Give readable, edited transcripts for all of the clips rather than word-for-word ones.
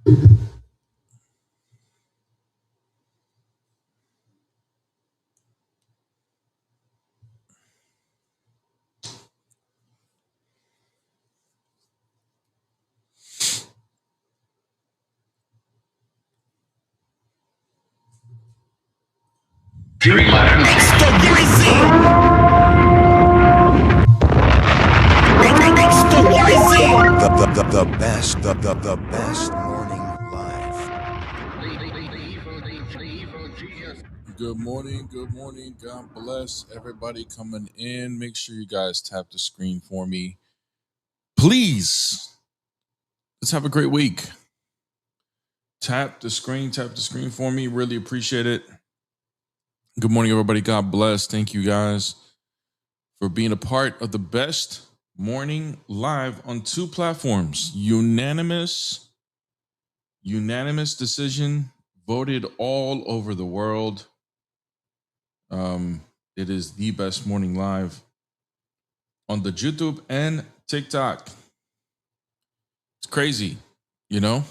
The best morning live. Good morning. God bless everybody coming in. Make sure you guys tap the screen for me. Please. Let's have a great week. Tap the screen for me. Really appreciate it. Good morning, everybody. God bless. Thank you guys for being a part of the best morning live on two platforms. Unanimous decision, voted all over the world. It is the best morning live on the YouTube and TikTok. It's crazy, you know?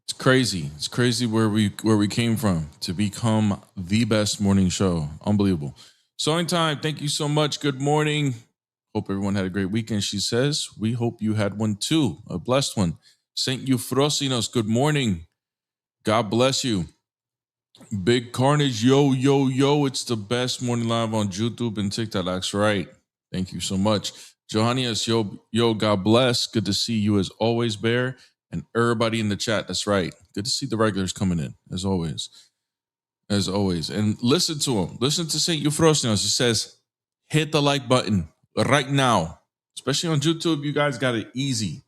It's crazy. It's crazy where we came from to become the best morning show. Unbelievable. Sewing time, thank you so much. Good morning. Hope everyone had a great weekend, she says. We hope you had one too, a blessed one. Saint Euphrosinos, good morning. God bless you. Big Carnage, yo. It's the best morning live on YouTube and TikTok. That's right. Thank you so much. Johannes, yo, God bless. Good to see you as always, Bear. And everybody in the chat. That's right. Good to see the regulars coming in, as always. And listen to him. Listen to St. Euphrosinos. He says, hit the like button right now. Especially on YouTube, you guys got it easy.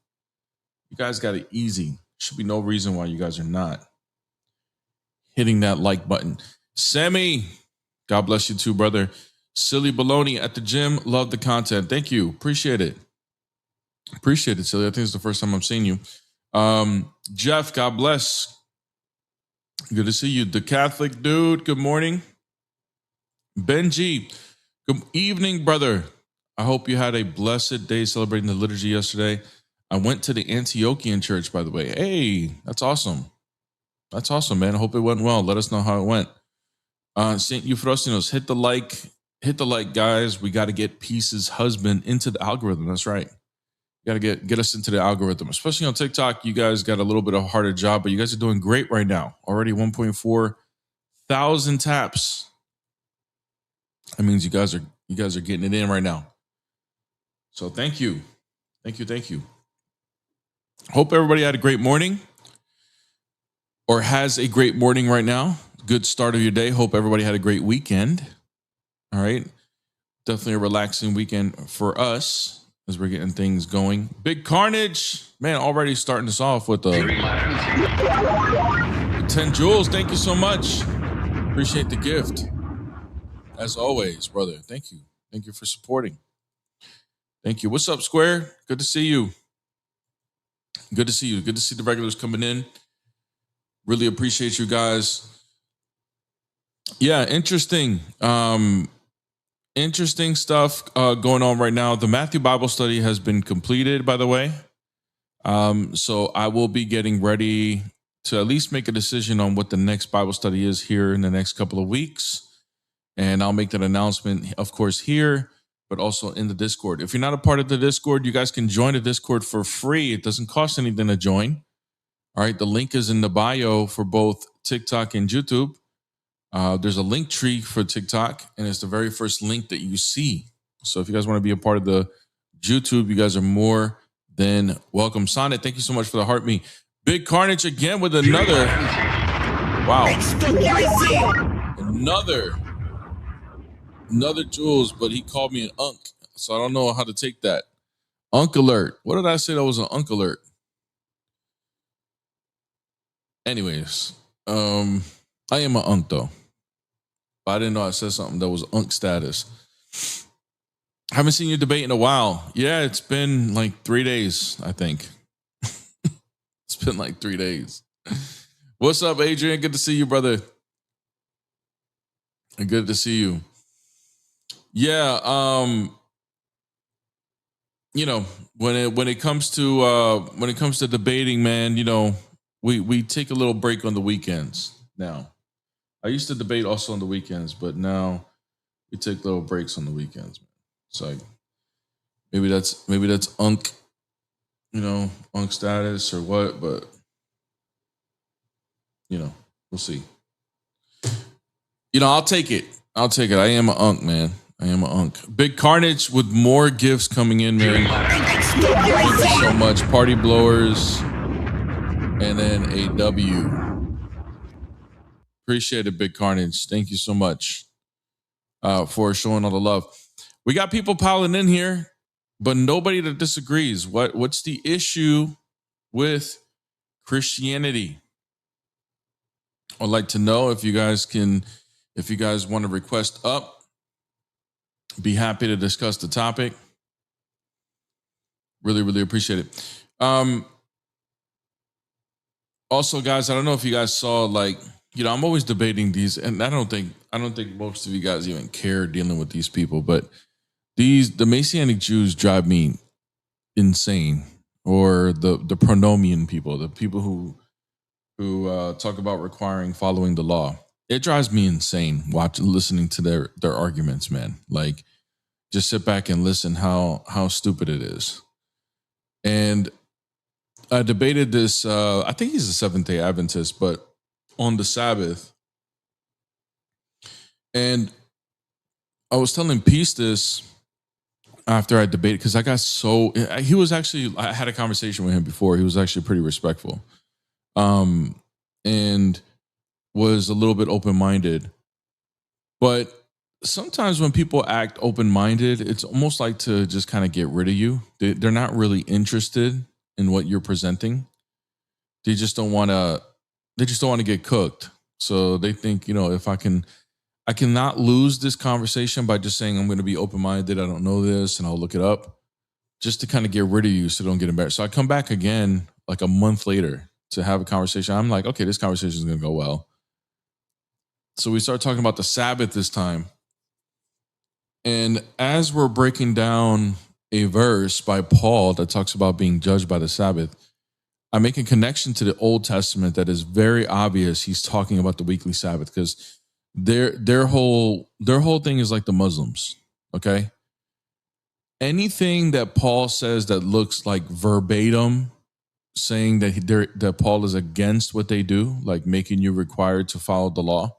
Should be no reason why you guys are not hitting that like button. Sammy, God bless you too, brother. Silly Baloney at the gym. Love the content. Thank you. Appreciate it, Silly. I think it's the first time I'm seeing you. Jeff, God bless. Good to see you. The Catholic dude, good morning. Benji, good evening, brother. I hope you had a blessed day celebrating the liturgy yesterday. I went to the Antiochian church, by the way. Hey, that's awesome. That's awesome, man. I hope it went well. Let us know how it went. St. Euphrosinos, hit the like, guys. We got to get Peace's husband into the algorithm. That's right. Got to get us into the algorithm, especially on TikTok. You guys got a little bit of a harder job, but you guys are doing great right now. Already 1.4 thousand taps. That means you guys are getting it in right now. So thank you. Hope everybody had a great morning or has a great morning right now. Good start of your day. Hope everybody had a great weekend. All right. Definitely a relaxing weekend for us as we're getting things going. Big Carnage, man, already starting us off with 10 joules. Thank you so much. Appreciate the gift. As always, brother. Thank you. Thank you for supporting. Thank you. What's up, Square? Good to see you. Good to see the regulars coming in. Really appreciate you guys. Yeah, interesting. Interesting stuff going on right now. The Matthew Bible study has been completed, by the way. So I will be getting ready to at least make a decision on what the next Bible study is here in the next couple of weeks. And I'll make that announcement, of course, here, but also in the Discord. If you're not a part of the Discord, you guys can join the Discord for free. It doesn't cost anything to join. All right. The link is in the bio for both TikTok and YouTube. There's a link tree for TikTok, and it's the very first link that you see. So if you guys want to be a part of the YouTube, you gues are more than welcome. Sonnet, thank you so much for the heart me. Big Carnage again with another. Wow. Another Jules, but he called me an unk. So I don't know how to take that. Unk alert. What did I say that was an unk alert? Anyways, I am an unk though. But I didn't know I said something that was unk status. Haven't seen you debate in a while. Yeah, it's been like 3 days, I think. It's been like 3 days. What's up, Adrian? Good to see you, brother. Good to see you. Yeah, you know, when it comes to debating, man, you know, we take a little break on the weekends now. I used to debate also on the weekends, but now we take little breaks on the weekends, man. It's like maybe that's unk, you know, unk status or what, but you know, we'll see. You know, I'll take it. I'll take it. I am an unk, man. I am an unk. Big Carnage with more gifts coming in, man. Thank you so much. Party blowers. And then a W. Appreciate it, Big Carnage. Thank you so much for showing all the love. We got people piling in here, but nobody that disagrees. What's the issue with Christianity? I'd like to know if you guys want to request up, be happy to discuss the topic. Really, really appreciate it. Also, guys, I don't know if you guys saw, like, you know, I'm always debating these, and I don't think most of you guys even care dealing with these people, but the Messianic Jews drive me insane, or the pronomian people, the people who talk about following the law. It drives me insane listening to their arguments, man. Like, just sit back and listen how stupid it is. And I debated this. I think he's a Seventh-day Adventist, but on the Sabbath. And I was telling Peace this after I debated, because I had a conversation with him before. He was actually pretty respectful. And was a little bit open-minded. But sometimes when people act open-minded, it's almost like to just kind of get rid of you. They're not really interested in what you're presenting. They just don't want to get cooked. So they think, you know, if I cannot lose this conversation by just saying I'm going to be open-minded, I don't know this, and I'll look it up, just to kind of get rid of you so don't get embarrassed. So I come back again like a month later to have a conversation. I'm like, okay, this conversation is going to go well. So we start talking about the Sabbath this time. And as we're breaking down a verse by Paul that talks about being judged by the Sabbath, I make a connection to the Old Testament that is very obvious. He's talking about the weekly Sabbath, because their whole thing is like the Muslims. Okay. Anything that Paul says that looks like verbatim saying that Paul is against what they do, like making you required to follow the law,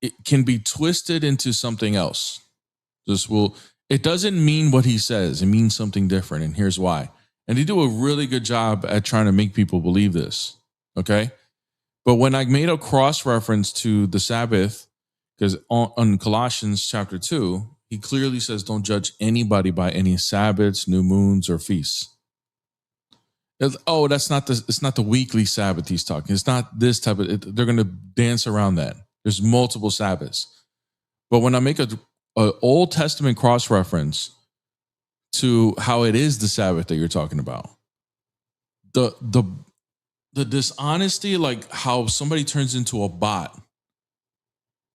it can be twisted into something else. It doesn't mean what he says. It means something different. And here's why. And they do a really good job at trying to make people believe this. Okay. But when I made a cross reference to the Sabbath, because on Colossians chapter 2, he clearly says, don't judge anybody by any Sabbaths, new moons, or feasts. It's not the weekly Sabbath he's talking. It's not this type of, they're going to dance around that. There's multiple Sabbaths. But when I make a Old Testament cross reference to how it is the Sabbath that you're talking about, the dishonesty, like how somebody turns into a bot.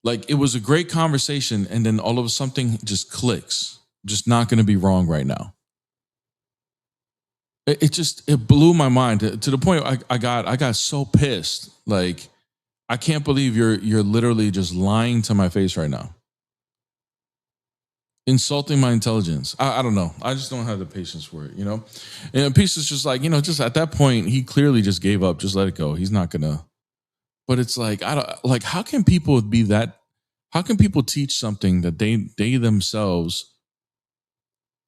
Like, it was a great conversation, and then all of a sudden just clicks. I'm just not going to be wrong right now. It blew my mind to the point I got so pissed. Like, I can't believe you're literally just lying to my face right now, insulting my intelligence. I don't know. I just don't have the patience for it, you know. And Peace is just like, you know, just at that point he clearly just gave up. Just let it go. He's not gonna. But it's like, I don't like. How can people be that? How can people teach something that they themselves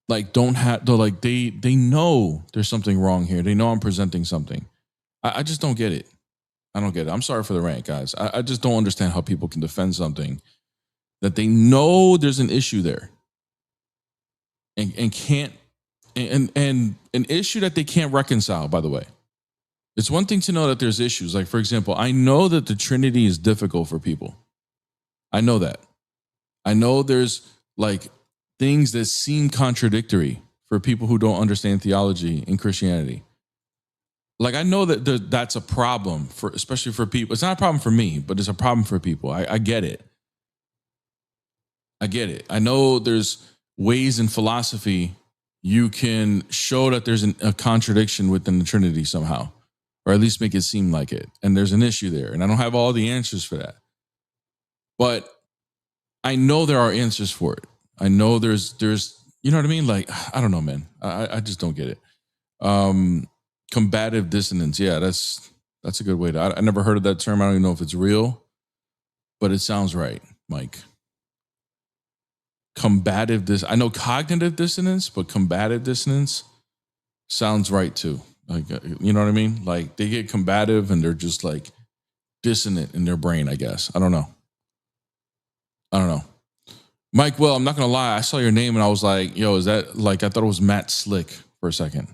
like don't have? They're like they know there's something wrong here. They know I'm presenting something. I just don't get it. I don't get it. I'm sorry for the rant, guys. I just don't understand how people can defend something that they know there's an issue there, and can't, and an issue that they can't reconcile. By the way, it's one thing to know that there's issues. Like, for example, I know that the Trinity is difficult for people. I know that. I know there's like things that seem contradictory for people who don't understand theology in Christianity. Like, I know that that's a problem especially for people. It's not a problem for me, but it's a problem for people. I get it. I get it. I know there's ways in philosophy you can show that there's a contradiction within the Trinity somehow, or at least make it seem like it. And there's an issue there. And I don't have all the answers for that. But I know there are answers for it. I know there's, you know what I mean? Like, I don't know, man. I just don't get it. Combative dissonance. Yeah, that's a good way to, I never heard of that term. I don't even know if it's real, but it sounds right, Mike. Combative I know cognitive dissonance, but combative dissonance sounds right too. Like, you know what I mean? Like they get combative and they're just like dissonant in their brain, I guess. I don't know. Mike, well, I'm not going to lie. I saw your name and I was like, yo, is that like, I thought it was Matt Slick for a second.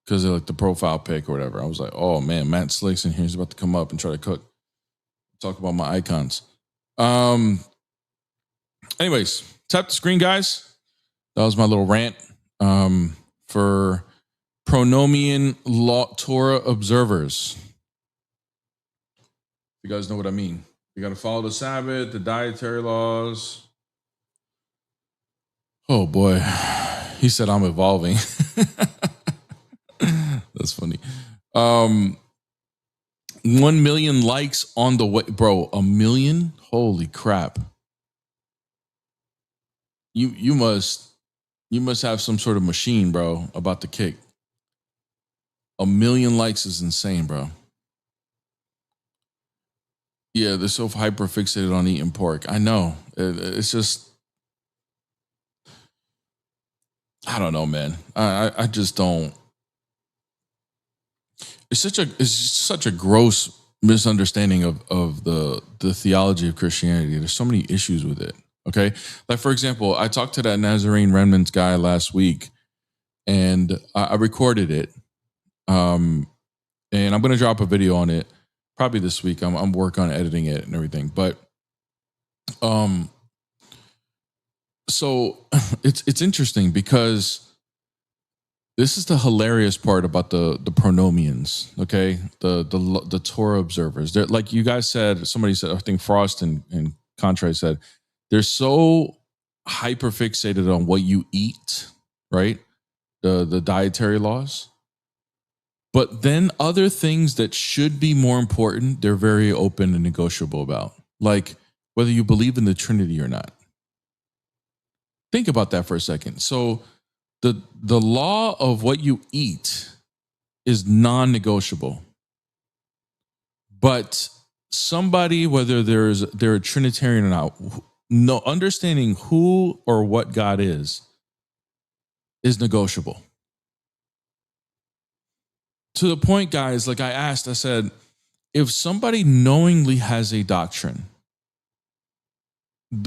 Because of like the profile pic or whatever. I was like, oh man, Matt Slick's in here. He's about to come up and try to talk about my icons. Anyways, tap the screen, guys. That was my little rant for pronomian law Torah observers. You guys know what I mean. You got to follow the Sabbath, the dietary laws. Oh boy, he said I'm evolving. That's funny. 1 million likes on the way, bro. 1 million? Holy crap! You must have some sort of machine, bro, about to kick. 1 million likes is insane, bro. Yeah, they're so hyper fixated on eating pork. I know. It's just, I don't know, man. I just don't. It's such a gross misunderstanding of the theology of Christianity. There's so many issues with it. Okay, like for example, I talked to that Nazarene Remnants guy last week, and I recorded it. And I'm going to drop a video on it probably this week. I'm working on editing it and everything. But so it's interesting because this is the hilarious part about the pronomians, okay? The Torah observers. They're, like you guys said, somebody said, I think Frost and Contrary said, they're so hyper fixated on what you eat, right? The dietary laws. But then other things that should be more important, they're very open and negotiable about. Like whether you believe in the Trinity or not. Think about that for a second. So the law of what you eat is non-negotiable. But somebody, whether they're a Trinitarian or not, no, understanding who or what God is negotiable. To the point, guys, like I said, if somebody knowingly has a doctrine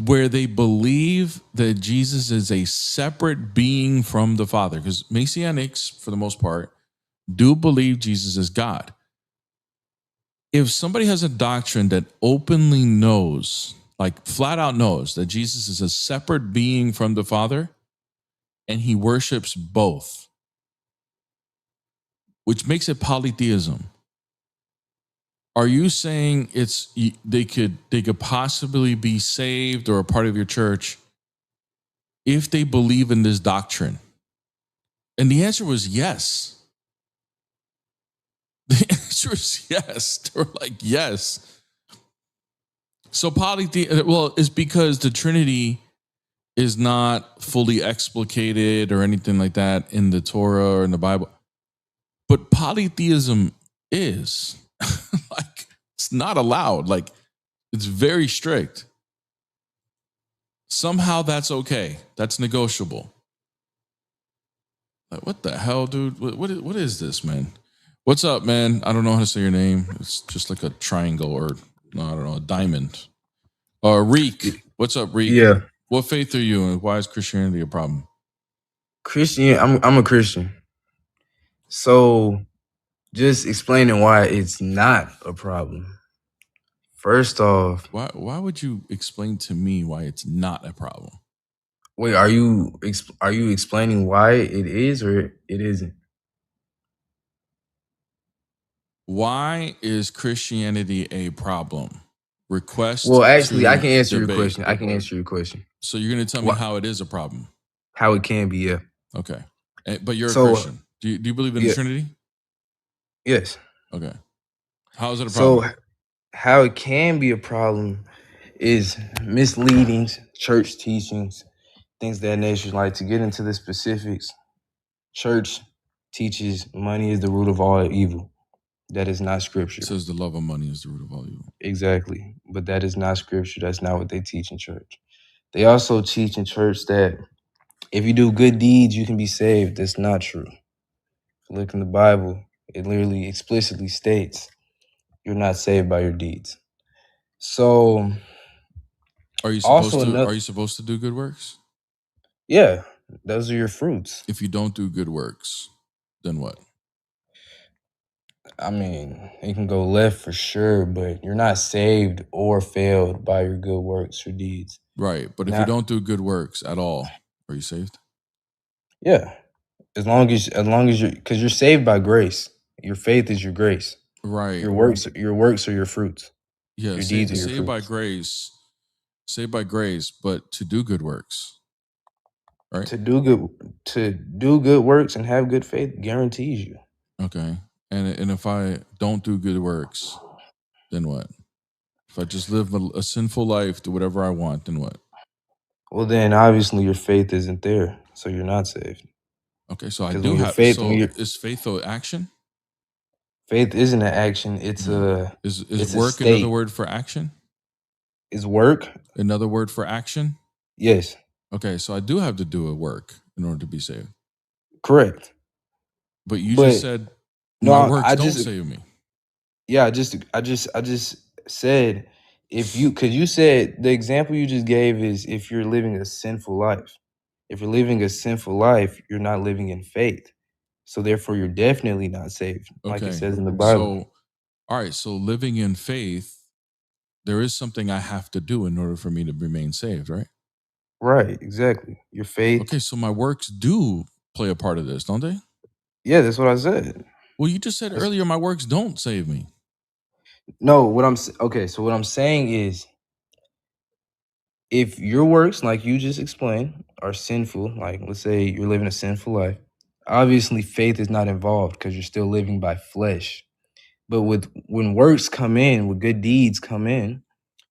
where they believe that Jesus is a separate being from the Father, because Messianics, for the most part, do believe Jesus is God. If somebody has a doctrine that openly knows, like flat out knows, that Jesus is a separate being from the Father, and he worships both, which makes it polytheism. Are you saying they could possibly be saved or a part of your church if they believe in this doctrine? And the answer was yes. The answer was yes. They were like, yes. So it's because the Trinity is not fully explicated or anything like that in the Torah or in the Bible. But polytheism is. Like, it's not allowed. Like, it's very strict. Somehow that's okay. That's negotiable. Like, what the hell, dude? What is this, man? What's up, man? I don't know how to say your name. It's just like a triangle or, no, I don't know, a diamond. Reek. What's up, Reek? Yeah. What faith are you and why is Christianity a problem? Christian, I'm a Christian. So just explaining why it's not a problem. First off, why would you explain to me why it's not a problem? Wait, are you explaining why it is or it isn't? Why is Christianity a problem? Request. Well, actually, I can answer debate. your question. I can answer your question. So you're going to tell me how it is a problem? How it can be, yeah. Okay. But you're a So Christian. Do you believe in the yeah, Trinity? yes. Okay. How is it a So problem? how it can be a problem is misleadings, church teachings, things of that nature. Like, to get into the specifics, church teaches money is the root of all evil. That is not It scripture. says the love of money is the root of all evil. Exactly. But that is not scripture. That's not what they teach in church. They also teach in church that if you do good deeds, you can be saved. That's not true. If you look in the Bible, it literally explicitly states you're not saved by your deeds. So Are you also supposed to? another, Are you supposed to do good works? yeah, those are your fruits. If you don't do good works, then what? I mean, it can go left for sure, but you're not saved or failed by your good works or deeds. Right. But if you Not, don't do good works at all, are you saved? yeah, as long as you're, because you're saved by grace. Your faith is your grace. Right. Your works are your fruits. Yeah. Your deeds are your Saved by fruits. grace. Saved by grace, but to do good works. Right. To do good works and have good faith guarantees you. Okay. And if I don't do good works, then what? If I just live a sinful life, do whatever I want, then what? Well, then obviously your faith isn't there, so you're not saved. Okay. So I Because do when your have. faith, when So your is faith an action? faith isn't an action, Yeah. Is it's a work another state. word for action? Is work? Another word for action? Yes, Okay, so I do have to do a work in order to be saved. correct. But you just But said no, my I works don't just save me. yeah, I just said, if you, because you said the example you just gave is if you're living a sinful life. If you're living a sinful life, you're not living in faith. So therefore, you're definitely not saved, like it Okay. says in the Bible. So all right, so living in faith, there is something I have to do in order for me to remain saved, right? Right, exactly. Your faith. Okay, so my works do play a part of this, don't they? Yeah, that's what I said. Well, you just said That's, earlier my works don't save me. no, okay. So what I'm saying is, if your works, like you just explained, are sinful, like let's say you're living a sinful life, obviously faith is not involved because you're still living by flesh. But when works come in, when good deeds come in,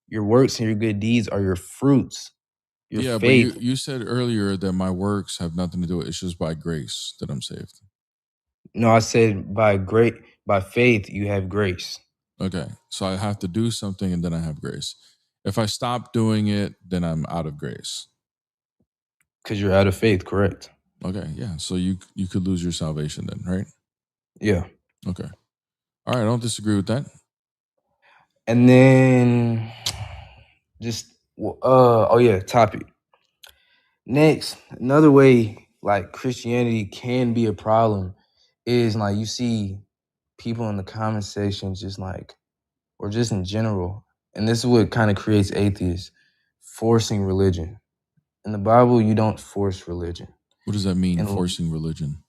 your works and your good deeds are your fruits. Your Yeah, but you faith. you said earlier that my works have nothing to do with it. It's just by grace that I'm saved. No, I said by faith you have grace Okay. So I have to do something and then I have grace. If I stop doing it, then I'm out of grace. because you're out of faith. Correct. Okay. Yeah. So you could lose your salvation then, right? Yeah. Okay. All right. I don't disagree with that. And then just oh yeah, topic. Next, another way like Christianity can be a problem is like you see people in the comment section just like, or just in general, and this is what kind of creates atheists, forcing religion. In the Bible, you don't force religion. What does that mean, And forcing religion?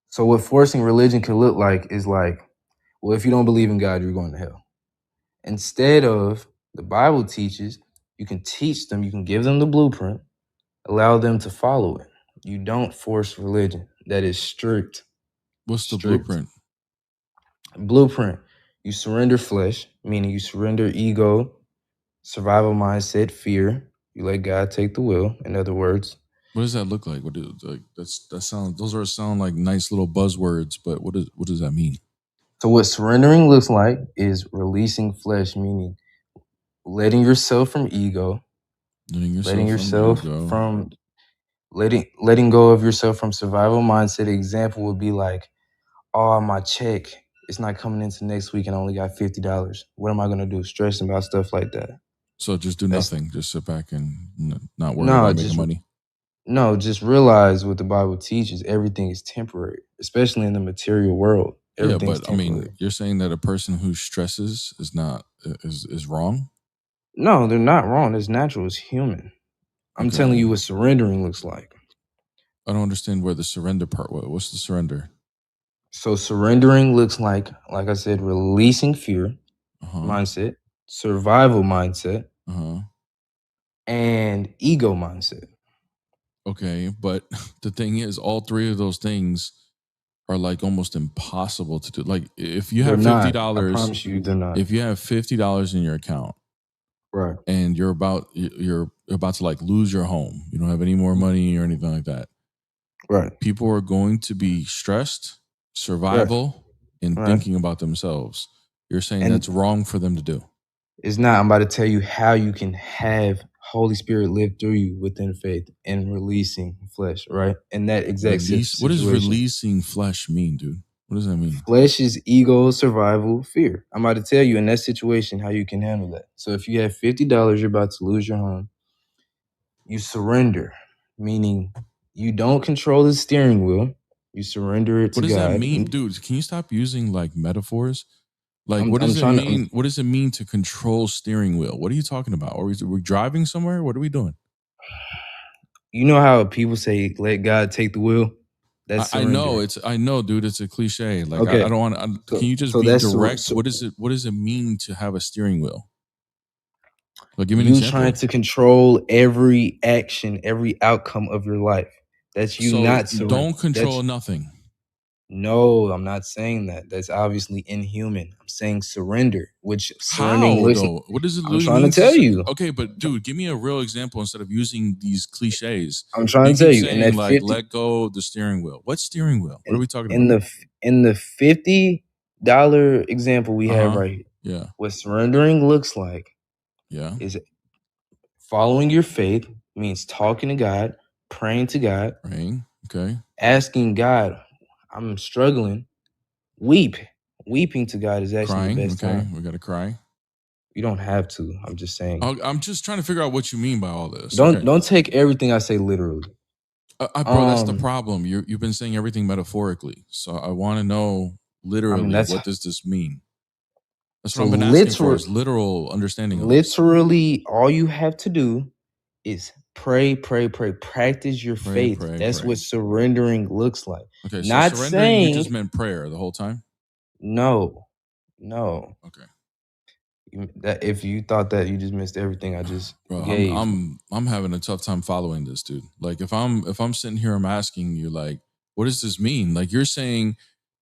so what forcing religion can look like is like, well, if you don't believe in God, you're going to hell. Instead of, the Bible teaches, you can teach them, you can give them the blueprint, allow them to follow it. You don't force religion. That is strict. What's the Strict. blueprint? Blueprint. You surrender flesh, meaning you surrender ego, survival mindset, fear. You let God take the wheel, in other words. What does that look like? What do like that sound those are sound like nice little buzzwords, but what does that mean? So what surrendering looks like is releasing flesh, meaning letting yourself from ego, Letting letting yourself from yourself ego. from letting go of yourself from survival mindset. Example would be like, oh, my check is not coming into next week and I only got $50. What am I gonna do? Stressing about stuff like that. So just do That's nothing. Just sit back and not worry no, about making just money. no, just realize what the Bible teaches. Everything is temporary, especially in the material world. Yeah, Everything's but I mean, temporary. you're saying that a person who stresses is not is wrong? No, they're not wrong. It's natural. It's human. I'm telling Okay. you what surrendering looks like. I don't understand where the surrender part was. What's the surrender? So surrendering looks like I said, releasing fear Uh-huh. mindset, survival mindset, Uh-huh. and ego mindset. Okay, but the thing is, all three of those things are like almost impossible to do. Like if you They're have $50, not. I promise you, they're not. if you have $50 in your account Right. and you're about to like lose your home, you don't have any more money or anything like that. Right. People are going to be stressed, survival, and Right. thinking about themselves. You're saying And that's wrong for them to do. it's not. I'm about to tell you how you can have Holy Spirit live through you within faith and releasing flesh, right? In that exact Release. What does situation. releasing flesh mean, dude? What does that mean? Flesh is ego, survival, fear. I'm about to tell you in that situation how you can handle that. So if you have $50, you're about to lose your home. You surrender, meaning you don't control the steering wheel. You surrender it to What does that God. mean, dude? Can you stop using like metaphors? Like, what I'm does it trying to. mean? What does it mean to control steering wheel? What are you talking about? Are we driving somewhere? What are we doing? You know how people say, "Let God take the wheel." That's I know surrender. I know, dude. It's a cliche. Like, I Okay, don't want. Can you just so be that's direct? What is it? What does it mean to have a steering wheel? Like, give me an you trying example. to control every action, every outcome of your life. That's you So not surrender. don't control nothing. No, I'm not saying that. That's obviously inhuman. I'm saying surrender, which surrendering How looks. though? What does it I'm really trying to mean tell you. Okay, but dude, give me a real example instead of using these cliches. I'm trying You to tell keep you. In that saying like, 50, let go of the steering wheel. What steering wheel? What are we talking in about? the $50 example we have right here, Yeah. what surrendering looks like Yeah. is following your faith, means talking to God, praying to God, Praying. Okay. asking God, I'm struggling, weep. Weeping to God is actually the Crying. best Okay. time. We got to cry. You don't have to. I'm just saying. I'm just trying to figure out what you mean by all this. Don't take everything I say literally. Bro, that's the problem. You've been saying everything metaphorically. So I want to know literally that's what does this mean? That's so what I've been asking for is literal understanding of this. literally all you have to do is pray, pray, pray. Practice your Pray, faith. pray, That's pray. what surrendering looks like. Okay, so Not surrendering, you saying just meant prayer the whole time? no. Okay. That if you thought that, you just missed everything I just Bro, gave. I'm having a tough time following this, dude. Like if I'm sitting here, I'm asking you like, what does this mean? Like you're saying,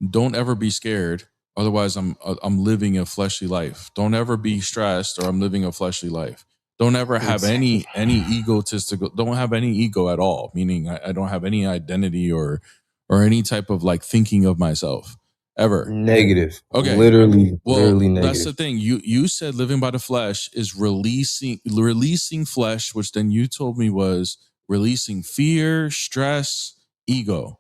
don't ever be scared, otherwise I'm living a fleshly life. Don't ever be stressed, or I'm living a fleshly life. Don't ever have any egotistical. Don't have any ego at all. Meaning I don't have any identity or any type of like thinking of myself ever. Negative. Okay. Literally negative. That's the thing. You said living by the flesh is releasing flesh, which then you told me was releasing fear, stress, ego.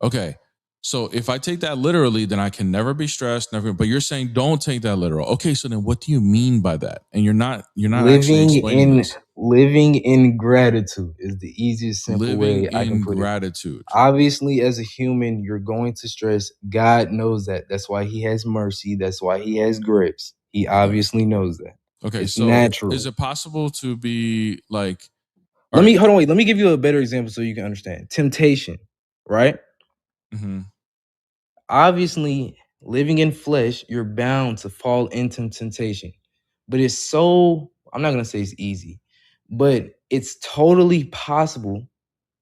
Okay. So if I take that literally, then I can never be stressed, never. But you're saying don't take that literal. Okay, so then what do you mean by that? And you're not actually explaining this. Living in gratitude is the easiest, simple Living way I can in put it. gratitude. Obviously, as a human, you're going to stress. God knows that. That's why He has mercy. That's why He has grace. He obviously knows that. Okay, It's so natural. is it possible to be like? Hold on, wait. Let me give you a better example so you can understand. Temptation, right? Mm-hmm. Obviously, living in flesh, you're bound to fall into temptation. But it's so, I'm not going to say it's easy, but it's totally possible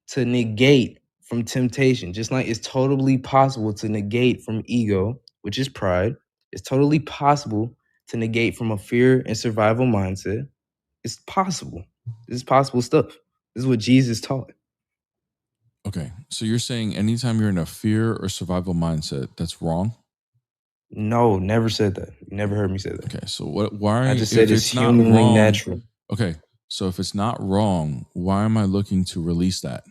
to negate from temptation. Just like it's totally possible to negate from ego, which is pride. It's totally possible to negate from a fear and survival mindset. It's possible. This is possible stuff. This is what Jesus taught. Okay, so you're saying anytime you're in a fear or survival mindset, that's wrong? No, never said that. You never heard me say that. Okay, so why? I just said If it's it's not humanly wrong, natural. okay, so if it's not wrong, why am I looking to release that?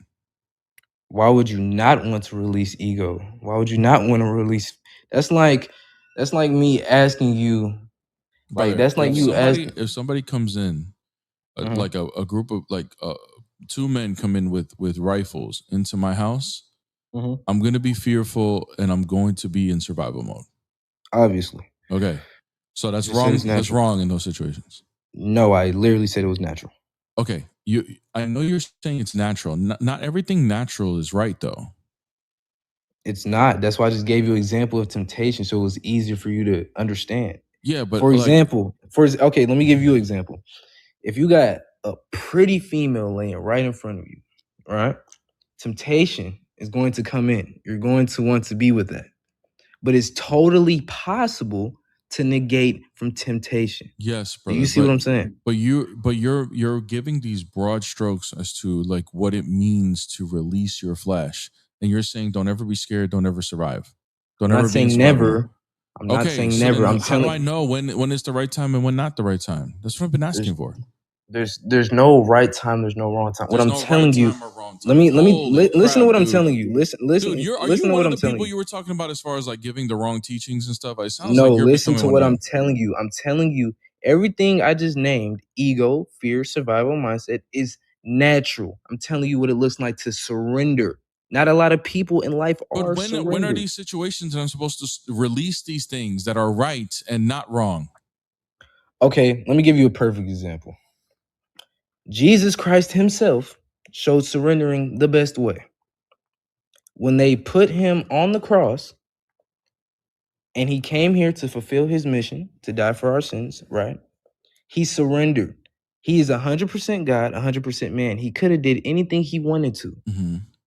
Why would you not want to release ego? Why would you not want to release? That's like me asking you. Like Brother, that's like you asking. if somebody comes in, like a group of like two men come in with rifles into my house, I'm gonna be fearful and I'm going to be in survival mode. Obviously. Okay, so that's You just said wrong. it's That's natural. wrong in those situations. No, I literally said it was natural. Okay, I know you're saying it's natural. Not everything natural is right, though. It's not. That's why I just gave you an example of temptation, so it was easier for you to understand. Yeah, but For like, example, okay, let me give you an example. If you got a pretty female laying right in front of you, all right? temptation is going to come in. You're going to want to be with that. But it's totally possible to negate from temptation. Yes, Do brother. you see what I'm saying? But you're giving these broad strokes as to like what it means to release your flesh, and you're saying don't ever be scared, don't ever survive, don't I'm ever not be in saying survival mode. never. I'm not Okay, saying so never. then I'm how do I telling know when it's the right time and when not the right time? That's what I've been asking for. there's no right time, there's no wrong time. What There's I'm no telling right you, time or wrong time. let me Holy listen to crap, what I'm dude. telling you. Listen, Dude, are listen you to one what of I'm the telling people you. you were talking about as far as like giving the wrong teachings and stuff? It sounds No, like you're listen becoming to one what of I'm them. telling you. I'm telling you, everything I just named, ego, fear, survival mindset, is natural. I'm telling you what it looks like to surrender. Not a lot of people in life But are when are surrendered. these situations that I'm supposed to release these things that are right and not wrong? Okay, let me give you a perfect example. Jesus Christ himself showed surrendering the best way. When they put him on the cross and he came here to fulfill his mission, to die for our sins, right? He surrendered. He is 100% God, 100% man. He could have did anything he wanted to,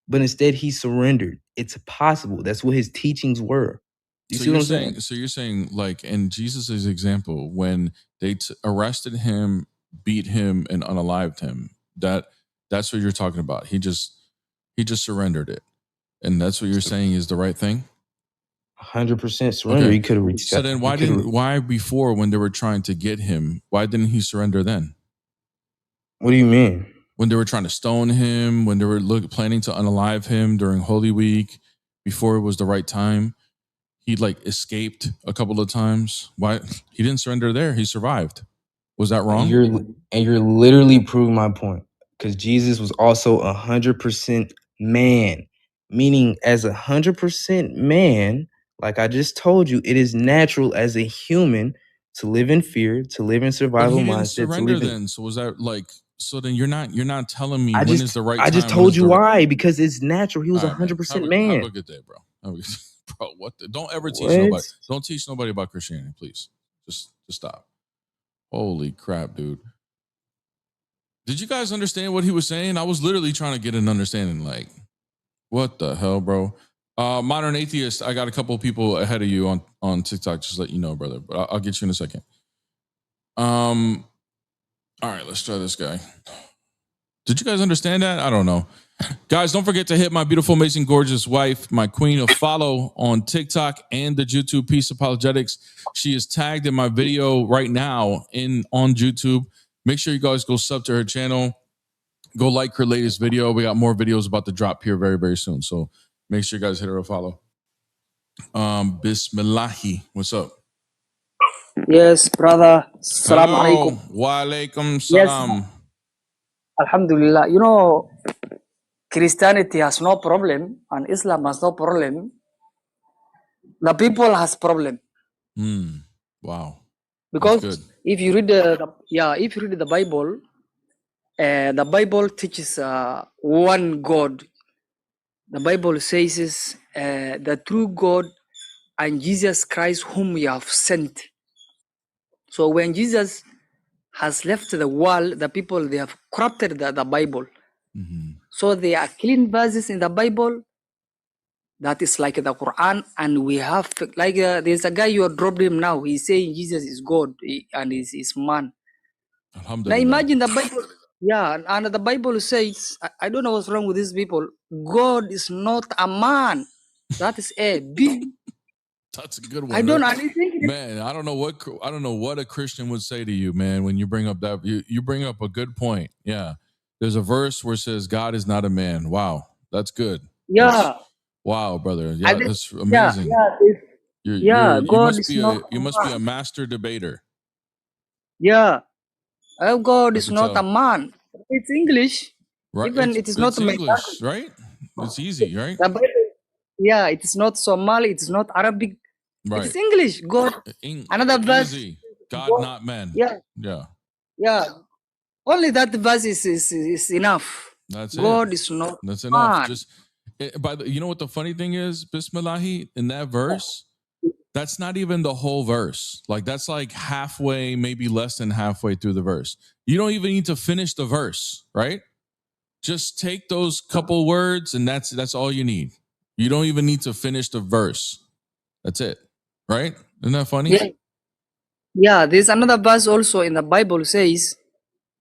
but instead he surrendered. It's possible. That's what his teachings were. You So see what you're I'm saying? saying? So you're saying like in Jesus's example, when they arrested him, beat him, and unalived him, that's what you're talking about. He just surrendered it, and that's what you're saying is the right thing. 100% surrender. Okay. He could have reached So out. then He could have. why before when they were trying to get him, why didn't he surrender then? What do you mean? When they were trying to stone him, when they were planning to unalive him during Holy Week, before it was the right time, he like escaped a couple of times. Why he didn't surrender there? He survived. Was that wrong? You're literally proving my point, because Jesus was also 100% man, meaning as 100% man, like I just told you, it is natural as a human to live in fear, to live in But survival he didn't mindset, to surrender live in. then. So was that like? So then you're not telling me I when is just the right I just time. When told is you the why, because it's natural. He was all right, man. 100% Have a man. good day, bro. Bro, what? Don't ever teach What? nobody. Don't teach nobody about Christianity, please. Just stop. Holy crap, dude. Did you guys understand what he was saying? I was literally trying to get an understanding. Like, what the hell, bro? Modern atheist. I got a couple of people ahead of you on TikTok. Just let you know, brother. But I'll get you in a second. All right, let's try this guy. Did you guys understand that? I don't know. Guys, don't forget to hit my beautiful, amazing, gorgeous wife, my queen, a follow on TikTok and the YouTube Peace Apologetics. She is tagged in my video right now on YouTube. Make sure you guys go sub to her channel. Go like her latest video. We got more videos about to drop here very, very soon. So make sure you guys hit her a follow. Bismillahi. What's up? Yes, brother. Assalamu alaikum. Wa alaikum Yes, salam. Alhamdulillah. You know, Christianity has no problem and Islam has no problem. The people has problem. Wow. Because if you read the Bible, the Bible teaches one God. The Bible says the true God and Jesus Christ whom you have sent. So when Jesus has left the world, the people, they have corrupted the Bible. So there are clean verses in the Bible that is like the Quran, and we have like there's a guy you dropped him now. He's saying Jesus is God and is man. Now imagine the Bible. Yeah, and the Bible says, I don't know what's wrong with these people. God is not a man. That is a big. That's a good one. I don't anything. Man, I don't know what a Christian would say to you, man, when you bring up that you bring up a good point. Yeah. There's a verse where it says God is not a man. Wow. That's good. Yeah. Wow, brother. Yeah, that's amazing. God is not you must be a master debater. Yeah. God is not a man. It's English. Right. Even it is not English, right? It's easy, right? Yeah, it is not Somali, it is not Arabic. Right. It is English. God. Another verse. Easy. God, not man. Yeah. Yeah. Yeah. Only that verse is enough. That's God is not That's enough. man. Just you know what the funny thing is, Bismillahi, in that verse, that's not even the whole verse. Like that's like halfway, maybe less than halfway through the verse. You don't even need to finish the verse, right? Just take those couple words, and that's all you need. You don't even need to finish the verse. That's it, right? Isn't that funny? Yeah. Yeah, there's another verse also in the Bible says,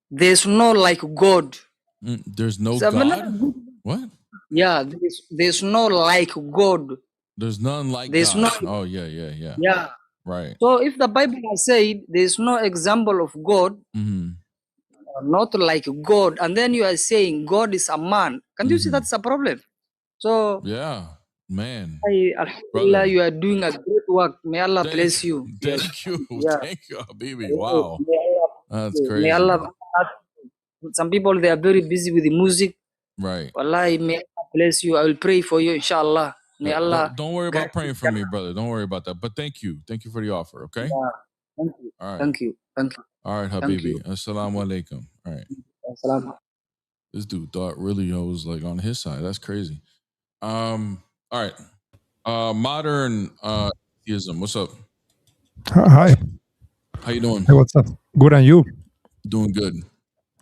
there's no like God. There's no So, God? What? Yeah, there's no like God. There's none like There's God. no, Oh, yeah. yeah. Right. So if the Bible has said there's no example of God, Mm-hmm. not like God, and then you are saying God is a man, can you see that's a problem? So, Yeah, man. Alhamdulillah, Brother. you are doing a great work. May Allah bless you. Thank you. Yeah. Thank you, Habibi. Wow. That's May crazy. Allah, some people, they are very busy with the music. Right. Wallahi, may Allah bless you. I will pray for you, inshallah. May Allah. Don't worry about praying for me, brother. Don't worry about that. But thank you. Thank you for the offer, okay? Yeah. Thank you. All right. Thank you. Thank you. All right, Thank you. Habibi. Assalamu alaikum. All right. Assalam. This dude thought really I was like on his side. That's crazy. All right. Modern atheism. What's up? Hi. How you doing? Hey, what's up? Good, and you? Doing good.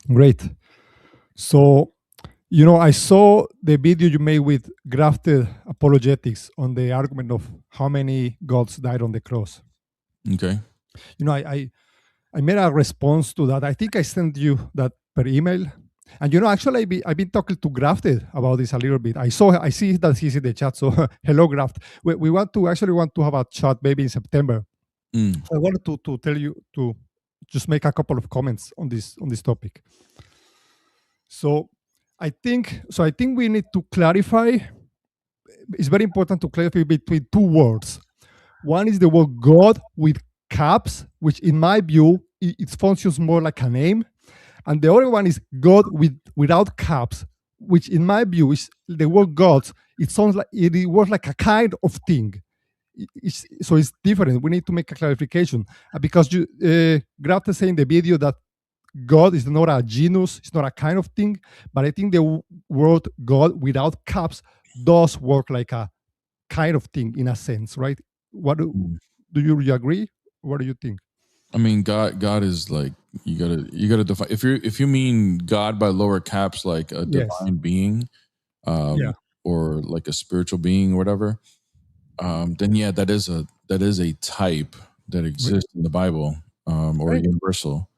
Great. So, I saw the video you made with grafted apologetics on the argument of how many gods died on the cross. Okay. I made a response to that. I think I sent you that per email. And actually, I've been talking to Grafted about this a little bit. I see that he's in the chat. So, hello, Graft. We want to have a chat maybe in September. So I wanted to tell you to just make a couple of comments on this topic. So I think we need to clarify. It's very important to clarify between two words. One is the word God with caps, which in my view it functions more like a name, and the other one is God without caps, which in my view is the word God. It sounds like it works like a kind of thing. So it's different. We need to make a clarification because you Graf saying in the video that God is not a genus, it's not a kind of thing, but I think the word God without caps does work like a kind of thing in a sense, right? What do you agree? What do you think? I mean, God is like you gotta define. If you mean God by lower caps, like a divine being, or like a spiritual being or whatever, then yeah, that is a type that exists in the Bible, or universal.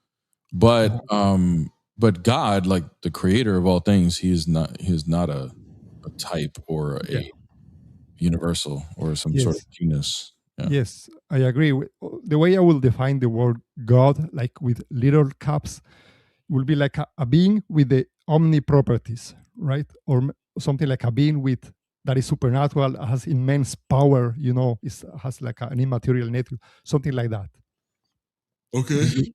But God, like the creator of all things, he is not a type or a universal or some sort of genus. Yeah. Yes, I agree. The way I will define the word God, like with little caps, will be like a being with the omni properties, right? Or something like a being that is supernatural, has immense power, has like an immaterial nature, something like that. Okay.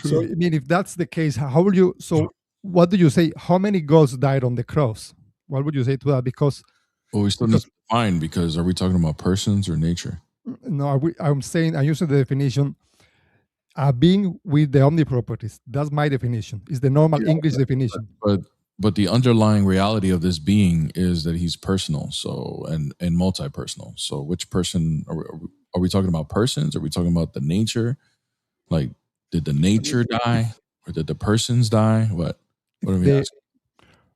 So, I mean, if that's the case, how will you? So, what do you say? How many gods died on the cross? What would you say to that? Because we still need to define, because are we talking about persons or nature? No, I'm using the definition. A being with the omni properties. That's my definition. It's the normal English definition. But the underlying reality of this being is that he's personal, so and multi-personal. So which person are we talking about? Persons? Are we talking about the nature? Like, did the nature die, or did the persons die? What are we asking?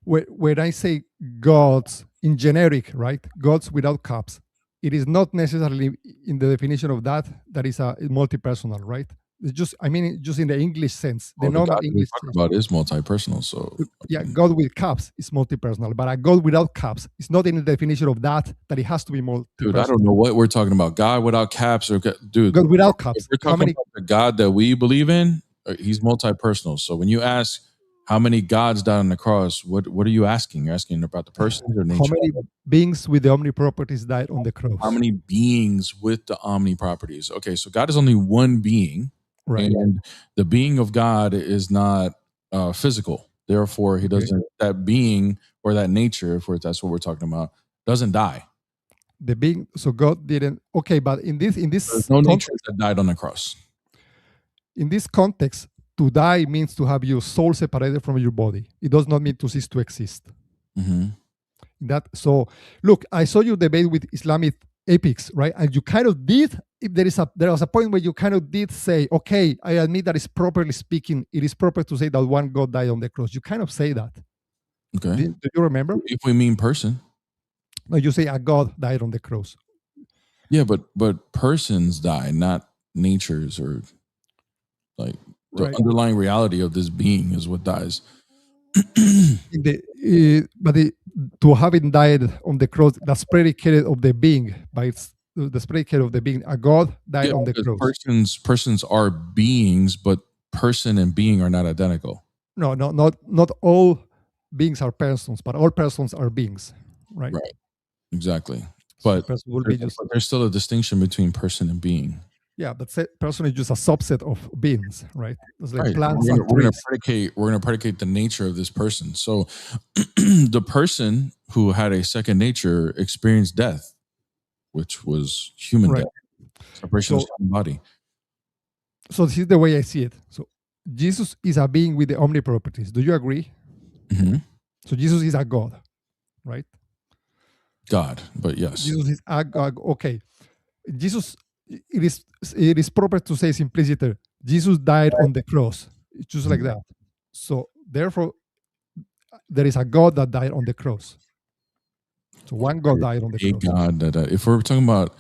When I say gods in generic, right? Gods without caps. It is not necessarily in the definition of that is a multi-personal, right? It's just in the English sense. The normal God English we talk about is multi-personal. So God with caps is multi-personal, but a God without caps is not in the definition of that it has to be multi-personal. Dude, I don't know what we're talking about. God without caps, or dude, God without caps. If we're talking about the God that we believe in, he's multi-personal. So when you ask how many gods died on the cross, what are you asking? You're asking about the persons or nature? How many beings with the omni properties died on the cross? How many beings with the omni properties? Okay, so God is only one being, right? And the being of God is not physical. Therefore, he doesn't. That being or that nature, if that's what we're talking about, doesn't die. The being, so God didn't. Okay, but in this there's no nature that died on the cross. In this context, to die means to have your soul separated from your body. It does not mean to cease to exist. So look, I saw you debate with Islamic epics, right? And you kind of did. There was a point where you kind of did say, okay, I admit that it's properly speaking, it is proper to say that one God died on the cross. You kind of say that. Okay. Do you remember? If we mean person. No, you say a God died on the cross. Yeah, but persons die, not natures, or like the Right. underlying reality of this being is what dies. To having died on the cross, that's predicated of the being by its the predicated of the being. A God died Yeah, on the because cross. persons are beings, but person and being are not identical. No, not all beings are persons, but all persons are beings, right? Right. Exactly. So But person will be just there's still a distinction between person and being. yeah, but person is just a subset of beings, right? It's like Right. plants and trees. We're gonna predicate the nature of this person. So the person who had a second nature experienced death, which was human Right. death, separation of So soul and body. so this is the way I see it. So Jesus is a being with the omniproperties. Do you agree? Mhm. So Jesus is a God, right? God, but yes. Jesus is a God. Okay. Jesus, it is proper to say simplicity. Jesus died on the cross. It's just like that. So therefore, there is a God that died on the cross. So one God died on the A cross. God that if we're talking about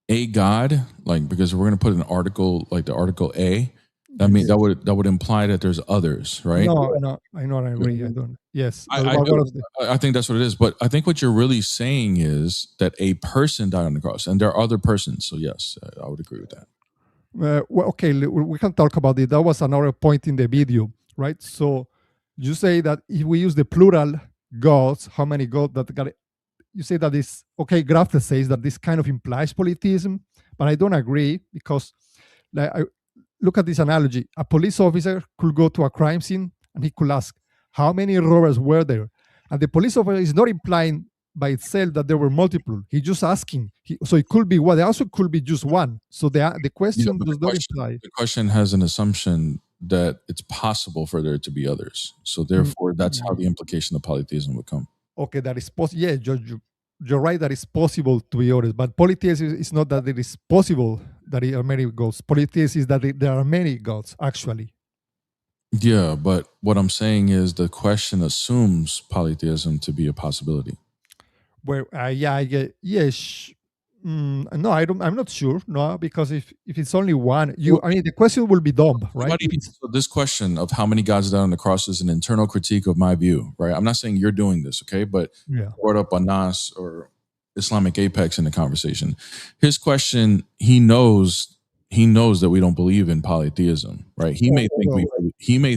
a God, like because we're gonna put an article like the article A, that means Yes. that would imply that there's others, right? No, I know, I agree. I don't. Yes, but I what do. was the I think that's what it is. But I think what you're really saying is that a person died on the cross, and there are other persons. So yes, I would agree with that. well, okay, we can talk about it. That was another point in the video, right? So you say that if we use the plural gods, how many gods that got? You say that this okay. Grafted says that this kind of implies polytheism, but I don't agree because, like, look at this analogy. A police officer could go to a crime scene and he could ask, "How many robbers were there?" And the police officer is not implying by itself that there were multiple. He's just asking. So it could be one. It also could be just one. So the Yeah, question but does not imply. the question has an assumption that it's possible for there to be others. So therefore, that's how the implication of polytheism would come. Okay, that is possible. Yeah, you're right that it's possible to be others, but polytheism is not that it is possible that there are many gods. Polytheism is that there are many gods, actually. Yeah, but what I'm saying is the question assumes polytheism to be a possibility. Where yeah, I get yes. No, I don't. I'm not sure. No, because if it's only one, I mean, the question will be dumb, right? So this question of how many gods died on the cross is an internal critique of my view, right? I'm not saying you're doing this, okay? But Yeah. brought up Anas or Islamic Apex in the conversation. His question, he knows that we don't believe in polytheism, right? He may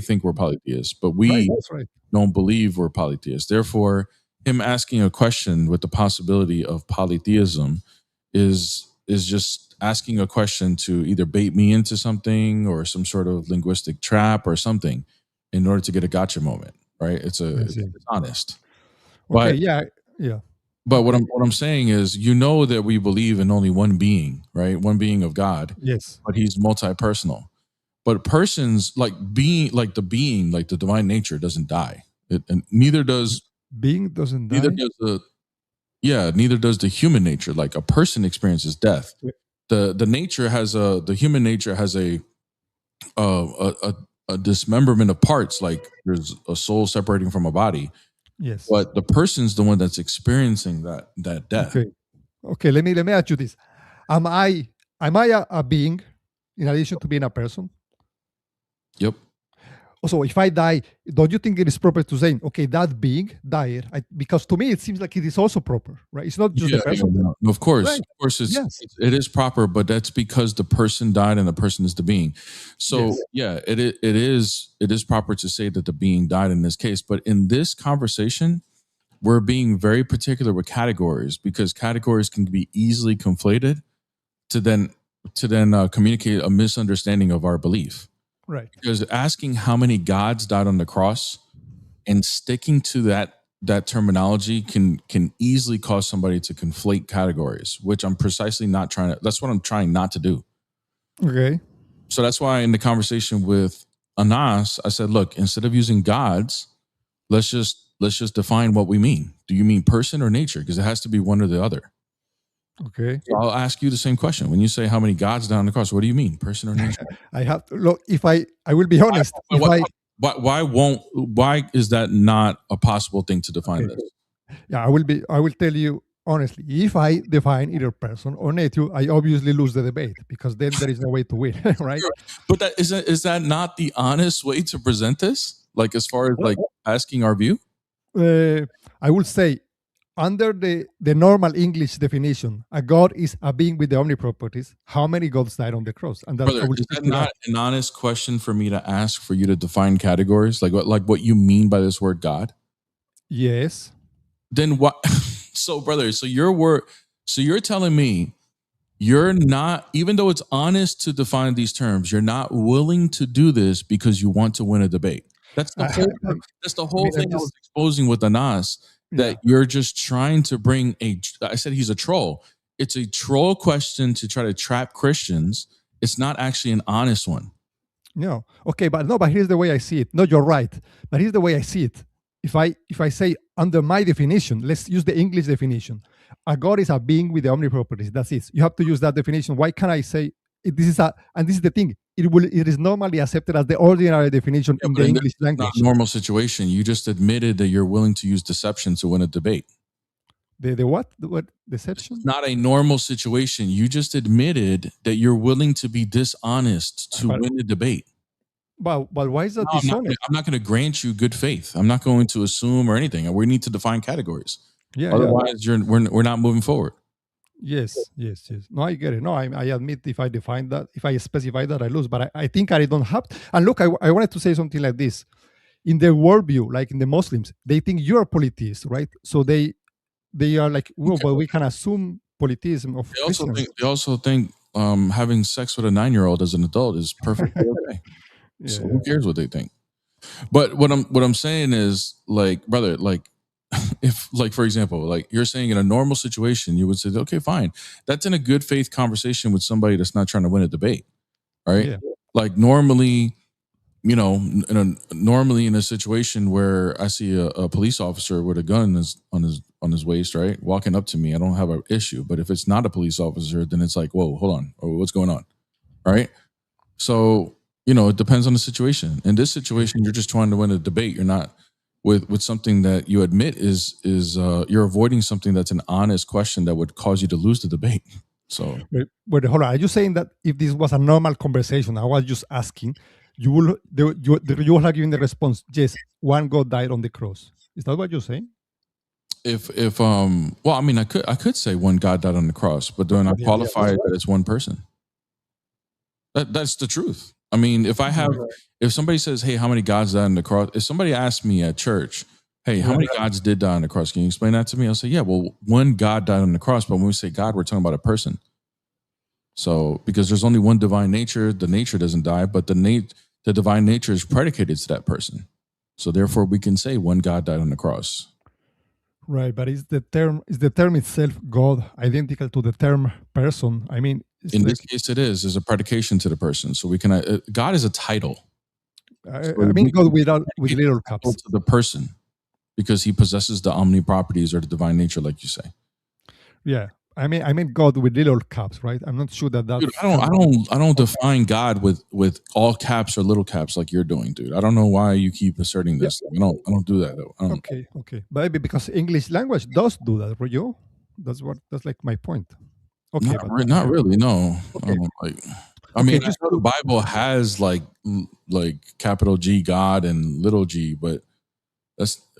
think we're polytheists, but we Right, that's right. don't believe we're polytheists. Therefore, him asking a question with the possibility of polytheism is just asking a question to either bait me into something or some sort of linguistic trap or something in order to get a gotcha moment, right? It's honest. Okay, But yeah. but what I'm saying is, you know that we believe in only one being, right? One being of God. Yes. But he's multi-personal. But persons like the divine nature doesn't die. And neither does being doesn't die. Neither does the human nature. Like a person experiences death. The human nature has a dismemberment of parts. Like there's a soul separating from a body. Yes. But the person's the one that's experiencing that death. Okay. Let me ask you this: Am I a being in addition to being a person? Yep. Also, if I die, don't you think it is proper to say, okay, that being died? Because to me, it seems like it is also proper, right? It's not just the person. No, of course, right. It is proper, but that's because the person died and the person is the being. So it is proper to say that the being died in this case. But in this conversation, we're being very particular with categories because categories can be easily conflated to then communicate a misunderstanding of our belief. Right. Because asking how many gods died on the cross and sticking to that terminology can easily cause somebody to conflate categories, which I'm precisely not trying to. That's what I'm trying not to do. Okay. So that's why in the conversation with Anas, I said, look, instead of using gods, let's just define what we mean. Do you mean person or nature? Because it has to be one or the other. Okay. So I'll ask you the same question. When you say how many gods died on the cross, what do you mean, person or nature? I have to look. If I will be honest. Why is that not a possible thing to define Okay. this? Yeah, I will tell you honestly, if I define either person or nature, I obviously lose the debate because then there is no way to win, right? But is that not the honest way to present this? Like as far as like asking our view? I will say under the normal English definition, a God is a being with the omniproperties. How many gods died on the cross? And that I Brother, will is stick that to not an honest question for me to ask for you to define categories? Like what you mean by this word God? Yes. Then what? So, brother, so you're telling me you're not, even though it's honest to define these terms, you're not willing to do this because you want to win a debate. That's the whole. That's the whole thing I was exposing with Anas. That you're just trying to bring I said he's a troll. It's a troll question to try to trap Christians. It's not actually an honest one. No. Okay, but here's the way I see it. No, you're right. But here's the way I see it. If I say under my definition, let's use the English definition. A God is a being with the omniproperties. That's it. You have to use that definition. Why can't I say this is and this is the thing. It is normally accepted as the ordinary definition in the English language. Not a normal situation. You just admitted that you're willing to use deception to win a debate. The what? The what deception? It's not a normal situation. You just admitted that you're willing to be dishonest to win a debate. But why is that dishonest? I'm not going to grant you good faith. I'm not going to assume or anything. We need to define categories. Otherwise, we're not moving forward. Yes. No, I get it. No, I admit if I define that, if I specify that, I lose. But I think I don't have to. And look, I wanted to say something like this. In their worldview, like in the Muslims, they think you're polytheist, right? So they are like, well, but we can assume polytheism of Christians. They also think having sex with a 9-year-old as an adult is perfectly okay. So who cares what they think? But what I'm saying is, like, brother, like, if, like, for example, like you're saying in a normal situation, you would say, okay, fine. That's in a good faith conversation with somebody that's not trying to win a debate, right? Yeah. Like normally, you know, normally in a situation where I see a police officer with a gun on his waist, right, walking up to me, I don't have an issue. But if it's not a police officer, then it's like, whoa, hold on, what's going on, right? So, you know, it depends on the situation. In this situation, you're just trying to win a debate. You're not with something that you admit is you're avoiding something that's an honest question that would cause you to lose the debate. So, but hold on, are you saying that if this was a normal conversation, I was just asking, you will have given the response, yes, one God died on the cross? Is that what you're saying? If well, I mean, I could say one God died on the cross, but then I qualify that it's one person. That's the truth. I mean, if somebody says, hey, how many gods died on the cross? If somebody asks me at church, hey, how many gods did die on the cross? Can you explain that to me? I'll say, yeah, well, one God died on the cross. But when we say God, we're talking about a person. So, because there's only one divine nature, the nature doesn't die, but the divine nature is predicated to that person. So therefore, we can say one God died on the cross. Right, but is the term itself God identical to the term person? I mean, in this case, it is. There's a predication to the person. So we can. God is a title. I mean, God with little caps. To the person, because he possesses the omni-properties or the divine nature, like you say. Yeah, I mean God with little caps, right? I'm not sure that. Dude, I don't define God with all caps or little caps like you're doing, dude. I don't know why you keep asserting this. Yeah. I don't do that though. Okay, but maybe because English language does do that, right? That's like my point. Okay, not really. No. Okay. I mean, just the Bible has like capital G God and little G, but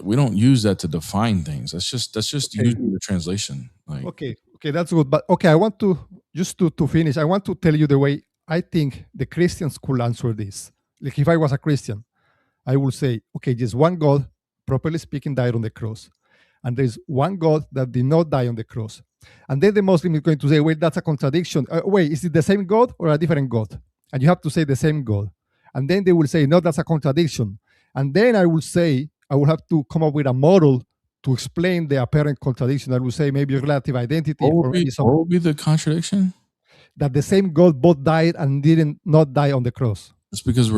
we don't use that to define things. That's just using the translation. Like, okay, that's good. But okay, I want to just to finish. I want to tell you the way I think the Christians could answer this. Like if I was a Christian, I would say, okay, just one God, properly speaking, died on the cross, and there's one God that did not die on the cross. And then the Muslim is going to say, wait, that's a contradiction. Wait, is it the same God or a different God? And you have to say the same God. And then they will say, no, that's a contradiction. And then I will say, I will have to come up with a model to explain the apparent contradiction. I will say maybe relative identity. What would be the contradiction? That the same God both died and did not die on the cross. It's because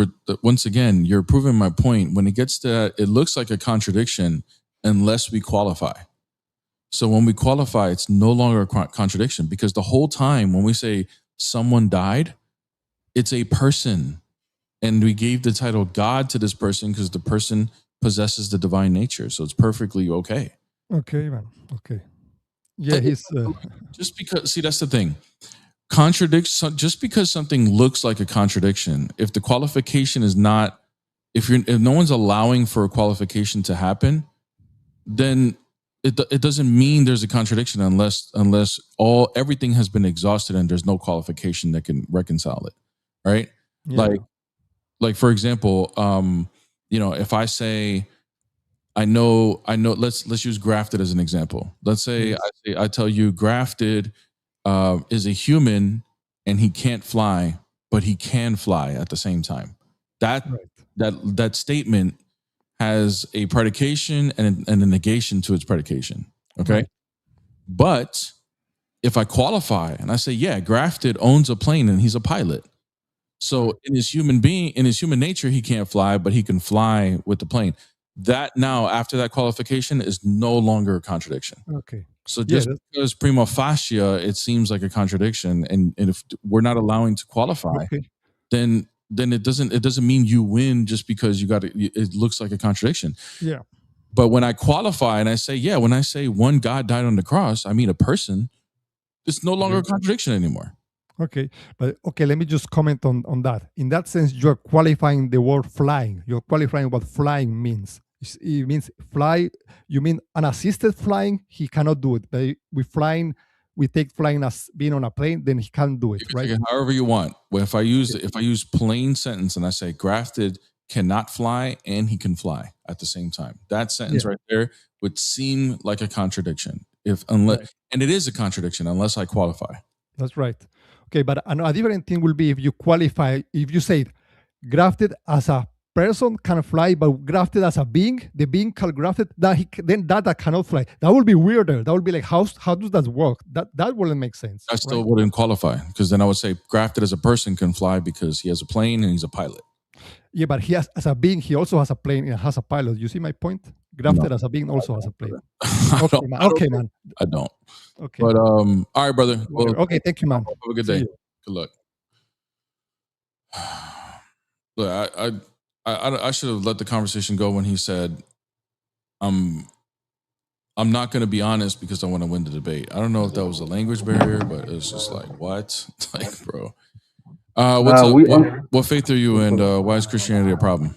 once again, you're proving my point. When it gets to that, it looks like a contradiction unless we qualify. So when we qualify, it's no longer a contradiction, because the whole time when we say someone died, it's a person. And we gave the title God to this person because the person possesses the divine nature. So it's perfectly okay. Okay, man. Okay. Yeah, he's. Just because, see, that's the thing. Just because something looks like a contradiction, if the qualification is not, if no one's allowing for a qualification to happen, then it doesn't mean there's a contradiction unless everything has been exhausted and there's no qualification that can reconcile it, right? Yeah. Like for example, if I say, I know, let's use grafted as an example. Let's say I tell you grafted is a human and he can't fly, but he can fly at the same time. That statement has a predication and a negation to its predication. Okay. Right. But if I qualify and I say, yeah, grafted owns a plane and he's a pilot. So in his human nature, he can't fly, but he can fly with the plane. That now, after that qualification, is no longer a contradiction. Okay. So just because prima facie, it seems like a contradiction, and if we're not allowing to qualify, then it doesn't mean you win just because it looks like a contradiction. Yeah. But when I qualify and I say, yeah, when I say one God died on the cross, I mean a person, it's no longer a contradiction anymore. Okay, but let me just comment on that. In that sense, you're qualifying the word flying. You're qualifying what flying means. It means fly. You mean unassisted flying? He cannot do it. But we take flying as being on a plane, then he can't do it, right? Take it however you want. Well, if I use plain sentence and I say grafted cannot fly and he can fly at the same time, that sentence right there would seem like a contradiction. And it is a contradiction unless I qualify. That's right. Okay, but a different thing will be if you qualify, if you say grafted as a person can fly, but grafted as a being, the being called grafted, then that cannot fly. That would be weirder. That would be like, how does that work? That wouldn't make sense. I still wouldn't qualify, because then I would say grafted as a person can fly because he has a plane and he's a pilot. Yeah, but as a being, he also has a plane and has a pilot. You see my point? Grafted as a being also has a plane. Okay, man. I don't. Okay. But all right, brother. Well, okay, thank you, man. Have a good day. Good luck. Look, I should have let the conversation go when he said, I'm not going to be honest because I want to win the debate. I don't know if that was a language barrier, but it's just like, what? Like, bro. What's up? What faith are you in? Why is Christianity a problem?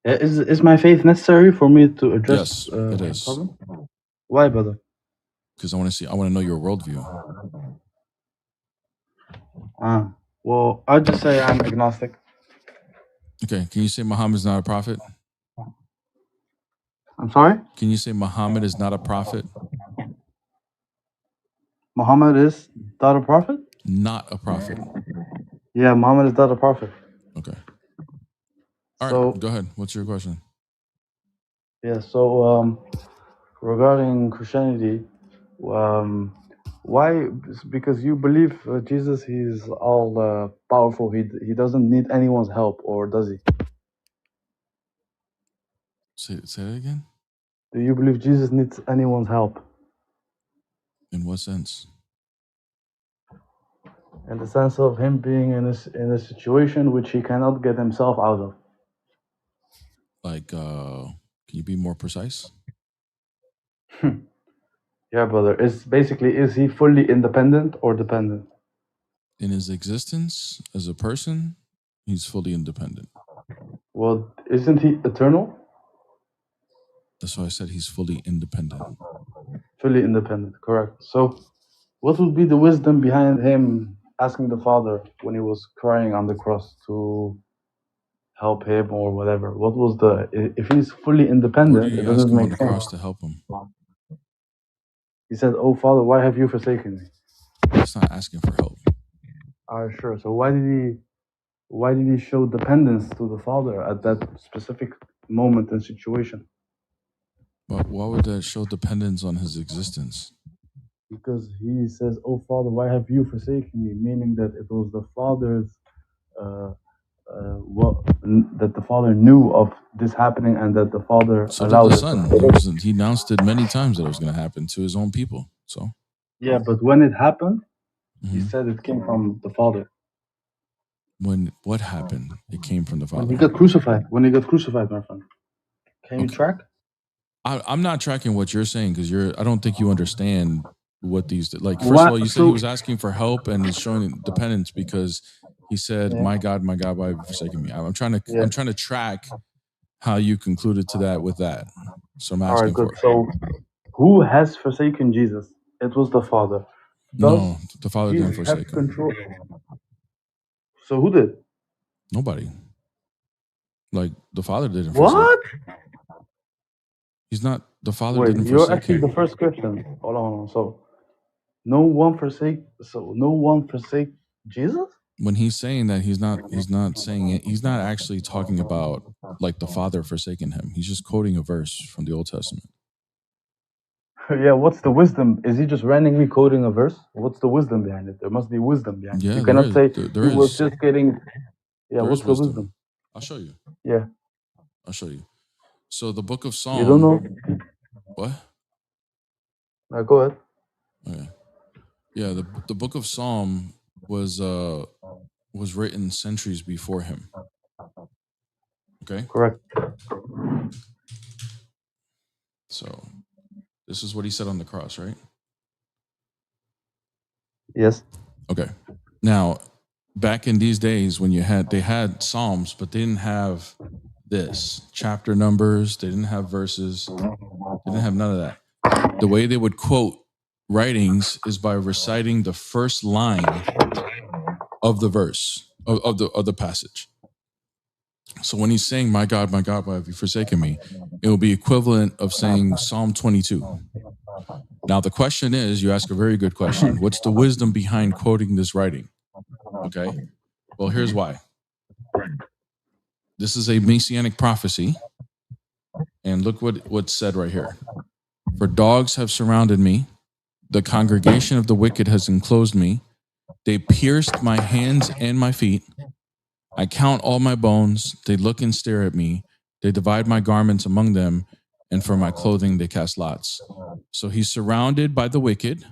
Is my faith necessary for me to address? Yes, it is. Problem? Why, brother? Because I want to know your worldview. Well, I'll just say I'm agnostic. Okay, can you say Muhammad is not a prophet? I'm sorry? Can you say Muhammad is not a prophet? Muhammad is not a prophet? Not a prophet. Yeah, Muhammad is not a prophet. Okay. All right, go ahead. What's your question? Yeah, so regarding Christianity, why? Because you believe Jesus, he's all powerful. He doesn't need anyone's help, or does he? Say that again? Do you believe Jesus needs anyone's help? In what sense? In the sense of him being in a situation which he cannot get himself out of. Like, can you be more precise? Yeah, brother. Is he fully independent or dependent? In his existence as a person, he's fully independent. Well, isn't he eternal? That's why I said he's fully independent. Fully independent, correct. So, what would be the wisdom behind him asking the Father when he was crying on the cross to help him or whatever? What was if he's fully independent, it doesn't make sense. On the cross to help him? He said, "Oh Father, why have you forsaken me?" He's not asking for help. Sure. So why did he show dependence to the Father at that specific moment and situation? But why would that show dependence on his existence? Because he says, "Oh Father, why have you forsaken me?" Meaning that it was the Father's that the Father knew of this happening, and that the Father allowed the Son. He announced it many times that it was going to happen to his own people. So yeah, but when it happened, he said it came from the Father. When what happened? It came from the When he Father. got crucified. When he got crucified, my friend. Can you Okay. track? I'm not tracking what you're saying because I don't think you understand what these like. First of all, you said he was asking for help and he's showing dependence because he said, Yeah. my God, why have you forsaken me?" I'm trying Yeah. to track how you concluded to that with that. So I'm All right, asking good. for it. So, who has forsaken Jesus? It was the Father. Does No, the Father didn't Jesus have forsake him. control? So who did? Nobody. Like the Father didn't forsake. What? He's not. The Father Wait, didn't you're forsake asking him. the first question. Hold on. So no one forsake. So no one forsake Jesus. When he's saying that, he's not saying it. He's not actually talking about like the Father forsaking him. He's just quoting a verse from the Old Testament. Yeah. What's the wisdom? Is he just randomly quoting a verse? What's the wisdom behind it? There must be wisdom behind it. Yeah, You there cannot is. say There he was is. just getting. Yeah. There What's is the wisdom. wisdom? I'll show you. Yeah. I'll show you. So the book of You don't Psalm. know? What? Go ahead. Okay. Yeah, the book of Psalm was written centuries before him. Okay. Correct. So this is what he said on the cross, right? Yes. Okay. Now, back in these days when they had Psalms, but they didn't have this chapter numbers, they didn't have verses, they didn't have none of that. The way they would quote writings is by reciting the first line of the verse of the passage. So when he's saying, my God, why have you forsaken me?" It will be equivalent of saying Psalm 22. Now, the question is, you ask a very good question. What's the wisdom behind quoting this writing? Okay. Well, here's why. This is a messianic prophecy. And look what's said right here. "For dogs have surrounded me. The congregation of the wicked has enclosed me. They pierced my hands and my feet. I count all my bones. They look and stare at me. They divide my garments among them, and for my clothing they cast lots." So he's surrounded by the wicked.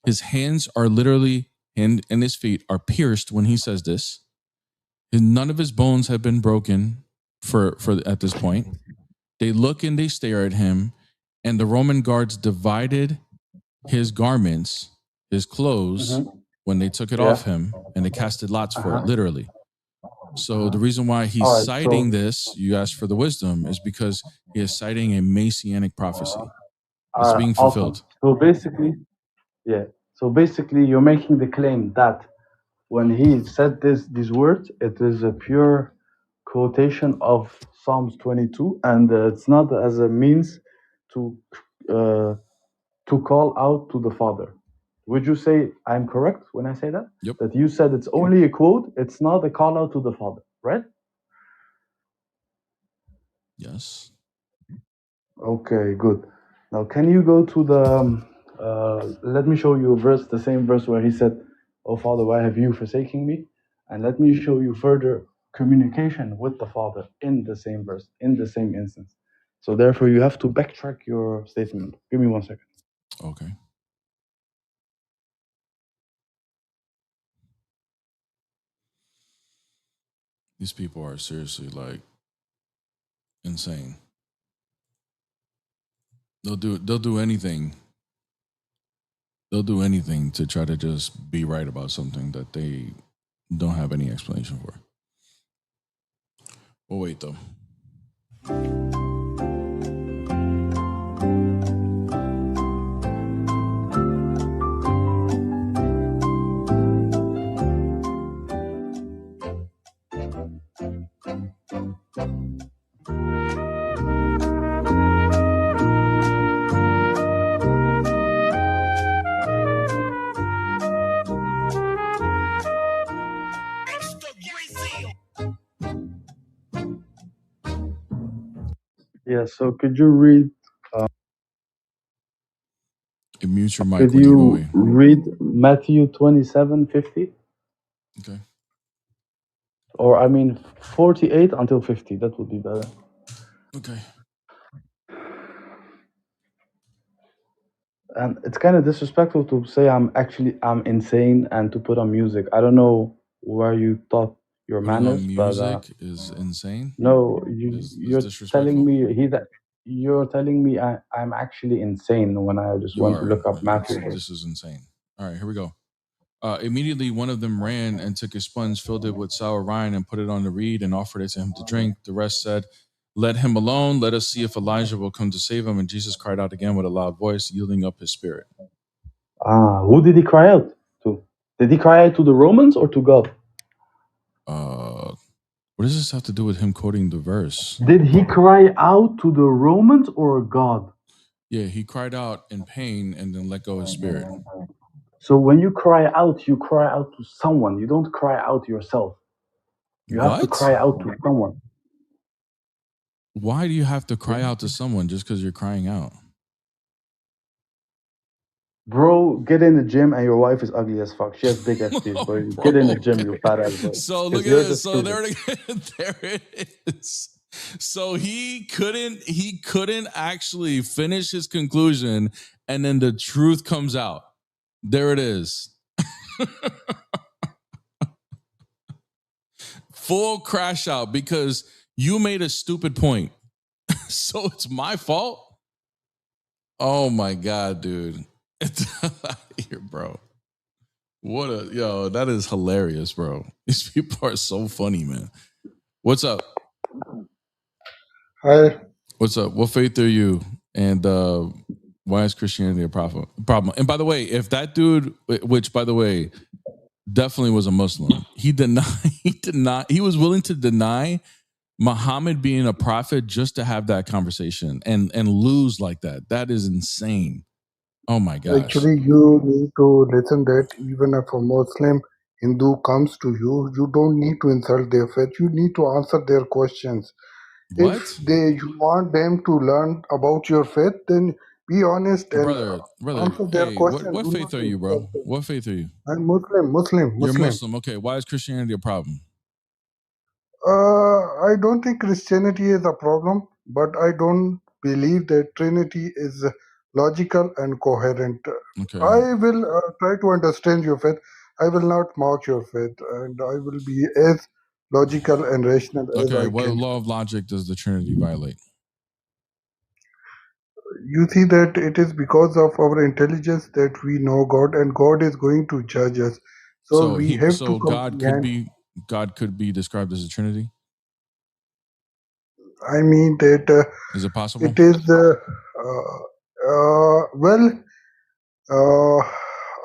His hands are literally, and his feet are pierced when he says this. None of his bones have been broken for at this point. They look and they stare at him, and the Roman guards divided his garments, his clothes, when they took it off him, and they casted lots for it, literally. So the reason why he's citing this, you ask for the wisdom, is because he is citing a messianic prophecy. It's being fulfilled. Awesome. So basically, you're making the claim that when he said these words, it is a pure quotation of Psalms 22, and it's not as a means to call out to the Father. Would you say I'm correct when I say that? Yep. That you said it's only a quote, it's not a call out to the Father, right? Yes. Okay, good. Now, can you go to the? Let me show you a verse, the same verse where he said, "Oh Father, why have you forsaken me?" And let me show you further communication with the Father in the same verse, in the same instance. So therefore, you have to backtrack your statement. Give me 1 second. Okay. These people are seriously like insane. They'll do anything. They'll do anything to try to just be right about something that they don't have any explanation for. We'll wait though. Yeah. So could you read? It mutes your mic Could when you go you away. read Matthew 27:50? Okay. Or I mean 48 until 50. That would be better. Okay. And it's kind of disrespectful to say I'm insane and to put on music. I don't know where you taught your Putting manners, on but music is insane. no, Is you're telling disrespectful. me you're telling me I'm actually insane when I just You went to are. look up Matthew. This is insane. All right, here we go. Immediately, one of them ran and took a sponge, filled it with sour wine, and put it on the reed and offered it to him to drink. The rest said, "Let him alone. Let us see if Elijah will come to save him." And Jesus cried out again with a loud voice, yielding up his spirit. Who did he cry out to? Did he cry out to the Romans or to God? What does this have to do with him quoting the verse? Did he cry out to the Romans or God? Yeah, he cried out in pain and then let go of his spirit. So when you cry out to someone. You don't cry out yourself. You have to cry out to someone. Why do you have to cry out to someone just because you're crying out? Bro, get in the gym and your wife is ugly as fuck. She has big STs, bro. Get in the gym, you fat ass boy. So look at this. So there it is. So he couldn't actually finish his conclusion, and then the truth comes out. There it is. Full crash out because you made a stupid point. So it's my fault? Oh my God, dude. It's here, bro. That is hilarious, bro. These people are so funny, man. What's up? Hi. What's up? What faith are you? And why is Christianity a problem? And by the way, if that dude, which by the way, definitely was a Muslim, he was willing to deny Muhammad being a prophet just to have that conversation and lose like that. That is insane. Oh my gosh. Actually, you need to listen that even if a Muslim Hindu comes to you, you don't need to insult their faith. You need to answer their questions. What? If you want them to learn about your faith, then be honest and brother, answer their questions. What faith are you, bro? What faith are you? I'm Muslim. You're Muslim. Okay. Why is Christianity a problem? I don't think Christianity is a problem, but I don't believe that Trinity is logical and coherent. Okay. I will try to understand your faith. I will not mock your faith, and I will be as logical and rational as I what can. law of logic does the Trinity violate? You see that it is because of our intelligence that we know God, and God is going to judge us. So we have to comprehend. God could be described as a Trinity? I mean that is it possible? It is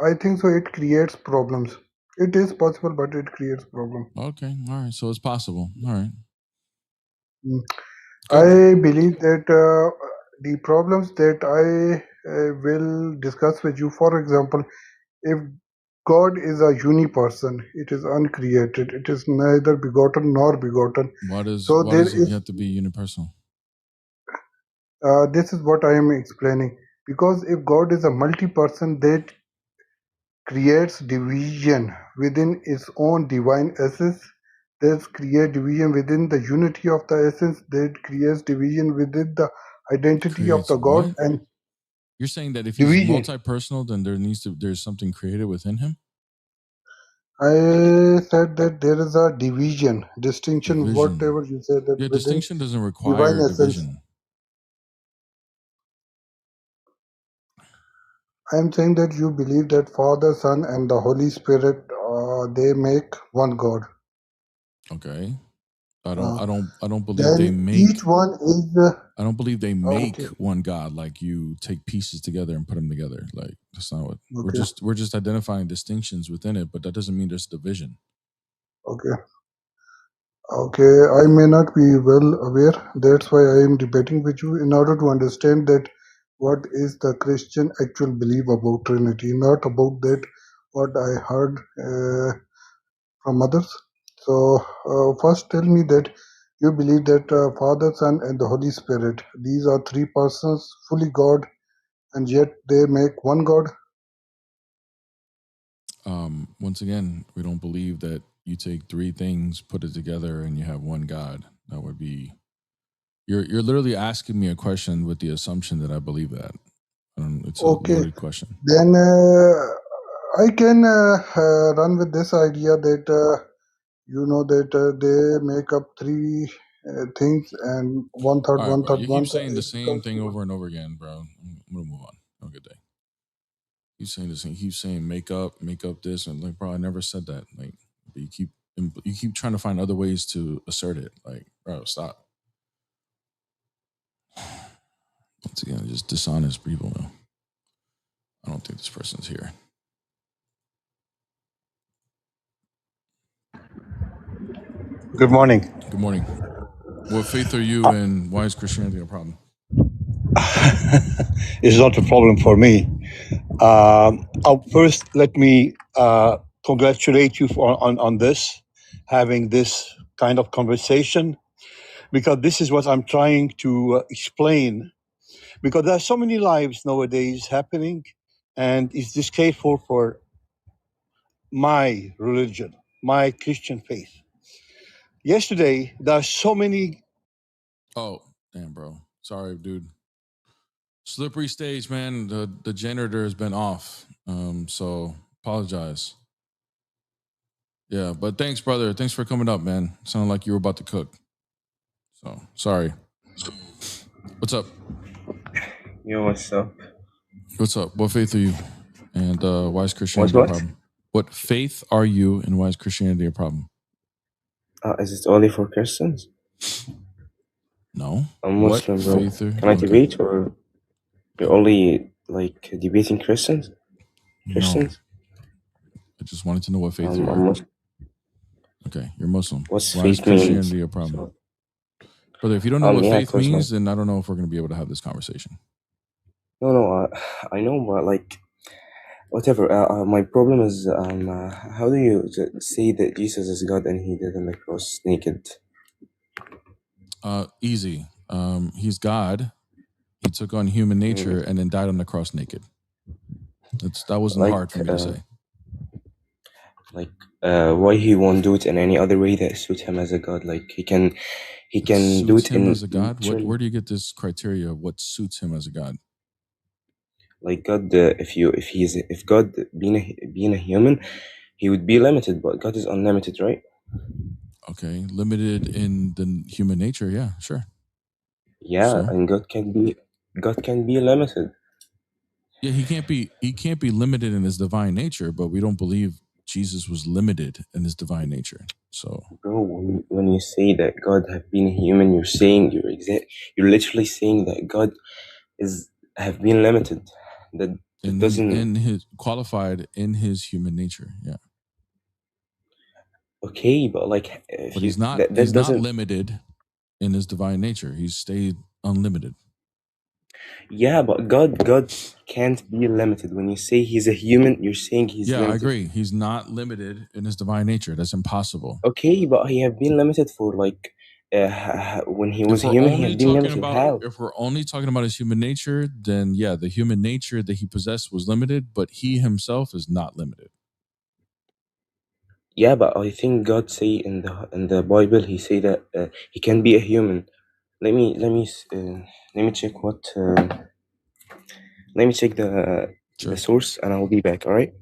I think so. It creates problems. It is possible, but it creates problems. Okay, all right. So it's possible. All right. I believe that the problems that I will discuss with you, for example, if God is a uniperson, it is uncreated. It is neither begotten nor begotten. Why does it have to be unipersonal? This is what I am explaining. Because if God is a multi-person, that creates division within its own divine essence, that creates division within the unity of the essence, that creates division within the identity of the God. What? And you're saying that if he's multi-personal, then there's something created within him? I said that there is a distinction, whatever you said. That distinction doesn't require division. I am saying that you believe that Father, Son, and the Holy Spirit, they make one God. Okay. I don't believe they make each one is I don't believe they make one God, like you take pieces together and put them together. Like that's not what we're just identifying distinctions within it, but that doesn't mean there's division. Okay, I may not be well aware. That's why I am debating with you in order to understand that what is the Christian actual belief about Trinity, not about that what I heard from others. So first tell me that you believe that Father, Son, and the Holy Spirit, these are three persons, fully God, and yet they make one God? Once again, we don't believe that you take three things, put it together, and you have one God. That would be you're literally asking me a question with the assumption that I believe that. It's a loaded question. Then I can run with this idea that you know that they make up three things and one third, All right, one bro. third, You keep one third. saying the It same becomes thing two. over and over again, bro. I'm gonna move on. Have a good day. He's saying this thing. He's saying make up this, and like, bro, I never said that. Like, but you keep trying to find other ways to assert it. Like, bro, stop. Once again, just dishonest people. Man. I don't think this person's here. Good morning. Good morning. What faith are you in? Why is Christianity a problem? It's not a problem for me. First, let me congratulate you on this, having this kind of conversation, because this is what I'm trying to explain. Because there are so many lives nowadays happening, and it's disgraceful for my religion, my Christian faith. Yesterday, there are so many. Oh, damn, bro. Sorry, dude. Slippery stage, man. The janitor has been off. So apologize. Yeah, but thanks, brother. Thanks for coming up, man. Sounded like you were about to cook. So sorry. What's up? Yo, what's up? What's up? What faith are you? And why is What's Christianity a what? problem? What faith are you and why is Christianity a problem? Is it only for Christians? No. I'm What Muslim, bro. faith are Can I okay. debate, or you're only like debating Christians? No. I just wanted to know what faith you I'm are. Muslim. Okay, you're Muslim. What's Why is faith means? Christianity a problem? So, Brother, if you don't know what yeah, faith cause means, then I don't know if we're going to be able to have this conversation. no, I know, but like whatever. My problem is how do you say that Jesus is God and he died on the cross naked? Easy. He's God. He took on human nature and then died on the cross naked. That wasn't Like hard for me to say. Why he won't do it in any other way that suit him as a god? Like he can do Suits it him in as a god. literal- Where do you get this criteria of what suits him as a god? like God. If God being a human, he would be limited, but God is unlimited, right? Okay, limited in the human nature. Yeah, sure. Yeah, So? and God can be limited. Yeah, he can't be limited in his divine nature, but we don't believe Jesus was limited in his divine nature. So, Bro, when you say that God have been human, you're literally saying that God have been limited. That doesn't. in his qualified in his human nature. Yeah. Okay, but like if But you he's not that he's not doesn't. limited in his divine nature. He's stayed unlimited. Yeah, but God can't be limited. When you say he's a human, you're saying he's Yeah, limited. I agree. He's not limited in his divine nature. That's impossible. Okay, but he have been limited for like when he was human, he had been limited. How? If we're only talking about his human nature, then yeah, the human nature that he possessed was limited, but he himself is not limited. Yeah, but I think God say in the Bible, he say that he can be a human. Let me check what. Let me check the source, and I'll be back. All right.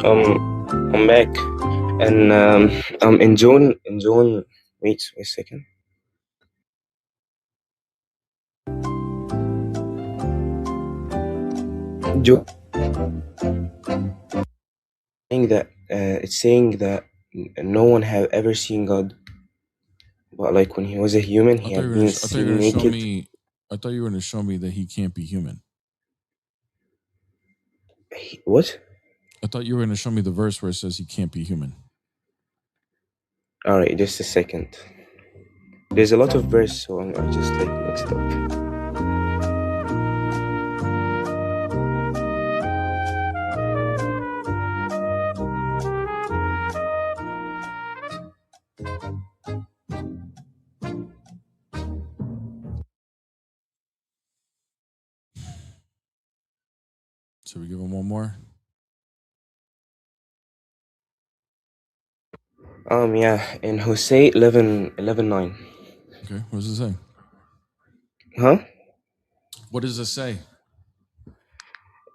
I'm back, and in John. Wait a second. John saying that it's saying that no one have ever seen God, but like when he was a human, he had been seen naked. I thought you were going to show me that he can't be human. What? I thought you were going to show me the verse where it says he can't be human. All right, just a second. There's a lot of verse, so I just like mixed up. Should we give him one more? Yeah, in Hosea 11:9. Okay, what does it say? Huh? What does it say?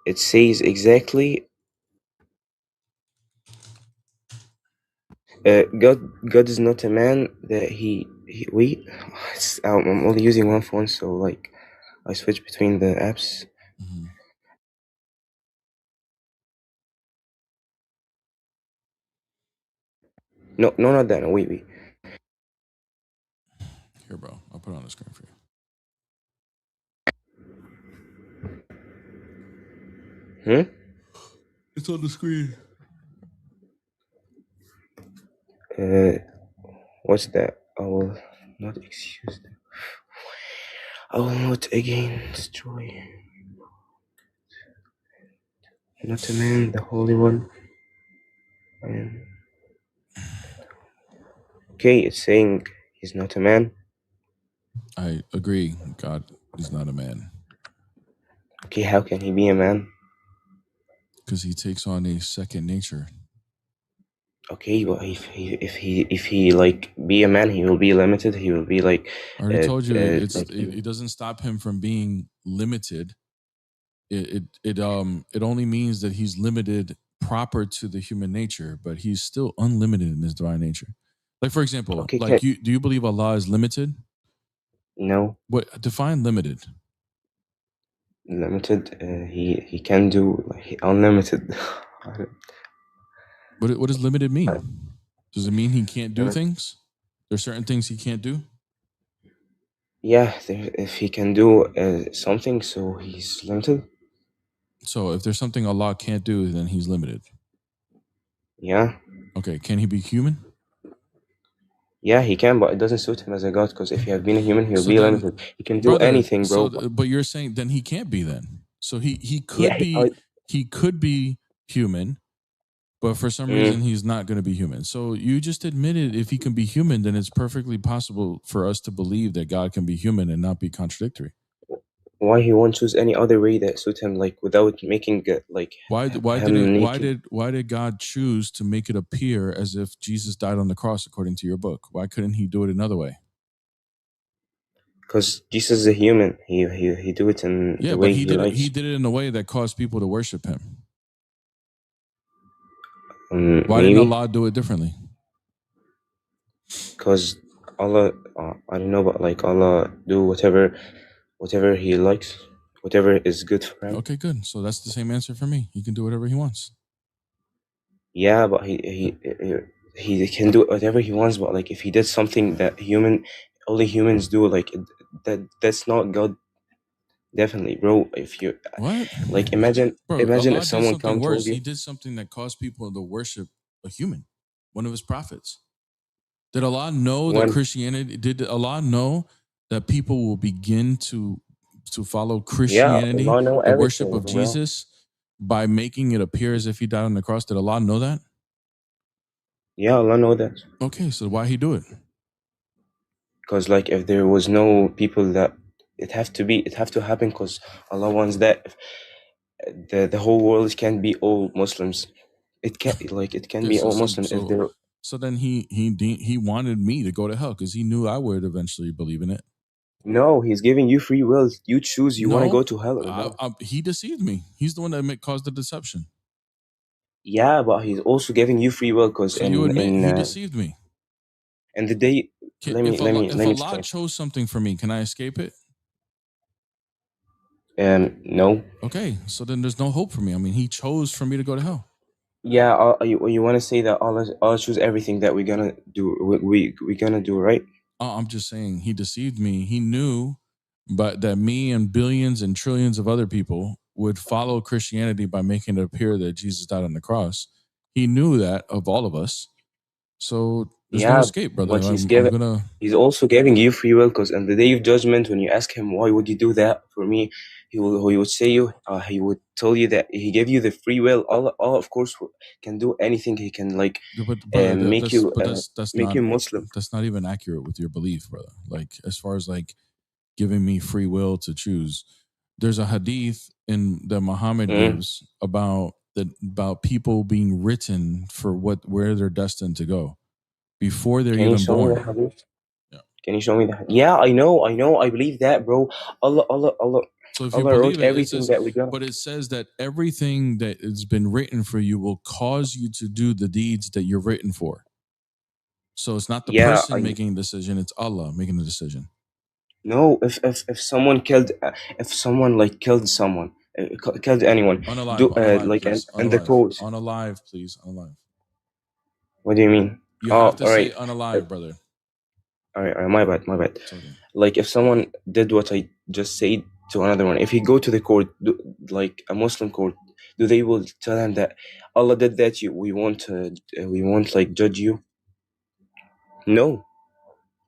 It says exactly. God is not a man that I'm only using one phone, so like I switch between the apps. Mhm. No, not that. No, wait. Here, bro. I'll put it on the screen for you. It's on the screen. What's that? I will not excuse them. I will not again destroy. Not a man, the Holy One. Okay, it's saying he's not a man. I agree. God is not a man. Okay, how can he be a man? Because he takes on a second nature. Okay, but if he like be a man, he will be limited. He will be like. I already told you like it doesn't stop him from being limited. It only means that he's limited proper to the human nature, but he's still unlimited in his divine nature. Like for example, Okay, like do you believe Allah is limited? No. What define limited? Limited. He can do like unlimited. What does limited mean? Does it mean he can't do things? There's certain things he can't do? Yeah, if he can do something, so he's limited. So if there's something Allah can't do, then he's limited. Yeah. Okay, can he be human? Yeah, he can, but it doesn't suit him as a god, because if he had been a human, he'll be limited. He can do anything, bro. But you're saying then he can't be then. So he could he could be human, but for some reason he's not going to be human. So you just admitted if he can be human, then it's perfectly possible for us to believe that God can be human and not be contradictory. Why he won't choose any other way that suit him, like without making it like why did God choose to make it appear as if Jesus died on the cross according to your book? Why couldn't he do it another way? Because Jesus is a human. He do it in the way he likes. He did it in a way that caused people to worship him. Why didn't Allah do it differently? Because Allah, I don't know, but like Allah do whatever he likes, whatever is good for him. Okay, good. So that's the same answer for me. He can do whatever he wants. Yeah, but he can do whatever he wants. But like if he did something that only humans do, like that's not God. Definitely, bro. If you what, like, imagine Allah if someone come worse. told you He did something that caused people to worship a human, one of his prophets. Did Allah know that Christianity? Did Allah know that people will begin to follow Christianity, the worship of Jesus, by making it appear as if he died on the cross? Did Allah know that? Yeah, Allah know that. Okay, so why he do it? Because like if there was no people that it have to happen, because Allah wants that the whole world can't be all Muslims. It can't be all Muslims if there. So then he wanted me to go to hell because he knew I would eventually believe in it. No, he's giving you free will. You choose. You want to go to hell or not. He deceived me. He's the one that caused the deception. Yeah, but he's also giving you free will because you admit he deceived me. And the day, if Allah chose something for me, can I escape it? No. Okay, so then there's no hope for me. I mean, he chose for me to go to hell. Yeah, you want to say that Allah choose everything that we're gonna do. We're gonna do, right? I'm just saying he deceived me. He knew, but that me and billions and trillions of other people would follow Christianity by making it appear that Jesus died on the cross. He knew that of all of us. So there's no escape, brother. But he's also giving you free will, because on the day of judgment, when you ask him why would you do that for me, he would say he would tell you that he gave you the free will. Allah of course can do anything. He can like make you Muslim. That's not even accurate with your belief, brother. Like as far as like giving me free will to choose, There's a hadith that Muhammad gives about people being written for where they're destined to go before they're Can you even show me the born. hadith? Yeah. Can you show me the? Yeah, I know. I believe that, bro. Allah So if you wrote believe it, it everything says, that we got. but it says that everything that has been written for you will cause you to do the deeds that you're written for. So it's not the person making the decision; it's Allah making the decision. No, if someone killed, if someone like killed someone, killed anyone, Unalive, like please. and the code. Unalive, please. Unalive. What do you mean? You have to all say right. unalive, brother. All right, my bad. Like if someone did what I just said to another one, if he go to the court, like a Muslim court, do they will tell him that Allah did that? We won't like judge you. No,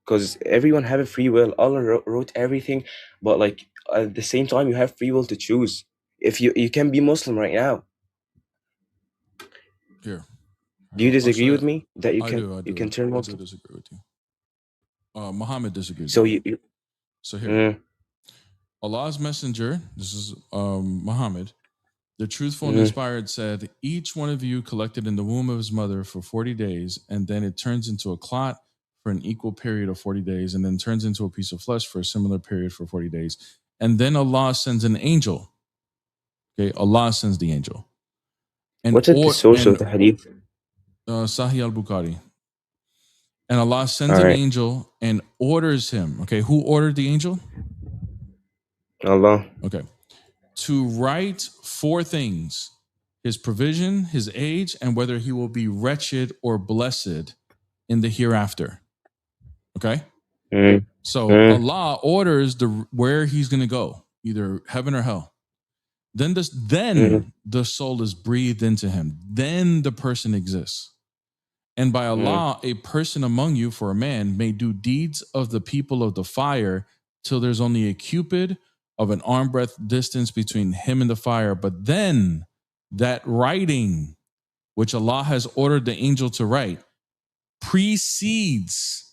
because everyone have a free will. Allah wrote everything, but like at the same time, you have free will to choose. If you can be Muslim right now. Here. Do you disagree with me that you can turn Muslim? I do disagree with you. Muhammad disagrees. So So here, Allah's messenger, this is Muhammad, the truthful and inspired, said, each one of you collected in the womb of his mother for 40 days, and then it turns into a clot for an equal period of 40 days, and then turns into a piece of flesh for a similar period for 40 days. And then Allah sends an angel. Okay, Allah sends the angel. And what's the source of the hadith? Sahih al-Bukhari. And Allah sends an angel and orders him. Okay, who ordered the angel? Allah. Okay. To write 4 things: his provision, his age, and whether he will be wretched or blessed in the hereafter. Okay? So Allah orders where he's going to go, either heaven or hell. Then the soul is breathed into him. Then the person exists. And by Allah, a person among you, for a man, may do deeds of the people of the fire till there's only a cubit of an arm breadth distance between him and the fire. But then that writing, which Allah has ordered the angel to write, precedes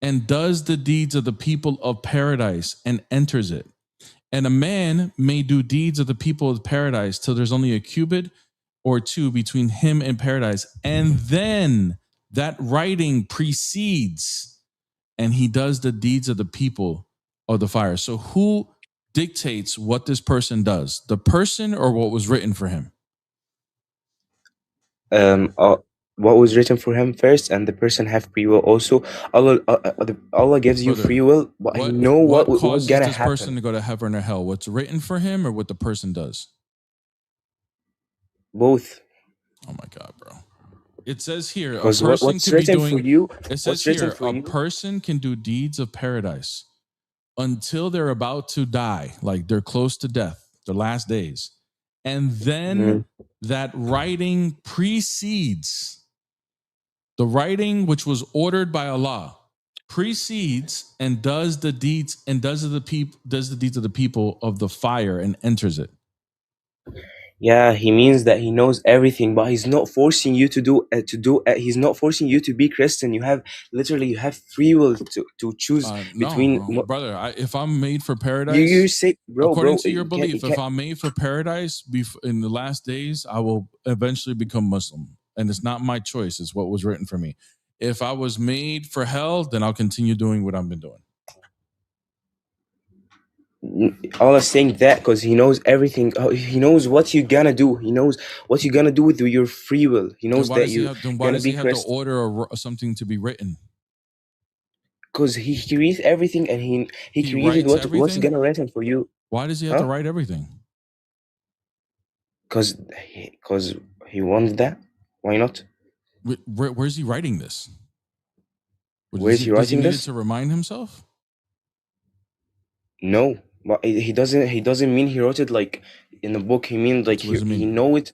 and does the deeds of the people of paradise and enters it. And a man may do deeds of the people of paradise till there's only a cubit or 2 between him and paradise. And then that writing precedes and he does the deeds of the people of the fire. So who dictates what this person does? The person or what was written for him? What was written for him first, and the person have free will also. Allah gives you free will, but I know what causes gonna this happen. person to go to heaven or hell? What's written for him or what the person does? Both. Oh my God, bro. It says here, a Because person what's can be written doing, for you, it says here, a person can do deeds of paradise until they're about to die, like they're close to death, their last days. And then that writing precedes, the writing which was ordered by Allah precedes and does the deeds and does the deeds of the people of the fire and enters it. Yeah, he means that he knows everything, but he's not forcing you to do. He's not forcing you to be Christian. You have free will to choose between. No, brother. If I'm made for paradise, you say, according to your belief, if I'm made for paradise in the last days, I will eventually become Muslim, and it's not my choice; it's what was written for me. If I was made for hell, then I'll continue doing what I've been doing. Allah is saying that because he knows everything. He knows what you're gonna do. He knows what you're gonna do with your free will. He knows that you're gonna be Christian. Why does he have to order something to be written? Because he creates everything, and he created what's gonna written for you. Why does he have to write everything? Because he wanted that. Why not? Where's he writing this? Where's he writing this? Does he need to remind himself? No, but he doesn't. He doesn't mean he wrote it like in the book. He means like he know it.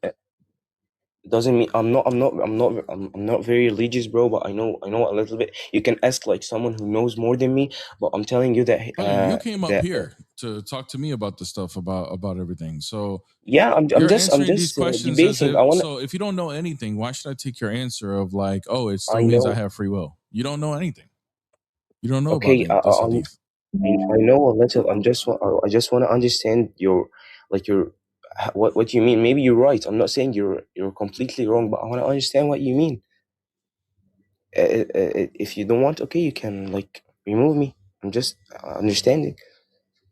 Doesn't mean I'm not very religious, bro. But I know a little bit. You can ask like someone who knows more than me. But I'm telling you that you came up here to talk to me about the stuff about everything. So yeah, I'm just these questions debating. So if you don't know anything, why should I take your answer of like, oh, it still means I have free will? You don't know anything. You don't know about this hadith. I know a little. I just want to understand your, like your, what you mean. Maybe you're right. I'm not saying you're completely wrong, but I want to understand what you mean. If you don't want, okay, you can like remove me. I'm just understanding.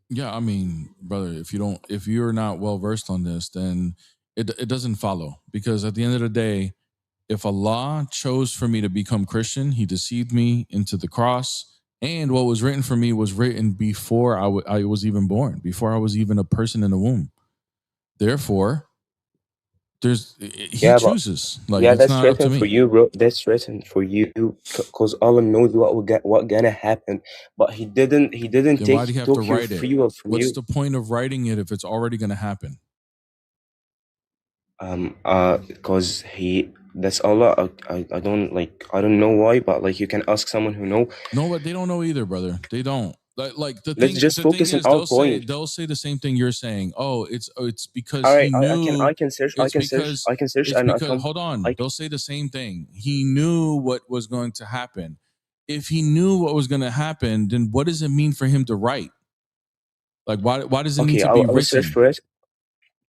Yeah, I mean, brother, if you're not well versed on this, then it doesn't follow, because at the end of the day, if Allah chose for me to become Christian, He deceived me into the cross, and what was written for me was written before I was even born, before I was even a person in the womb. Therefore, He Yeah, but chooses. Like, yeah, it's that's not up to written for me. you, bro. That's written for you, because Allah knows what gonna happen. But He didn't. He didn't Then why do you have to took your write it? free will from What's you. the point of writing it if it's already going to happen? Because that's Allah. I don't like. I don't know why, but like you can ask someone who know. No, but they don't know either, brother. They don't. Like the Let's thing just the thing focus on is, our they'll point. say the same thing you're saying. Oh, it's because All right, he I knew. can search. It's because it's And I because come. hold on. I They'll say the same thing. He knew what was going to happen. If he knew what was going to happen, then what does it mean for him to write? Like, why does it need okay. to be I will search written? for it.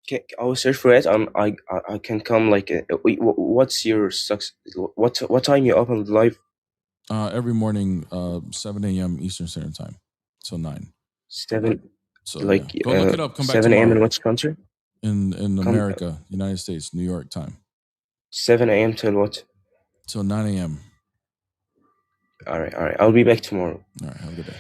Okay, I will search for it. I can come like. What's your success? What time you open live? Every morning, 7 a.m. Eastern Standard Time, till 9. 7, So yeah, like go look it up. Come back 7 a.m. in tomorrow. which country? In Come America, United States, New York time, 7 a.m. till what? till 9 a.m. All right. I'll be back tomorrow. All right, have a good day.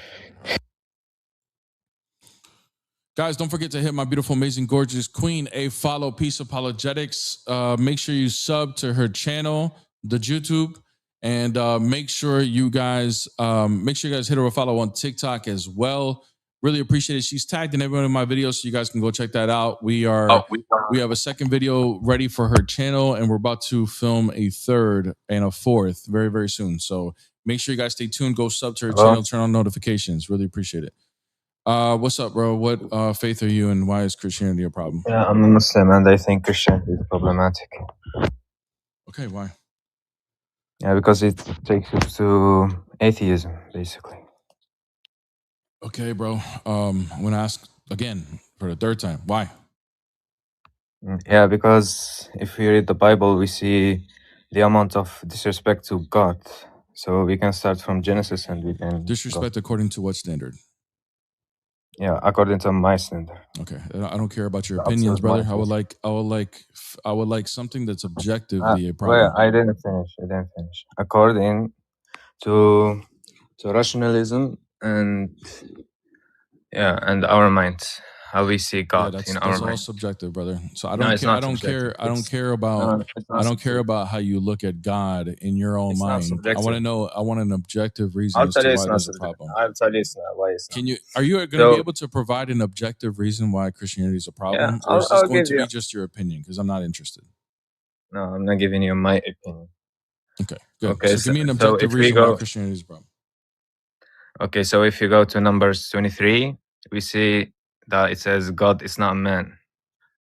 Guys, don't forget to hit my beautiful, amazing, gorgeous queen a follow. Peace Apologetics. Make sure you sub to her channel, the YouTube, and make sure you guys hit her a follow on TikTok as well. Really appreciate it. She's tagged in every one of my videos, so you guys can go check that out. We have a second video ready for her channel, and we're about to film a third and a fourth very, very soon. So make sure you guys stay tuned. Go sub to her channel, turn on notifications. Really appreciate it. What's up, bro? What faith are you, and why is Christianity a problem? Yeah, I'm a Muslim and I think Christianity is problematic. Okay, why? Yeah, because it takes us to atheism, basically. Okay, bro. I'm gonna ask again for the third time. Why? Yeah, because if we read the Bible, we see the amount of disrespect to God. So we can start from Genesis and we can go. Disrespect according to what standard? Yeah, according to my standard. Okay, I don't care about your The opinions, absolute brother. monotheism. I would like something that's objectively a problem. Well, I didn't finish. According to rationalism and our minds, how we see God in our That's all mind. subjective, brother. So I No, don't it's care. I not don't subjective. care. I don't care about. No, it's not I don't care subjective. about how you look at God in your own It's not mind. I subjective. want to know. I want an objective reason I'll as tell to you why it's not there's a subjective. problem. I'll tell you it's not, why it's not. Are you going to be able to provide an objective reason why Christianity is a problem, or is this going to be just your opinion? Because I'm not interested. No, I'm not giving you my opinion. Okay, good. Okay, so give me an objective reason why Christianity is a problem. Okay, so if you go to Numbers 23, we see that it says God is not a man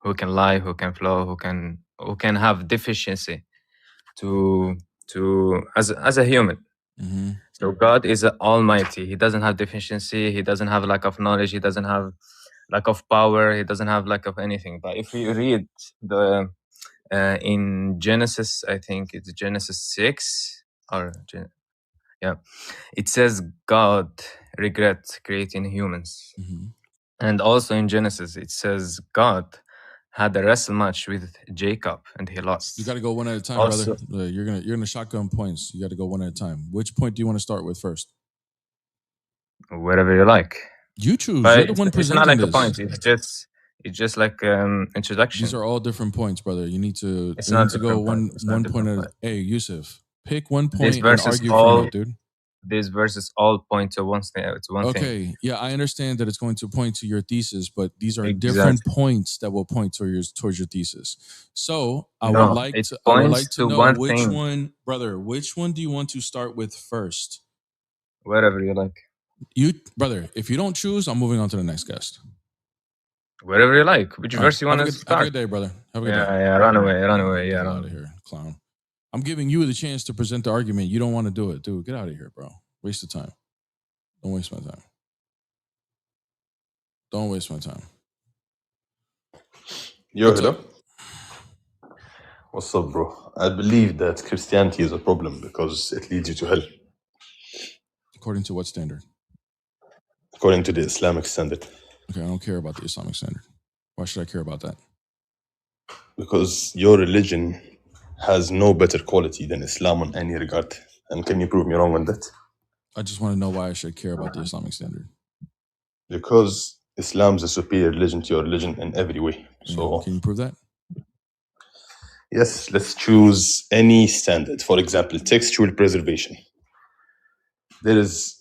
who can lie, who can flaw, who can have deficiency as a human. Mm-hmm. So God is almighty. He doesn't have deficiency. He doesn't have lack of knowledge. He doesn't have lack of power. He doesn't have lack of anything. But if we read the in Genesis, I think it's Genesis 6 it says God regrets creating humans. Mm-hmm. And also in Genesis, it says God had a wrestle match with Jacob and he lost. You got to go one at a time, brother. You're gonna shotgun points. You got to go one at a time. Which point do you want to start with first? Wherever you like. You choose. But you're the one presenting it's not like this. a point. It's just like introduction. These are all different points, brother. You need to go one point at a. Hey, Yusuf, pick one point and argue from it, dude. These verses all point to one thing. Okay, yeah, I understand that it's going to point to your thesis, but these are different points that will point towards your thesis. So I would like to know which one, brother. Which one do you want to start with first? Wherever you like. Brother, if you don't choose, I'm moving on to the next guest. Wherever you like. Which verse you want to start? Have a good day, brother. Have a good day. Yeah, run away. Get out of here, clown. I'm giving you the chance to present the argument. You don't want to do it, dude. Get out of here, bro. Waste of time. Don't waste my time. Don't waste my time. Yo, What's hello. up? What's up, bro? I believe that Christianity is a problem because it leads you to hell, According to what standard? according to the Islamic standard. Okay, I don't care about the Islamic standard. Why should I care about that? Because your religion has no better quality than Islam on any regard. And can you prove me wrong on that? I just want to know why I should care about the Islamic standard. Because Islam's a superior religion to your religion in every way. So, Can you prove that? yes, let's choose any standard. For example, textual preservation. There is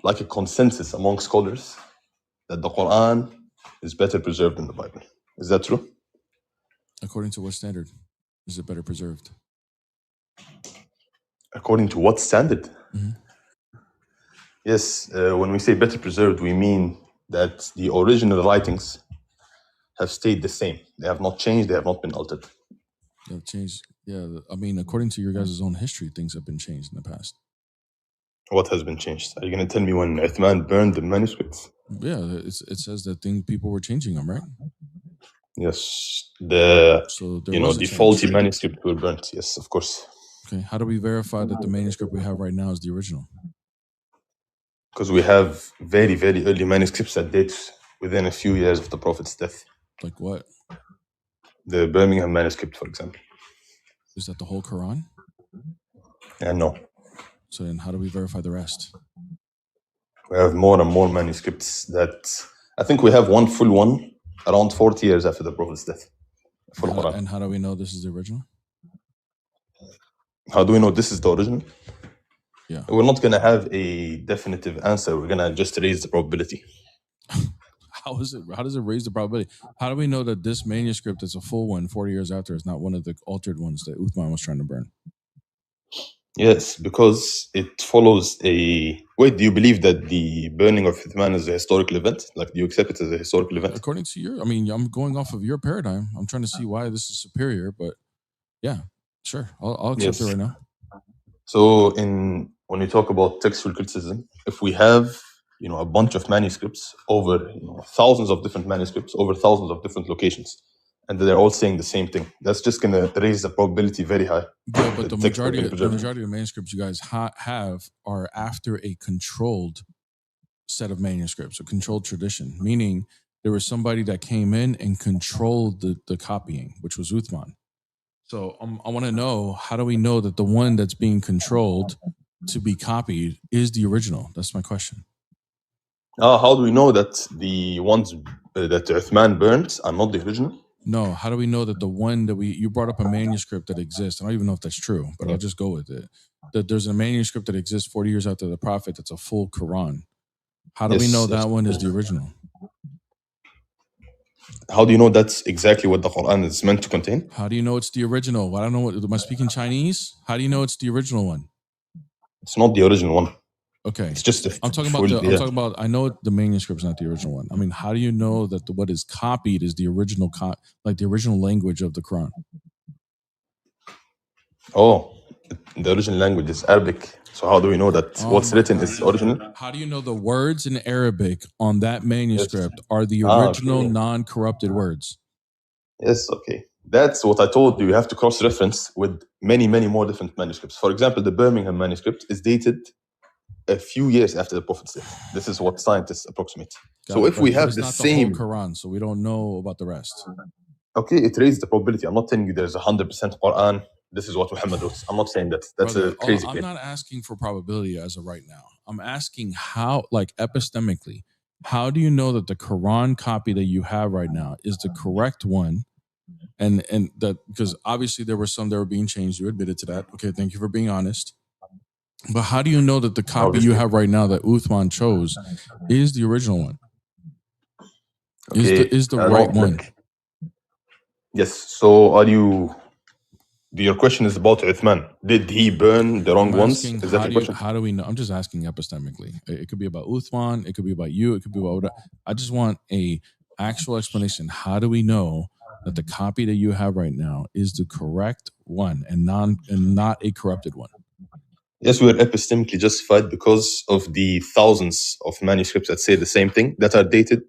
like a consensus among scholars that the Quran is better preserved than the Bible. Is that true? According to what standard is it better preserved? According to what standard? Mhm. Yes, when we say better preserved, we mean that the original writings have stayed the same. They have not changed, they have not been altered. They've changed. Yeah, I mean, according to your guys' own history, things have been changed in the past. What has been changed? Are you going to tell me when Uthman burned the manuscripts? Yeah, it says that people were changing them, right? Yes, So there was a the change. faulty manuscripts were burnt. Yes, of course. Okay, how do we verify that the manuscript we have right now is the original? Because we have very, very early manuscripts that date within a few years of the Prophet's death. Like what? The Birmingham manuscript, for example. Is that the whole Quran? No. So then how do we verify the rest? We have more and more manuscripts that I think we have one full one around 40 years after the Prophet's death. Full Quran. And how do we know this is the original? How do we know this is the original? Yeah. We're not going to have a definitive answer. We're going to just raise the probability. How does it raise the probability? How do we know that this manuscript is a full one 40 years after is not one of the altered ones that Uthman was trying to burn? Yes, because it follows a... Wait, do you believe that the burning of Uthman is a historical event? Like, do you accept it as a historical event? According to your... I mean, I'm going off of your paradigm. I'm trying to see why this is superior, but yeah, sure. I'll accept it right now. So when you talk about textual criticism, if we have a bunch of manuscripts over thousands of different manuscripts over thousands of different locations, and they're all saying the same thing, that's just going to raise the probability very high. Yeah, but the majority of the manuscripts you guys have are after a controlled set of manuscripts, a controlled tradition, meaning there was somebody that came in and controlled the copying, which was Uthman. So I want to know, how do we know that the one that's being controlled to be copied is the original? That's my question. How do we know that the ones that Uthman burnt are not the original? No, how do we know that the one that you brought up a manuscript that exists? I don't even know if that's true, but I'll just go with it. That there's a manuscript that exists 40 years after the Prophet that's a full Quran. How do we know that one is the original? How do you know that's exactly what the Quran is meant to contain? How do you know it's the original? I don't know. Am I speaking Chinese? How do you know it's the original one? It's not the original one. Okay. It's just I'm talking about I know the manuscript's not the original one. I mean, how do you know that what is copied is the original, like the original language of the Quran? Oh, the original language is Arabic. So how do we know that what's written is original? How do you know the words in Arabic on that manuscript are the original non-corrupted words? Yes, okay. That's what I told you. You have to cross-reference with many, many more different manuscripts. For example, the Birmingham manuscript is dated a few years after the Prophet's death. This is what scientists approximate. So if we have the same Quran, so we don't know about the rest. Okay, it raises the probability. I'm not telling you there's 100% Quran. This is what Muhammad wrote. I'm not saying that. That's a crazy claim. I'm not asking for probability as of right now. I'm asking how, like epistemically, how do you know that the Quran copy that you have right now is the correct one? And that, because obviously there were some that were being changed. You admitted to that. Okay, thank you for being honest. But how do you know that the copy you have right now that Uthman chose is the original one? Okay. Is the right one? Yes. So your question is about Uthman. Did he burn the wrong ones? Is that the question? How do we know? I'm just asking epistemically. It could be about Uthman. It could be about you. It could be about... I just want a actual explanation. How do we know that the copy that you have right now is the correct one and not a corrupted one? Yes, we are epistemically justified because of the thousands of manuscripts that say the same thing that are dated